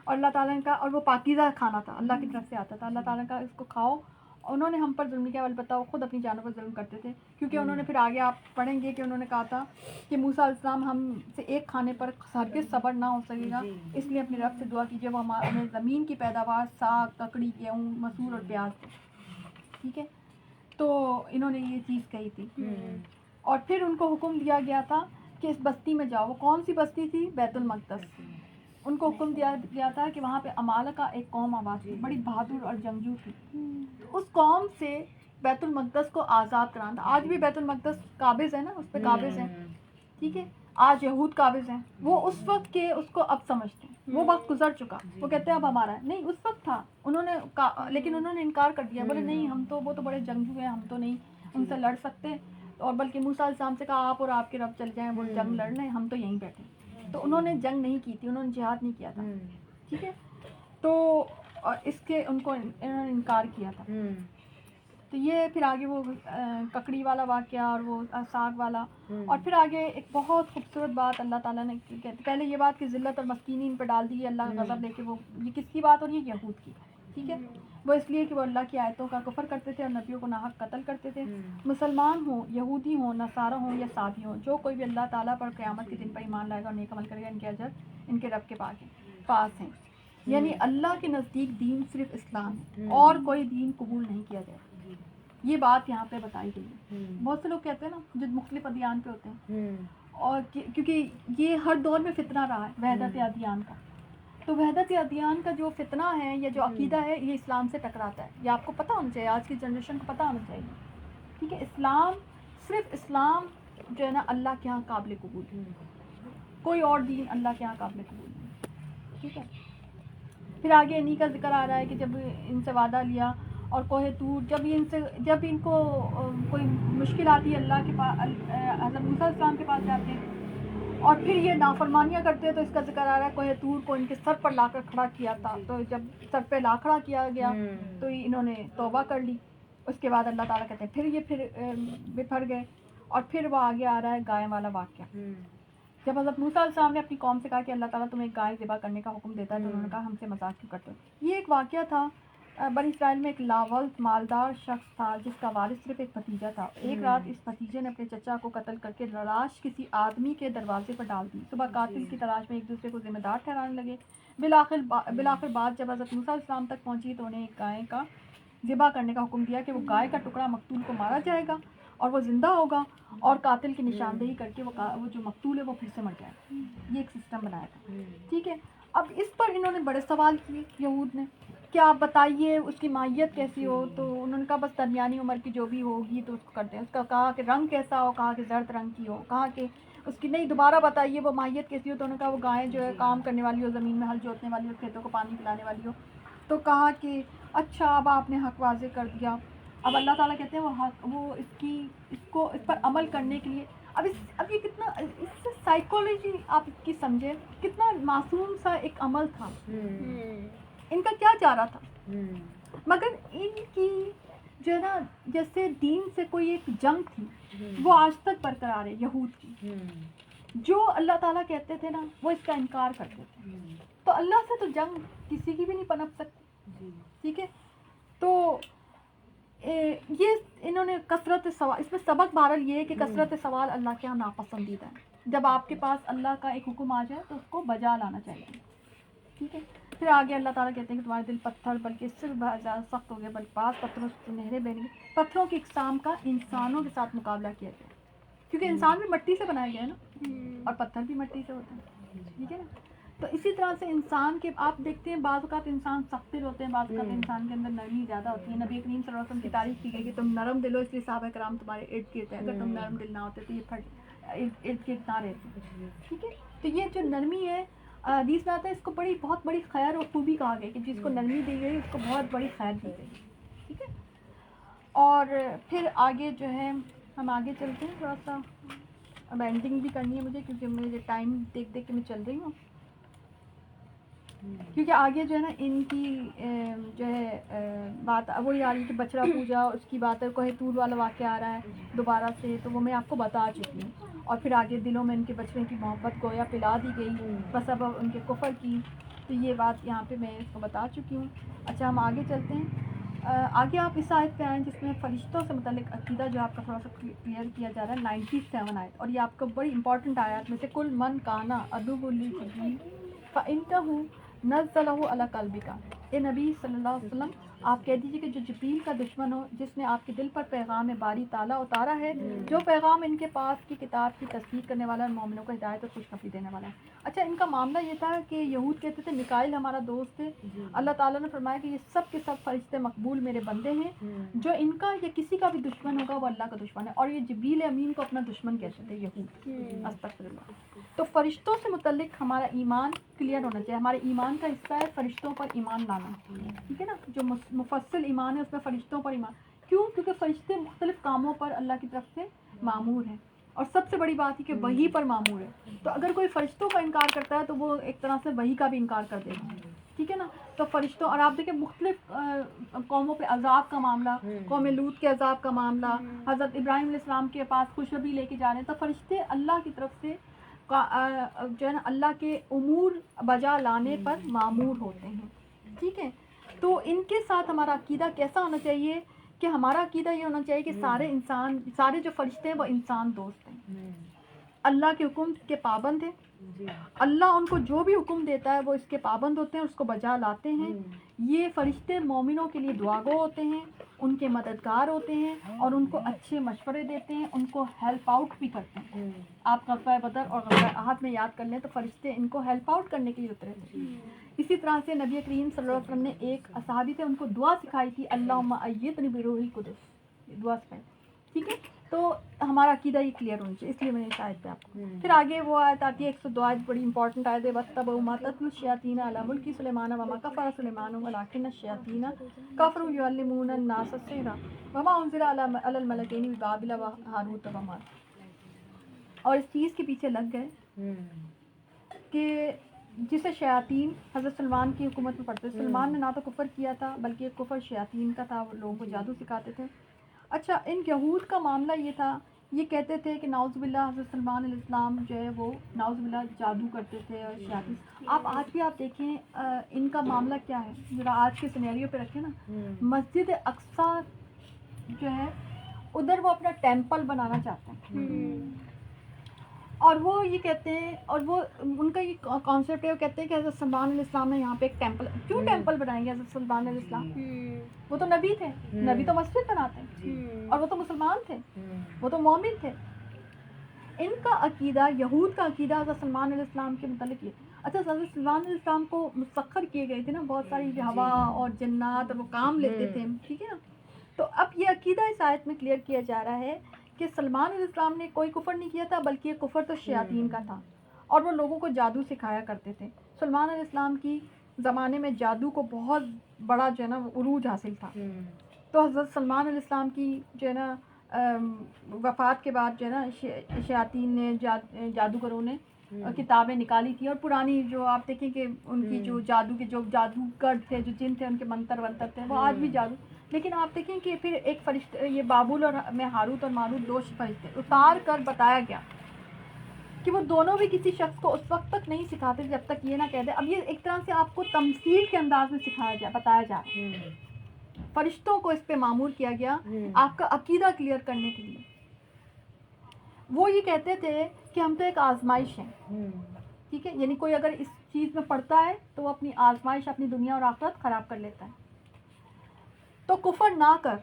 [SPEAKER 2] اور اللہ تعالیٰ کا، اور وہ پاکیزہ کھانا تھا، اللہ کی طرف سے آتا تھا، اللہ تعالیٰ کا اس کو کھاؤ۔ انہوں نے ہم پر ظلم کیا، البتہ وہ خود اپنی جانوں پر ظلم کرتے تھے، کیونکہ انہوں نے پھر آگے آپ پڑھیں گے کہ انہوں نے کہا تھا کہ موسیٰ علیہ السلام ہم سے ایک کھانے پر ہرگز صبر نہ ہو سکے گا، اس لیے اپنے رب سے دعا کیجیے وہ ہمیں زمین کی پیداوار، ساگ، ککڑی، گیہوں، مسور اور پیاز دے۔ ٹھیک ہے، تو انہوں نے یہ چیز کہی تھی، اور پھر ان کو حکم دیا گیا تھا کہ اس بستی میں جاؤ، وہ کون سی بستی تھی؟ بیت المقدس۔ ان کو حکم دیا گیا تھا کہ وہاں پہ عمالقہ ایک قوم آباد تھی، بڑی بہادر اور جنگجو تھی، اس قوم سے بیت المقدس کو آزاد کرانا تھا۔ آج بھی بیت المقدس قابض ہے نا، اس پہ قابض ہیں، ٹھیک ہے، آج یہود قابض ہیں، وہ اس وقت کے اس کو اب سمجھتے ہیں، وہ وقت گزر چکا، وہ کہتے ہیں اب ہمارا ہے، نہیں اس وقت تھا، انہوں نے لیکن انہوں نے انکار کر دیا، بولے نہیں ہم تو، وہ تو بڑے جنگجو ہیں، ہم تو نہیں ان سے لڑ سکتے، اور بلکہ موسیٰ علیہ السلام سے کہا آپ اور آپ کے رب چل جائیں، وہ جنگ لڑ لیں، ہم تو یہیں بیٹھے، تو انہوں نے جنگ نہیں کی تھی، انہوں نے جہاد نہیں کیا تھا، ٹھیک ہے، تو اس کے انہوں نے انکار کیا تھا۔ تو یہ پھر آگے وہ ککڑی والا واقعہ اور وہ ساگ والا، اور پھر آگے ایک بہت خوبصورت بات اللہ تعالیٰ نے پہلے یہ بات کہ ذلت اور مسکینی ان پہ ڈال دی ہے، اللہ کا غضب لے کے، وہ یہ کس کی بات ہو رہی ہے؟ یہود کی، ٹھیک ہے، وہ اس لیے کہ وہ اللہ کی آیتوں کا کفر کرتے تھے اور نبیوں کو ناحق قتل کرتے تھے۔ مسلمان ہوں، یہودی ہوں، نصارہ ہوں یا سادی ہوں، جو کوئی بھی اللہ تعالیٰ پر قیامت کے دن پر ایمان لائے گا اور نیک عمل کرے گا، ان کے اجر ان کے رب کے پاس ہیں، یعنی اللہ کے نزدیک دین صرف اسلام ہے، اور کوئی دین قبول نہیں کیا جائے، یہ بات یہاں پہ بتائی گئی ہے۔ بہت سے لوگ کہتے ہیں نا جو مختلف ادیان پہ ہوتے ہیں، اور کیونکہ یہ ہر دور میں فتنہ رہا ہے وحدت ادیان کا، تو وحدت ادیان کا جو فتنہ ہے یا جو عقیدہ ہے یہ اسلام سے ٹکراتا ہے، یہ آپ کو پتہ ہونا چاہیے، آج کی جنریشن کو پتہ ہونا چاہیے، ٹھیک ہے، اسلام، صرف اسلام جو ہے نا اللہ کے ہاں قابل قبول ہے، کوئی اور دین اللہ کے ہاں قابل قبول نہیں، ٹھیک ہے۔ پھر آگے انہی کا ذکر آ رہا ہے کہ جب ان سے وعدہ لیا اور کوہ طور، جب ان کو کوئی مشکل آتی ہے اللہ کے پاس، حضرت موسیٰ علیہ السلام کے پاس جاتے ہیں اور پھر یہ نافرمانیاں کرتے ہیں، تو اس کا ذکر آ رہا ہے کوہ طور کو ان کے سر پر لا کر کھڑا کیا تھا، تو جب سر پہ لا کھڑا کیا گیا تو انہوں نے توبہ کر لی، اس کے بعد اللہ تعالیٰ کہتے ہیں پھر بپھر گئے، اور پھر وہ آگے آ رہا ہے گائے والا واقعہ، جب حضرت موسیٰ علیہ السلام نے اپنی قوم سے کہا کہ اللہ تعالیٰ تمہیں ایک گائے ذبح کرنے کا حکم دیتا ہے، تو انہوں نے کہا ہم سے مذاق کیوں کرتے ہو۔ یہ ایک واقعہ تھا، بنی اسرائیل میں ایک لاولت مالدار شخص تھا جس کا وارث صرف ایک بھتیجا تھا، ایک رات اس بھتیجے نے اپنے چچا کو قتل کر کے لاش کسی آدمی کے دروازے پر ڈال دی، صبح قاتل کی تلاش میں ایک دوسرے کو ذمہ دار ٹھہرانے لگے، بالآخر بات جب حضرت موسیٰ علیہ السلام تک پہنچی تو انہیں ایک گائے کا ذبح کرنے کا حکم دیا کہ وہ گائے کا ٹکڑا مقتول کو مارا جائے گا اور وہ زندہ ہوگا، اور قاتل کی نشاندہی کر کے وہ جو مقتول ہے وہ پھر سے مر جائے گا، یہ ایک سسٹم بنایا تھا، ٹھیک ہے۔ اب اس پر انہوں نے بڑے سوال کیے یہود نے کہ آپ بتائیے اس کی ماہیت کیسی ہو، تو انہوں نے کہا بس درمیانی عمر کی جو بھی ہوگی تو اس کو کرتے ہیں، اس کا کہا کہ رنگ کیسا ہو، کہا کہ زرد رنگ کی ہو، کہا کہ اس کی نہیں دوبارہ بتائیے وہ ماہیت کیسی ہو، تو انہوں نے کہا وہ گائے جو ہے کام کرنے والی ہو، زمین میں ہل جوتنے والی ہو، کھیتوں کو پانی پلانے والی ہو، تو کہا کہ اچھا اب آپ نے حق واضح کر دیا۔ اب اللہ تعالیٰ کہتے ہیں وہ حق، وہ اس پر عمل کرنے کے لیے، اب یہ کتنا اس سے سائیکولوجی آپ اس کی سمجھیں کتنا معصوم سا ایک عمل تھا. ان کا کیا چاہ رہا تھا, مگر ان کی جو ہے نا جیسے دین سے کوئی ایک جنگ تھی وہ آج تک برقرار ہے یہود کی. جو اللہ تعالیٰ کہتے تھے نا وہ اس کا انکار کرتے تھے. تو اللہ سے تو جنگ کسی کی بھی نہیں پنپ سکتی. ٹھیک ہے, تو یہ انہوں نے کثرت سوال, اس میں سبق بہرحال یہ ہے کہ کثرت سوال اللہ کے یہاں ناپسندیدہ ہے. جب آپ کے پاس اللہ کا ایک حکم آ جائے تو اس کو بجا لانا چاہیے. ٹھیک ہے, پھر آگے اللہ تعالیٰ کہتے ہیں کہ تمہارے دل پتھر بلکہ اس سے بہت زیادہ سخت ہو گئے, بلکہ بعض پتھروں سے نہریں بہن گئی. پتھروں کی اقسام کا انسانوں کے ساتھ مقابلہ کیا گیا کیونکہ انسان بھی مٹی سے بنایا گیا ہے نا, اور پتھر بھی مٹی سے ہوتے ہیں. ٹھیک ہے نا, تو اسی طرح سے انسان کے آپ دیکھتے ہیں بعض اوقات انسان سخت دل ہوتے ہیں, بعض اوقات انسان کے اندر نرمی زیادہ ہوتی ہے. نبی کریم صلی اللہ علیہ وسلم کی تعریف کی گئی کہ تم نرم دل ہو اس لیے صحابہ کرام تمہارے ارد گرد ہیں, اگر تم نرم دل نہ ہوتے تو یہ ارد گرد نہ رہتے. ٹھیک ہے, تو یہ جو نرمی ہے حدیث میں آتا ہے اس کو بہت بڑی خیر اور خوبی کہا گیا کہ جس کو نرمی دی گئی اس کو بہت بڑی خیر دی گئی. ٹھیک ہے, اور پھر آگے جو ہے ہم آگے چلتے ہیں, تھوڑا سا اب اینڈنگ بھی کرنی ہے مجھے کیونکہ مجھے ٹائم دیکھ کے میں چل رہی ہوں, کیونکہ آگے جو ہے نا ان کی جو ہے بات وہی آ رہی ہے کہ بچڑا پوجا, اس کی بات ہے کوہ طور والا واقعہ آ رہا ہے دوبارہ سے, تو وہ میں آپ کو بتا چکی ہوں. اور پھر آگے دلوں میں ان کے بچڑے کی محبت گویا پلا دی گئی بسبب ان کے کفر کی, تو یہ بات یہاں پہ میں اس کو بتا چکی ہوں. اچھا ہم آگے چلتے ہیں. آگے آپ اس آیت پہ آئیں جس میں فرشتوں سے متعلق عقیدہ جو آپ کا تھوڑا سا کلیئر کیا جا رہا ہے. 97 آیت, اور یہ آپ کا بڑی امپورٹنٹ آیات میں سے کل من کانا عدو لجبریل فإنہ نزلہ علی قلبک. اے نبی صلی اللہ علیہ وسلم آپ کہہ دیجیے کہ جو جبریل کا دشمن ہو جس نے آپ کے دل پر پیغام باری تعالیٰ اتارا ہے, جو پیغام ان کے پاس کی کتاب کی تصدیق کرنے والا اور مومنوں کو ہدایت اور خوشخبری دینے والا ہے. اچھا ان کا معاملہ یہ تھا کہ یہود کہتے تھے میکائیل ہمارا دوست ہے. اللہ تعالیٰ نے فرمایا کہ یہ سب کے سب فرشتے مقبول میرے بندے ہیں, جو ان کا یا کسی کا بھی دشمن ہوگا وہ اللہ کا دشمن ہے. اور یہ جبریل امین کو اپنا دشمن کہتے تھے یہود. استغفر اللہ. تو فرشتوں سے متعلق ہمارا ایمان کلیئر ہونا چاہیے. ہمارے ایمان کا حصہ ہے فرشتوں پر ایمان لانا. ٹھیک ہے نا, جو مفصل ایمان ہے اس میں فرشتوں پر ایمان. کیوں؟ کیونکہ فرشتے مختلف کاموں پر اللہ کی طرف سے مامور ہیں, اور سب سے بڑی بات ہے کہ وحی پر مامور ہے. تو اگر کوئی فرشتوں کا انکار کرتا ہے تو وہ ایک طرح سے وحی کا بھی انکار کر دے گا. ٹھیک ہے نا, تو فرشتوں, اور آپ دیکھیں مختلف قوموں پہ عذاب کا معاملہ, قوم لوط کے عذاب کا معاملہ, حضرت ابراہیم علیہ السلام کے پاس خوشخبری لے کے جا رہے ہیں, تو فرشتے اللہ کی طرف سے جو ہے نا اللہ کے امور بجا لانے پر مامور ہوتے ہیں. ٹھیک ہے, تو ان کے ساتھ ہمارا عقیدہ کیسا ہونا چاہیے کہ ہمارا عقیدہ یہ ہونا چاہیے کہ سارے انسان, سارے جو فرشتے ہیں وہ انسان دوست ہیں, اللہ کے حکم کے پابند ہیں. اللہ ان کو جو بھی حکم دیتا ہے وہ اس کے پابند ہوتے ہیں, اس کو بجا لاتے ہیں. یہ فرشتے مومنوں کے لیے دعا گو ہوتے ہیں, ان کے مددگار ہوتے ہیں, اور ان کو اچھے مشورے دیتے ہیں, ان کو ہیلپ آؤٹ بھی کرتے ہیں. آپ غزوہ بدر اور غزوہ احد میں یاد کر لیں تو فرشتے ان کو ہیلپ آؤٹ کرنے کے لیے اترے تھے. اسی طرح سے نبی کریم صلی اللہ علیہ وسلم نے ایک صحابی تھے, ان کو دعا سکھائی تھی اللہم ایدنی بروح القدس, دعا سکھائی. ٹھیک ہے, تو ہمارا عقیدہ یہ کلیئر ہونا چاہیے, اس لیے میں نے شاید پہ آپ کو. پھر آگے وہ آیت آتی ہے 102 آیت, بڑی امپورٹنٹ آیت ہے. وَاتَّبَعُوا مَا تَتْلُو الشَّيَاطِينُ عَلَىٰ مُلْكِ سُلَيْمَانَ وَمَا كَفَرَ سُلَيْمَانُ وَلَٰكِنَّ الشَّيَاطِينَ كَفَرُوا يُعَلِّمُونَ النَّاسَ السِّحْرَ وَمَا أُنزِلَ عَلَى الْمَلَكَيْنِ بِبَابِلَ وَهَارُوتَ وَمَارُوتَ. اور اس چیز کے پیچھے لگ گئے کہ جسے شیاطین حضرت سلمان کی حکومت میں پڑھتے. سلمان نے نہ تو کفر کیا تھا بلکہ کفر شیاطین کا تھا, وہ لوگوں کو جادو سکھاتے تھے. اچھا ان یہود کا معاملہ یہ تھا, یہ کہتے تھے کہ نعوذ باللہ حضرت سلمان علیہ السلام جو ہے وہ نعوذ باللہ جادو کرتے تھے اور شیاطین. آپ آج بھی آپ دیکھیں ان کا معاملہ کیا ہے, ذرا آج کے سینیریو پہ رکھیں نا. مسجد اقصی جو ہے ادھر وہ اپنا ٹیمپل بنانا چاہتے ہیں, اور وہ یہ کہتے ہیں, اور وہ ان کا یہ کانسیپٹ ہے, وہ کہتے ہیں کہ حضرت سلمان علیہ السلام نے یہاں پہ ایک ٹیمپل, کیوں ٹیمپل بنائیں گے حضرت سلمان علیہ السلام؟ وہ تو نبی تھے, نبی تو مسجد بناتے ہیں, اور وہ تو مسلمان تھے, وہ تو مومن تھے. ان کا عقیدہ, یہود کا عقیدہ حضرت سلمان علیہ السلام کے متعلق یہ. اچھا حضرت سلمان علیہ السلام کو مسخر کیے گئے تھے نا بہت ساری ہوا اور جنات, اور وہ کام لیتے تھے. ٹھیک ہے نا, تو اب یہ عقیدہ اس آیت میں کلیئر کیا جا رہا ہے کہ سلمان علیہ السلام نے کوئی کفر نہیں کیا تھا, بلکہ یہ کفر تو شیاطین کا تھا, اور وہ لوگوں کو جادو سکھایا کرتے تھے. سلمان علیہ السلام کی زمانے میں جادو کو بہت بڑا جو ہے نا عروج حاصل تھا. تو حضرت سلمان علیہ السلام کی جو ہے نا وفات کے بعد جو ہے نا شیاطین نے جادوگروں نے کتابیں نکالی تھی، اور پرانی جو آپ دیکھیں کہ ان کی جو جادو کے جو جادوگر تھے، جو جن تھے، ان کے منتر ونتر تھے، وہ آج بھی جادو. لیکن آپ دیکھیں کہ پھر ایک فرشتے، یہ بابل اور میں ہاروت اور ماروت 2 فرشتے اتار کر بتایا گیا کہ وہ دونوں بھی کسی شخص کو اس وقت تک نہیں سکھاتے جب تک یہ نہ کہہ دے. اب یہ ایک طرح سے آپ کو تمثیل کے انداز میں بتایا جا رہا ہے. فرشتوں کو اس پہ معمور کیا گیا آپ کا عقیدہ کلیئر کرنے کے لیے. وہ یہ کہتے تھے کہ ہم تو ایک آزمائش ہیں، ٹھیک ہے، یعنی کوئی اگر اس چیز میں پڑتا ہے تو وہ اپنی آزمائش، اپنی دنیا اور آخرت خراب کر لیتا ہے. تو کفر نہ کر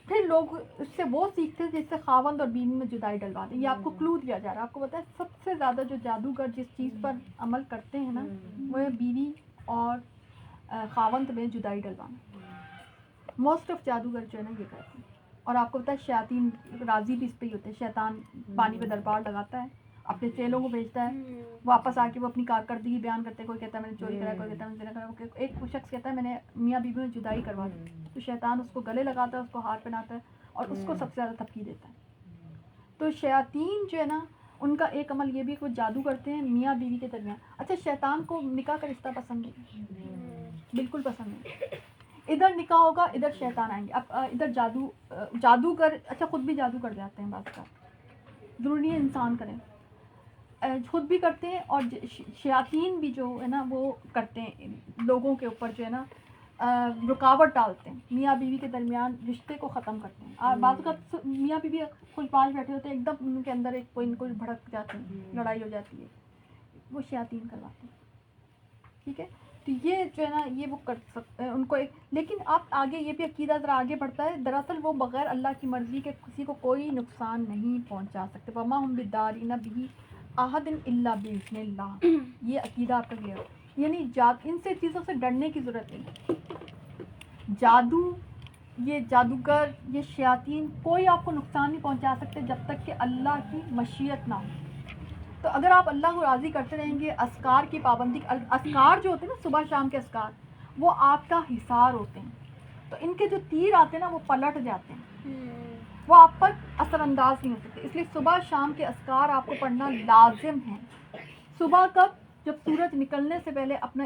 [SPEAKER 2] پھر لوگ اس سے وہ سیکھتے ہیں جس سے خاوند اور بیوی میں جدائی ڈلوا دیں. یہ آپ کو کلو دیا جا رہا ہے. آپ کو پتا ہے سب سے زیادہ جو جادوگر جس چیز پر عمل کرتے ہیں نا، وہ ہے بیوی اور خاوند میں جدائی ڈلوانا. موسٹ آف جادوگر جو ہے نا یہ کرتے ہیں. اور آپ کو پتا ہے شیاطین راضی بھی اس پہ ہی ہوتے ہیں. شیطان پانی پہ دربار لگاتا ہے، اپنے چیلوں کو بھیجتا ہے، واپس آ کے وہ اپنی کارکردگی بیان کرتے ہیں. کوئی کہتا ہے میں نے چوری کرا، کوئی کہتا ہے میں نے زنا کرا، ایک شخص کہتا ہے میں نے میاں بیوی میں جدائی کروا دی. تو شیطان اس کو گلے لگاتا ہے، اس کو ہار پہناتا ہے اور اس کو سب سے زیادہ تھپکی دیتا ہے. تو شیاطین جو ہے نا ان کا ایک عمل یہ بھی کہ وہ جادو کرتے ہیں میاں بیوی کے درمیان. اچھا شیطان کو نکاح کا رشتہ پسند نہیں، بالکل پسند نہیں. ادھر نکاح ہوگا ادھر شیطان آئیں گے. اب ادھر جادوگر اچھا خود بھی جادو کر جاتے ہیں بعض کا، ضروری نہیں انسان کریں، خود بھی کرتے ہیں. اور شیاطین بھی جو ہے نا وہ کرتے ہیں لوگوں کے اوپر جو ہے نا رکاوٹ ڈالتے ہیں، میاں بیوی کے درمیان رشتے کو ختم کرتے ہیں. بعض اوقات میاں بیوی خوش پاش بیٹھے ہوتے ہیں، ایک دم ان کے اندر ایک کوئی نہ کوئی بھڑک جاتے ہیں، لڑائی ہو جاتی ہے، وہ شیاطین کرواتے ہیں. ٹھیک ہے، تو یہ جو ہے نا یہ وہ کر سکتے ہیں ان کو لیکن آپ آگے یہ بھی عقیدہ ذرا آگے بڑھتا ہے. دراصل وہ بغیر اللہ کی مرضی کے کسی کو کوئی نقصان نہیں پہنچا سکتے. وما ہم بدارین بہ احد الا باذن اللہ. یہ عقیدہ آپ کا کلیئر ہو. یعنی ان سے چیزوں سے ڈرنے کی ضرورت نہیں. جادو، یہ جادوگر، یہ شیاطین کوئی آپ کو نقصان نہیں پہنچا سکتے جب تک کہ اللہ کی مشیت نہ ہو. تو اگر آپ اللہ کو راضی کرتے رہیں گے، اذکار کی پابندی، اذکار جو ہوتے ہیں نا صبح شام کے اذکار، وہ آپ کا حصار ہوتے ہیں. تو ان کے جو تیر آتے ہیں نا وہ پلٹ جاتے ہیں، وہ آپ پر اثر انداز نہیں ہو سکتے. اس لیے صبح شام کے اذکار آپ کو پڑھنا لازم ہے. صبح کب؟ جب سورج نکلنے سے پہلے اپنا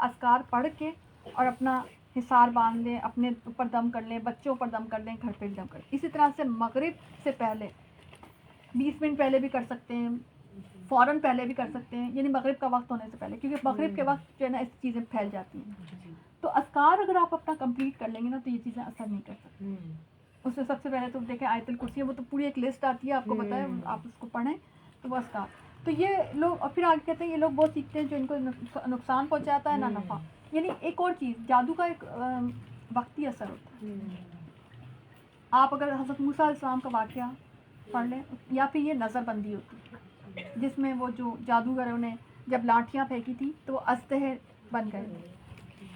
[SPEAKER 2] اذکار پڑھ کے اور اپنا حصار باندھ لیں، اپنے اوپر دم کر لیں، بچوں پر دم کر لیں، گھر پہ بھی دم کر لیں. اسی طرح سے مغرب سے پہلے 20 منٹ پہلے بھی کر سکتے ہیں، فوراً پہلے بھی کر سکتے ہیں، یعنی مغرب کا وقت ہونے سے پہلے، کیونکہ مغرب کے وقت جو ہے نا اس چیزیں پھیل جاتی ہیں. تو اذکار اگر آپ اپنا کمپلیٹ کر لیں گے نا تو یہ چیزیں اثر نہیں کر سکتی. اس میں سب سے پہلے تو دیکھیں آیت الکرسی ہے، وہ تو پوری ایک لسٹ آتی ہے، آپ کو پتہ ہے، آپ اس کو پڑھیں تو وہ اذکار. تو یہ لوگ، اور پھر آگے کہتے ہیں یہ لوگ وہ سیکھتے ہیں جو ان کو نقصان پہنچاتا ہے نہ نفع. یعنی ایک اور چیز، جادو کا ایک وقتی اثر ہوتا ہے. آپ اگر حضرت موسیٰ علیہ السلام کا واقعہ پڑھ لیں، یا پھر یہ نظر بندی ہوتی ہے جس میں وہ جو جادوگروں نے جب لاٹھیاں پھینکی تھی تو وہ اژدہے بن گئے تھے،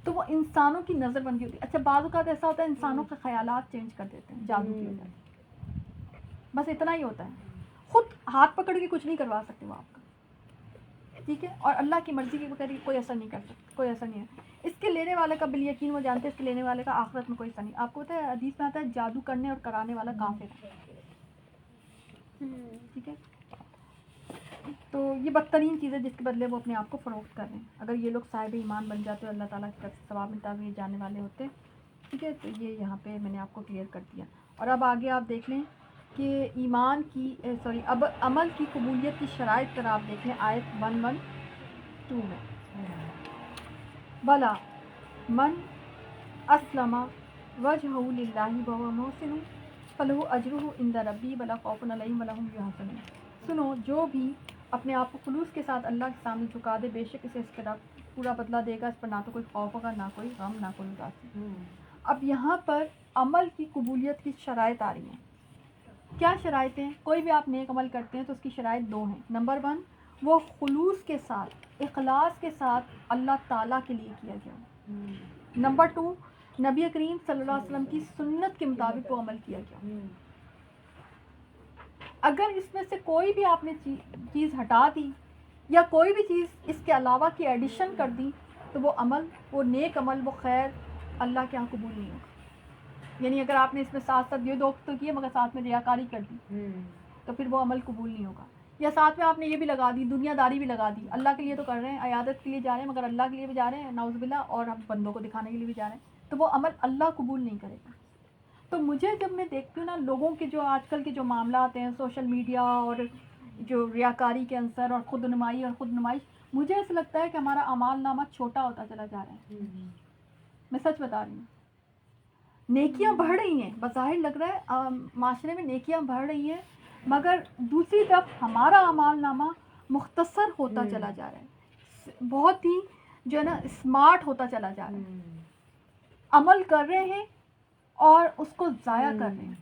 [SPEAKER 2] تو وہ انسانوں کی نظر بندی ہوتی ہے. اچھا بعض اوقات ایسا ہوتا ہے انسانوں کے خیالات چینج کر دیتے ہیں جادو کی وجہ سے، بس اتنا ہی ہوتا ہے. خود ہاتھ پکڑ کے کچھ نہیں کروا سکتے وہ آپ کا، ٹھیک ہے، اور اللہ کی مرضی کے بغیر کوئی اثر نہیں کر سکتا، کوئی اثر نہیں ہے. اس کے لینے والے کا بالیقین وہ جانتے ہیں اس کے لینے والے کا آخرت میں کوئی اثر نہیں. آپ کو پتہ ہے حدیث میں آتا ہے جادو کرنے اور کرانے والا کافر ہے. ٹھیک ہے، تو یہ بدترین چیز ہے جس کے بدلے وہ اپنے آپ کو فروخت کر رہے ہیں. اگر یہ لوگ صاحب ایمان بن جاتے اور اللہ تعالیٰ کی طرف سے ثواب ملتا ہوئے جانے والے ہوتے. ٹھیک ہے، تو یہ یہاں پہ میں نے آپ کو کلیئر کر دیا. اور اب آگے آپ دیکھ لیں کہ ایمان کی اب عمل کی قبولیت کی شرائط پر آپ دیکھ لیں آیت 112 میں. بلا من اسلم وجہہ للہ وہو محسن فلہ اجرہ عند ربہ ولا خوف علیہم ولا ہم یحزنون. سنو، جو بھی اپنے آپ کو خلوص کے ساتھ اللہ کے سامنے جھکا دے، بے شک اسے اس کا پورا بدلہ دے گا. اس پر نہ تو کوئی خوف ہوگا، نہ کوئی غم، نہ کوئی اداسی. اب یہاں پر عمل کی قبولیت کی شرائط آ رہی ہیں. کیا شرائط ہیں؟ کوئی بھی آپ نیک عمل کرتے ہیں تو اس کی شرائط 2 ہیں. نمبر 1 وہ خلوص کے ساتھ، اخلاص کے ساتھ اللہ تعالیٰ کے لیے کیا گیا. نمبر 2 نبی کریم صلی اللہ علیہ وسلم کی سنت کے مطابق وہ عمل کیا گیا. اگر اس میں سے کوئی بھی آپ نے چیز ہٹا دی یا کوئی بھی چیز اس کے علاوہ کی ایڈیشن کر دی تو وہ عمل، وہ نیک عمل، وہ خیر اللہ کے یہاں قبول نہیں ہوگا. یعنی اگر آپ نے اس میں ساتھ ساتھ یہ دو تو کیے مگر ساتھ میں ریاکاری کر دی تو پھر وہ عمل قبول نہیں ہوگا. یا ساتھ میں آپ نے یہ بھی لگا دی, دنیا داری بھی لگا دی, اللہ کے لیے تو کر رہے ہیں, عیادت کے لیے جا رہے ہیں مگر اللہ کے لیے بھی جا رہے ہیں نعوذ باللہ, اور ہم بندوں کو دکھانے کے لیے بھی جا رہے ہیں, تو وہ عمل اللہ قبول نہیں کرے گا. تو مجھے جب میں دیکھتی ہوں نا لوگوں کے جو آج کل کے جو معاملات ہیں سوشل میڈیا اور جو ریاکاری کے عنصر اور خود نمائش, مجھے ایسا لگتا ہے کہ ہمارا اعمال نامہ چھوٹا ہوتا چلا جا رہا ہے. میں سچ بتا رہی ہوں, نیکیاں بڑھ رہی ہیں, بظاہر لگ رہا ہے معاشرے میں نیکیاں بڑھ رہی ہیں, مگر دوسری طرف ہمارا اعمال نامہ مختصر ہوتا چلا جا رہا ہے, بہت ہی جو ہے نا اسمارٹ ہوتا چلا جا رہا ہے. عمل کر رہے ہیں اور اس کو ضائع کر رہے ہیں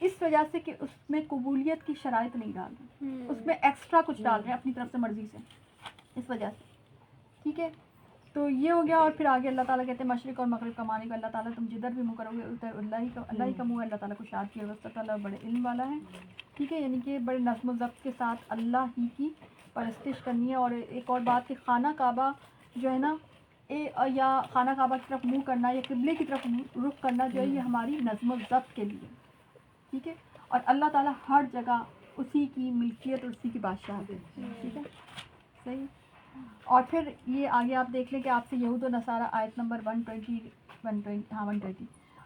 [SPEAKER 2] اس وجہ سے کہ اس میں قبولیت کی شرائط نہیں ڈال رہے, اس میں ایکسٹرا کچھ ڈال رہے ہیں اپنی طرف سے مرضی سے, اس وجہ سے. ٹھیک ہے, تو یہ ہو گیا. اور پھر آگے اللہ تعالیٰ کہتے ہیں مشرق اور مغرب کا مالک اللہ تعالیٰ, تم جدھر بھی منہ کرو گے ادھر اللہ ہی کا منہ ہے, اللہ تعالیٰ کو شاد کیا وسط اللہ بڑے علم والا ہے. ٹھیک ہے, یعنی کہ بڑے نظم و ضبط کے ساتھ اللہ ہی کی پرستش کرنی ہے. اور ایک اور بات کہ خانہ کعبہ جو ہے نا یا خانہ کعبہ کی طرف منہ کرنا یا قبلے کی طرف رخ کرنا جو ہے یہ ہماری نظم و ضبط کے لیے. ٹھیک ہے, اور اللہ تعالیٰ ہر جگہ اسی کی ملکیت اور اسی کی بادشاہت ہے. ٹھیک ہے, صحیح. اور پھر یہ آگے آپ دیکھ لیں کہ آپ سے یہود و نصارہ آیت نمبر 120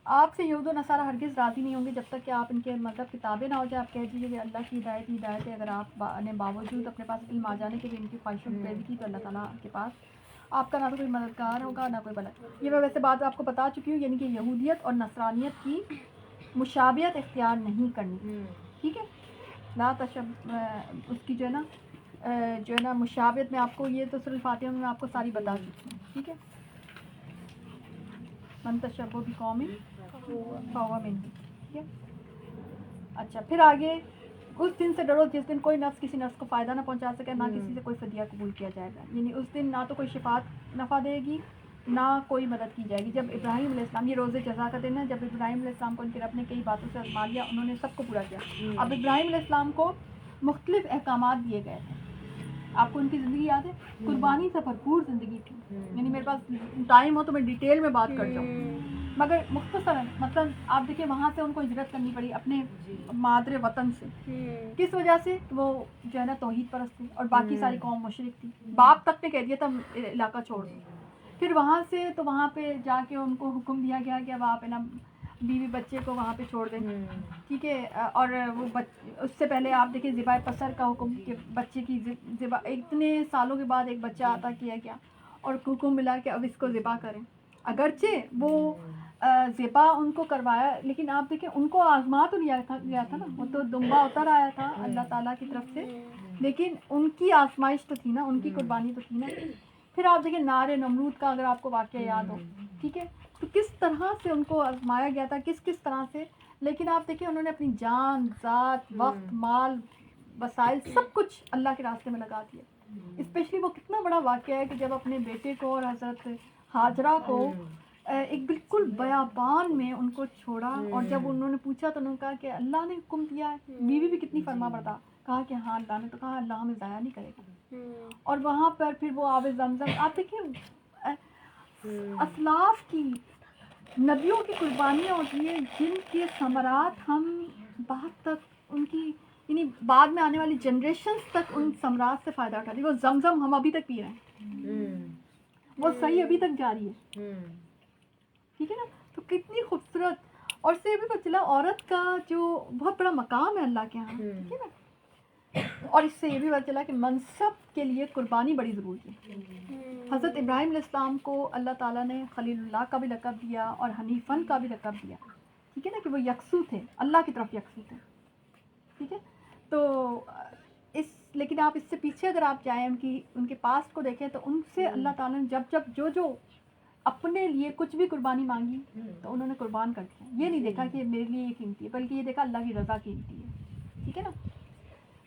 [SPEAKER 2] آپ سے یہود و نصارہ ہرگز راضی نہیں ہوں گے جب تک کہ آپ ان کے مطلب کتابیں نہ ہو جائے. آپ کہہ دیجیے کہ اللہ کی ہدایت ہے. اگر آپ نے باوجود اپنے پاس علم آ جانے کے بھی ان کی خواہشوں کی پیروی کی تو اللہ تعالیٰ کے پاس آپ کا نہ تو کوئی مددگار ہوگا نہ کوئی بلد. یہ میں ویسے بات آپ کو بتا چکی ہوں, یعنی کہ یہودیت اور نصرانیت کی مشابہت اختیار نہیں کرنی. ٹھیک ہے, لا تشب اس کی جو ہے نا مشابہت میں آپ کو یہ تو سورۃ الفاتحہ میں آپ کو ساری بتا چکی ہوں. ٹھیک ہے, من تشبہ بقوم فہو منہم. ٹھیک ہے, اچھا پھر آگے اس دن سے ڈرو جس دن کوئی نفس کسی نفس کو فائدہ نہ پہنچا سکے, نہ کسی سے کوئی فدیہ قبول کیا جائے گا. یعنی اس دن نہ تو کوئی شفاعت نفع دے گی نہ کوئی مدد کی جائے گی. جب ابراہیم علیہ السلام, یہ روز جزا کا دن ہے, جب ابراہیم علیہ السلام کو ان کے رب نے کئی باتوں سے آزما لیا, انہوں نے سب کو پورا کیا. اب ابراہیم علیہ السلام کو مختلف احکامات دیے گئے تھے. آپ کو ان کی زندگی یاد ہے, قربانی سے بھرپور زندگی تھی. یعنی میرے پاس ٹائم ہو تو میں ڈیٹیل میں بات کر جاؤں, مگر مختصراً مطلب آپ دیکھیں وہاں سے ان کو ہجرت کرنی پڑی اپنے مادر وطن سے. کس وجہ سے؟ وہ جو ہے نا توحید پرست تھے اور باقی ساری قوم مشرک تھی. باپ تک نے کہہ دیا تھا علاقہ چھوڑ دو. پھر وہاں سے تو وہاں پہ جا کے ان کو حکم دیا گیا کہ اب آپ ہے نا بیوی بچے کو وہاں پہ چھوڑ دیں. ٹھیک ہے, اور وہ اس سے پہلے آپ دیکھیں ذبح پسر کا حکم کہ بچے کی ذبح, اتنے سالوں کے بعد ایک بچہ عطا کیا گیا اور حکم ملا کہ اب اس کو ذبح کریں. اگرچہ وہ ذبح ان کو کروایا, لیکن آپ دیکھیں ان کو آزما تو لیا گیا تھا نا, وہ تو دمبا اتر آیا تھا اللہ تعالیٰ کی طرف سے, لیکن ان کی آزمائش تو تھی نا, ان کی قربانی تو تھی نا. پھر آپ دیکھیں نار نمرود کا اگر آپ کو واقعہ یاد ہو, ٹھیک ہے, تو کس طرح سے ان کو آزمایا گیا تھا, کس طرح سے, لیکن آپ دیکھیں انہوں نے اپنی جان, ذات, وقت, مال, وسائل سب کچھ اللہ کے راستے میں لگا دیا. اسپیشلی وہ کتنا بڑا واقعہ ہے کہ جب اپنے بیٹے کو اور حضرت ہاجرہ کو ایک بالکل بیابان میں ان کو چھوڑا, اور جب انہوں نے پوچھا تو انہوں نے کہا کہ اللہ نے حکم دیا ہے. بیوی بھی کتنی فرما بردار, کہا کہ ہاں اللہ نے تو کہا, اللہ ہمیں ضائع نہیں کرے گا. اور وہاں پر پھر وہ آب زمزم, آپ دیکھیں اسلاف کی نبیوں کی قربانیاں ہوتی ہیں جن کے ثمرات ہم بعد تک ان کی یعنی بعد میں آنے والی جنریشنز تک ان ثمرات سے فائدہ اٹھاتی. وہ زمزم ہم ابھی تک پی رہے ہیں, وہ صحیح ابھی تک جاری ہے. ٹھیک ہے نا, تو کتنی خوبصورت. اور سے یہ بھی پتہ چلا عورت کا جو بہت بڑا مقام ہے اللہ کے یہاں. ٹھیک ہے نا, اور اس سے یہ بھی پتہ چلا کہ منصب کے لیے قربانی بڑی ضروری ہے. حضرت ابراہیم علیہ السلام کو اللہ تعالیٰ نے خلیل اللہ کا بھی لقب دیا اور حنیفن کا بھی لقب دیا. ٹھیک ہے نا, کہ وہ یکسو تھے, اللہ کی طرف یکسو تھے. ٹھیک ہے, تو لیکن آپ اس سے پیچھے اگر آپ جائیں ان کے پاس کو دیکھیں تو ان سے اللہ تعالیٰ نے جب جو اپنے لیے کچھ بھی قربانی مانگی تو انہوں نے قربان کر دیا. یہ نہیں دیکھا کہ میرے لیے یہ قیمتی ہے, بلکہ یہ دیکھا اللہ کی رضا قیمتی ہے. ٹھیک ہے نا,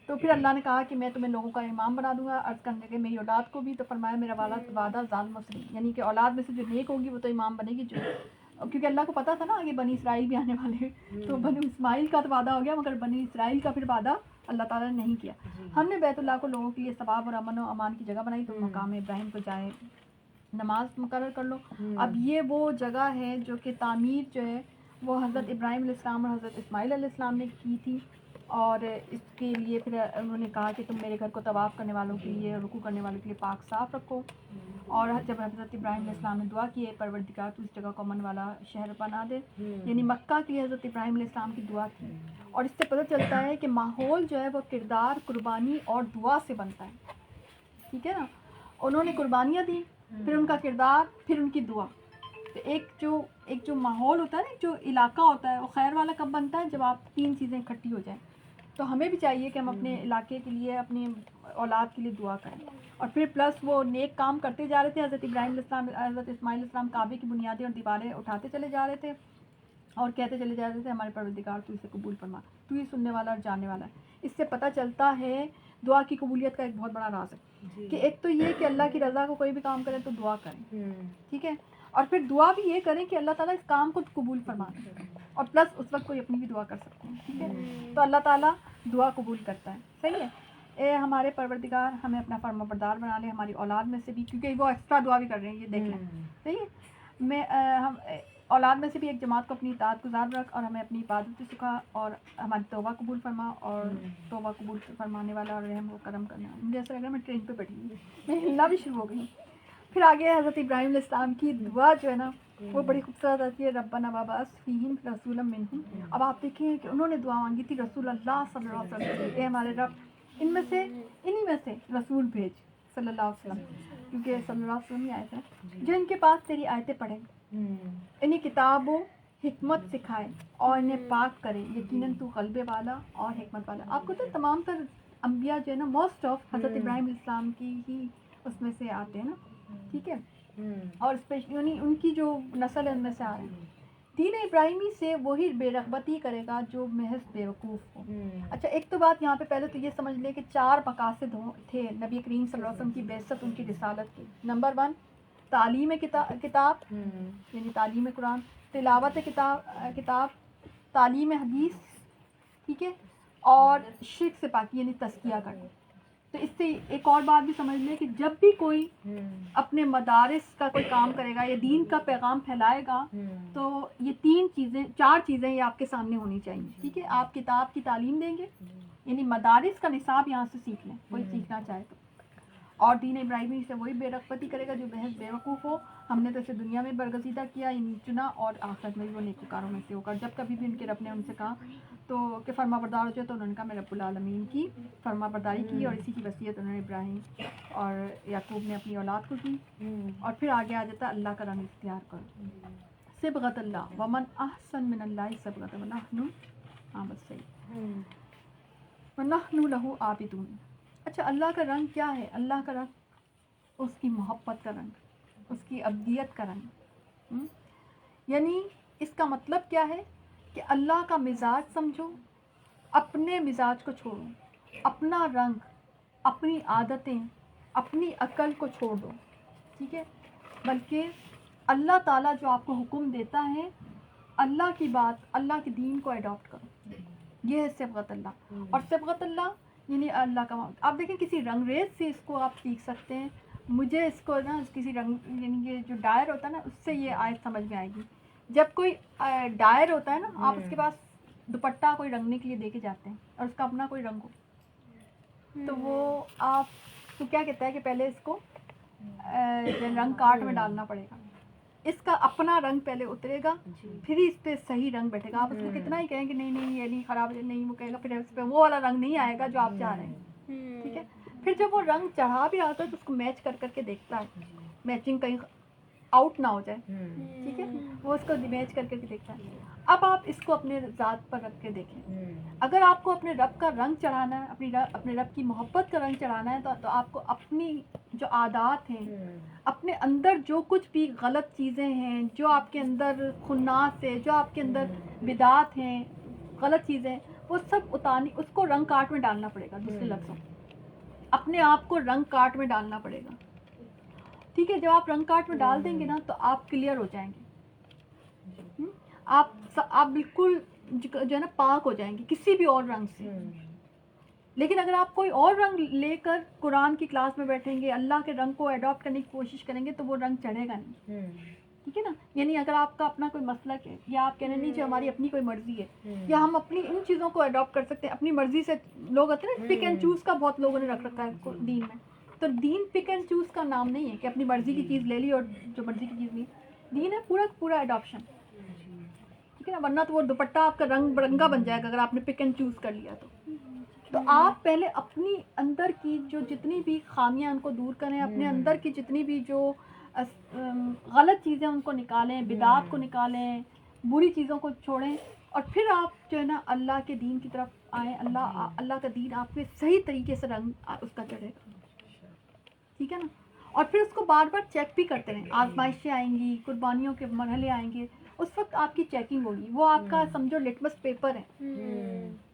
[SPEAKER 2] تو پھر اللہ نے کہا کہ میں تمہیں لوگوں کا امام بنا دوں گا. عرض کرنے کے میری اولاد کو بھی, تو فرمایا میرا وعدہ ظالم مسلم, یعنی کہ اولاد میں سے جو نیک ہوگی وہ تو امام بنے گی. جو کیونکہ اللہ کو پتا تھا نا آگے بنی اسرائیل بھی آنے والے, تو بنی اسماعیل کا تو وعدہ ہو گیا مگر بنی اسرائیل کا پھر وعدہ اللہ تعالیٰ نے نہیں کیا. ہم نے بیت اللہ کو لوگوں کے لیے ثواب اور امن و امان کی جگہ بنائی, تو مقام ابراہیم کو جائے نماز مقرر کر لو. اب یہ وہ جگہ ہے جو کہ تعمیر جو ہے وہ حضرت ابراہیم علیہ السلام اور حضرت اسماعیل علیہ السلام نے کی تھی، اور اس کے لیے پھر انہوں نے کہا کہ تم میرے گھر کو طواف کرنے والوں کے لیے، رکوع کرنے والوں کے لیے پاک صاف رکھو. اور جب حضرت ابراہیم علیہ السلام نے دعا کی ہے پروردگار تو اس جگہ کو امن والا شہر بنا دے، یعنی مکہ کے لیے حضرت ابراہیم علیہ السلام کی دعا تھی. اور اس سے پتہ چلتا ہے کہ ماحول جو ہے وہ کردار، قربانی اور دعا سے بنتا ہے. ٹھیک ہے نا، انہوں نے قربانیاں دی، پھر ان کا کردار، پھر ان کی دعا. تو ایک جو ماحول ہوتا ہے نا، جو علاقہ ہوتا ہے وہ خیر والا کب بنتا ہے؟ جب آپ تین چیزیں اکٹھی ہو جائیں. تو ہمیں بھی چاہیے کہ ہم اپنے علاقے کے لیے، اپنی اولاد کے لیے دعا کریں. اور پھر پلس وہ نیک کام کرتے جا رہے تھے. حضرت ابراہیم علیہ السلام، حضرت اسماعیل علیہ السلام کعبے کی بنیادیں اور دیواریں اٹھاتے چلے جا رہے تھے اور کہتے چلے جا رہے تھے ہمارے پروردگار تو اسے قبول فرما، تو ہی سننے والا اور جاننے والا ہے. اس سے پتہ چلتا ہے دعا کی قبولیت کا ایک بہت بڑا راز ہے کہ ایک تو یہ کہ اللہ کی رضا کو کوئی بھی کام کرے تو دعا کریں. ٹھیک ہے، اور پھر دعا بھی یہ کریں کہ اللہ تعالیٰ اس کام کو قبول فرما دے، اور پلس اس وقت کوئی اپنی بھی دعا کر سکتے ہیں. ٹھیک ہے، تو اللہ تعالیٰ دعا قبول کرتا ہے. صحیح ہے. اے ہمارے پروردگار ہمیں اپنا فرما بردار بنا لے، ہماری اولاد میں سے بھی، کیونکہ وہ ایکسٹرا دعا بھی کر رہے ہیں، یہ دیکھ لیں. صحیح ہے، میں ہم اولاد میں سے بھی ایک جماعت کو اپنی اطاعت گزار رکھ، اور ہمیں اپنی عبادت سے سکھا، اور ہماری توبہ قبول فرما، اور توبہ قبول فرمانے والا اور رحم و کرم کرنے والا. مجھے ایسا لگ رہا ہے میں ٹرین پہ بیٹھی ہوں، میں ہلنا بھی شروع ہو گئی. پھر آگے حضرت ابراہیم علیہ السلام کی دعا جو ہے نا وہ بڑی خوبصورت آتی ہے. ربنا وابعث فیہم رسولا منہم. اب آپ دیکھیں کہ انہوں نے دعا مانگی تھی رسول اللہ صلی اللہ علیہ وسلم، اے ہمارے رب انہی میں سے رسول بھیج صلی اللہ علیہ وسلم، کیونکہ صلی اللہ علیہ وسلم ہی آئے تھے جو ان کے پاس تیری آیتیں پڑھیں، انہیں کتاب و حکمت سکھائے اور انہیں پاک کرے، یقیناً تو غلبے والا اور حکمت والا. آپ کو تو تمام تر انبیاء جو ہے نا موسٹ آف حضرت ابراہیم علیہ السلام کی ہی اس میں سے آتے ہیں نا. ٹھیک ہے، اور اسپیشلی ان کی جو نسل ہے ان میں سے آ رہے ہیں. دین ابراہیمی سے وہی بے رغبتی کرے گا جو محض بیوقوف ہو. اچھا ایک تو بات یہاں پہ پہلے تو یہ سمجھ لیں کہ 4 مقاصد تھے نبی کریم صلی اللہ علیہ وسلم کی بعثت، ان کی رسالت کی. نمبر 1 تعلیم کتاب یعنی تعلیم قرآن، تلاوت کتاب، تعلیم حدیث. ٹھیک ہے، اور شرک سے پاکی یعنی تزکیہ کرنا. تو اس سے ایک اور بات بھی سمجھ لیں کہ جب بھی کوئی اپنے مدارس کا کوئی کام کرے گا یا دین کا پیغام پھیلائے گا تو یہ 4 چیزیں یہ آپ کے سامنے ہونی چاہیے. ٹھیک ہے، آپ کتاب کی تعلیم دیں گے یعنی مدارس کا نصاب یہاں سے سیکھ لیں کوئی سیکھنا چاہے تو، اور دین ابراہیمی سے وہی بے رغبتی کرے گا جو محض بیوقوف ہو. ہم نے تو اسے دنیا میں برگزیدہ کیا یعنی چنا، اور آخرت میں بھی وہ نیکوکاروں میں سے ہوگا. جب کبھی بھی ان کے رب نے ان سے کہا تو کہ فرما بردار ہو جائے تو انہوں نے کہا میں رب العالمین کی فرما برداری کی، اور اسی کی وصیت انہوں نے ابراہیم اور یعقوب نے اپنی اولاد کو کی. اور پھر آگے آ جاتا ہے اللہ کا رنگ اختیار کرو، صبغۃ اللہ ومن احسن من اللہ صبغۃ ونحن بس صحیح ونحن لہ عابدون. اچھا اللہ کا رنگ کیا ہے؟ اللہ کا رنگ اس کی محبت کا رنگ، اس کی ابدیت کا رنگ. یعنی اس کا مطلب کیا ہے کہ اللہ کا مزاج سمجھو، اپنے مزاج کو چھوڑو، اپنا رنگ، اپنی عادتیں، اپنی عقل کو چھوڑ دو. ٹھیک ہے، بلکہ اللہ تعالیٰ جو آپ کو حکم دیتا ہے اللہ کی بات، اللہ کے دین کو اڈاپٹ کرو. یہ ہے صبغت اللہ. اور صبغت اللہ یعنی اللہ کا آپ دیکھیں کسی رنگ ریز سے اس کو آپ سیکھ سکتے ہیں. مجھے اس کو نا کسی رنگ یعنی یہ جو ڈائر ہوتا ہے نا اس سے یہ آیت سمجھ میں آئے گی. جب کوئی ڈائر ہوتا ہے نا آپ اس کے پاس دوپٹہ کوئی رنگنے کے لیے دے کے جاتے ہیں اور اس کا اپنا کوئی رنگ ہو تو وہ آپ تو کیا کہتا ہے کہ پہلے اس کو رنگ کارٹ میں ڈالنا پڑے گا، اس کا اپنا رنگ پہلے اترے گا پھر ہی اس پہ صحیح رنگ بیٹھے گا. آپ اس کو کتنا ہی کہیں کہ نہیں یہ نہیں خراب نہیں، وہ کہے گا پھر اس پہ وہ والا رنگ نہیں آئے گا جو آپ چاہ رہے ہیں. ٹھیک ہے، پھر جب وہ رنگ چڑھا بھی رہا ہوتا ہے تو اس کو میچ کر کر کے دیکھتا ہے، میچنگ کہیں آؤٹ نہ ہو جائے. ٹھیک ہے، وہ اس کو میچ کر کے دیکھتا ہے. اب آپ اس کو اپنے ذات پر رکھ کے دیکھیں. اگر آپ کو اپنے رب کا رنگ چڑھانا ہے، اپنے رب کی محبت کا رنگ چڑھانا ہے تو آپ کو اپنی جو عادات ہیں، اپنے اندر جو کچھ بھی غلط چیزیں ہیں، جو آپ کے اندر خناس ہے، جو آپ کے اندر بدعات ہیں، غلط چیزیں، وہ سب اتارنی، اس کو رنگ کارٹ میں ڈالنا پڑے گا. دوسرے لفظوں اپنے آپ کو رنگ کارٹ میں ڈالنا پڑے گا. ٹھیک ہے، جب آپ رنگ کارٹ میں ڈال دیں گے نا تو آپ کلیئر ہو جائیں گے. آپ بالکل جو ہے نا پاک ہو جائیں گے کسی بھی اور رنگ سے. لیکن اگر آپ کوئی اور رنگ لے کر قرآن کی کلاس میں بیٹھیں گے، اللہ کے رنگ کو اڈاپٹ کرنے کی کوشش کریں گے تو وہ رنگ چڑھے گا نہیں. ٹھیک ہے نا. یعنی اگر آپ کا اپنا کوئی مسلک ہے یا آپ کہنے نہیں ہماری اپنی کوئی مرضی ہے یا ہم اپنی ان چیزوں کو اڈاپٹ کر سکتے ہیں اپنی مرضی سے. لوگ ہوتے ہیں نا پک اینڈ چوز کا بہت لوگوں نے رکھ رکھا ہے دین میں. تو دین پک اینڈ چوز کا نام نہیں ہے کہ اپنی مرضی کی چیز لے لی اور جو مرضی کی چیز نہیں. دین ہے پورا پورا اڈاپشن. ٹھیک ہے نا. ورنہ تو وہ دوپٹہ آپ کا رنگ برنگا بن جائے گا اگر آپ نے پک اینڈ چوز کر لیا تو آپ پہلے اپنی اندر کی جو جتنی بھی خامیاں ان کو دور کریں, اپنے اندر کی جتنی بھی جو غلط چیزیں ان کو نکالیں, بدعات کو نکالیں, بری چیزوں کو چھوڑیں, اور پھر آپ جو ہے نا اللہ کے دین کی طرف آئیں. اللہ کا دین آپ کے صحیح طریقے سے رنگ اس کا چڑھے. ٹھیک ہے نا. اور پھر اس کو بار بار چیک بھی کرتے رہیں. آزمائشیں آئیں گی, قربانیوں کے مرحلے آئیں گے, اس وقت آپ کی چیکنگ ہوگی. وہ آپ کا سمجھو لٹمس پیپر ہے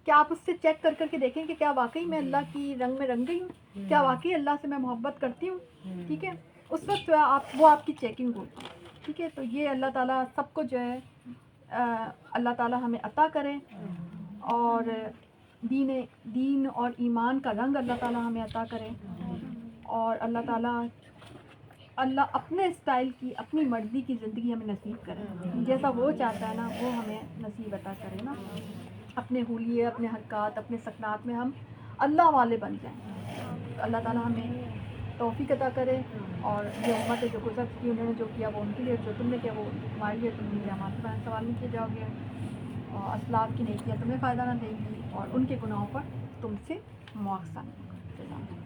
[SPEAKER 2] کہ آپ اس سے چیک کر کر کے دیکھیں کہ کیا واقعی میں اللہ کی رنگ میں رنگ گئی ہوں, کیا واقعی اللہ سے میں محبت کرتی ہوں. ٹھیک ہے. اس وقت جو ہے وہ آپ کی چیکنگ ہوگی. ٹھیک ہے. تو یہ اللہ تعالیٰ سب کو جو ہے اللہ تعالیٰ ہمیں عطا کرے, اور دین اور ایمان کا رنگ اللہ تعالیٰ ہمیں عطا کرے, اور اللہ اپنے اسٹائل کی اپنی مرضی کی زندگی ہمیں نصیب کرے. جیسا وہ چاہتا ہے نا وہ ہمیں نصیب عطا کرے نا. اپنے حلیے, اپنے حرکات, اپنے سکنات میں ہم اللہ والے بن جائیں. اللہ تعالیٰ ہمیں توفیق عطا کرے. اور یہ امت ہے جو گزر کی انہوں نے جو کیا وہ ان کے لیے, جو تم نے کیا وہ تمہارے لیے. تم نے ہمارے سوال نہیں کیے جاؤ گے, اور اسلاف کی نہیں کیا تمہیں فائدہ نہ دیں گی, اور ان کے گناہوں پر تم سے مواخذہ نہیں ہوگا.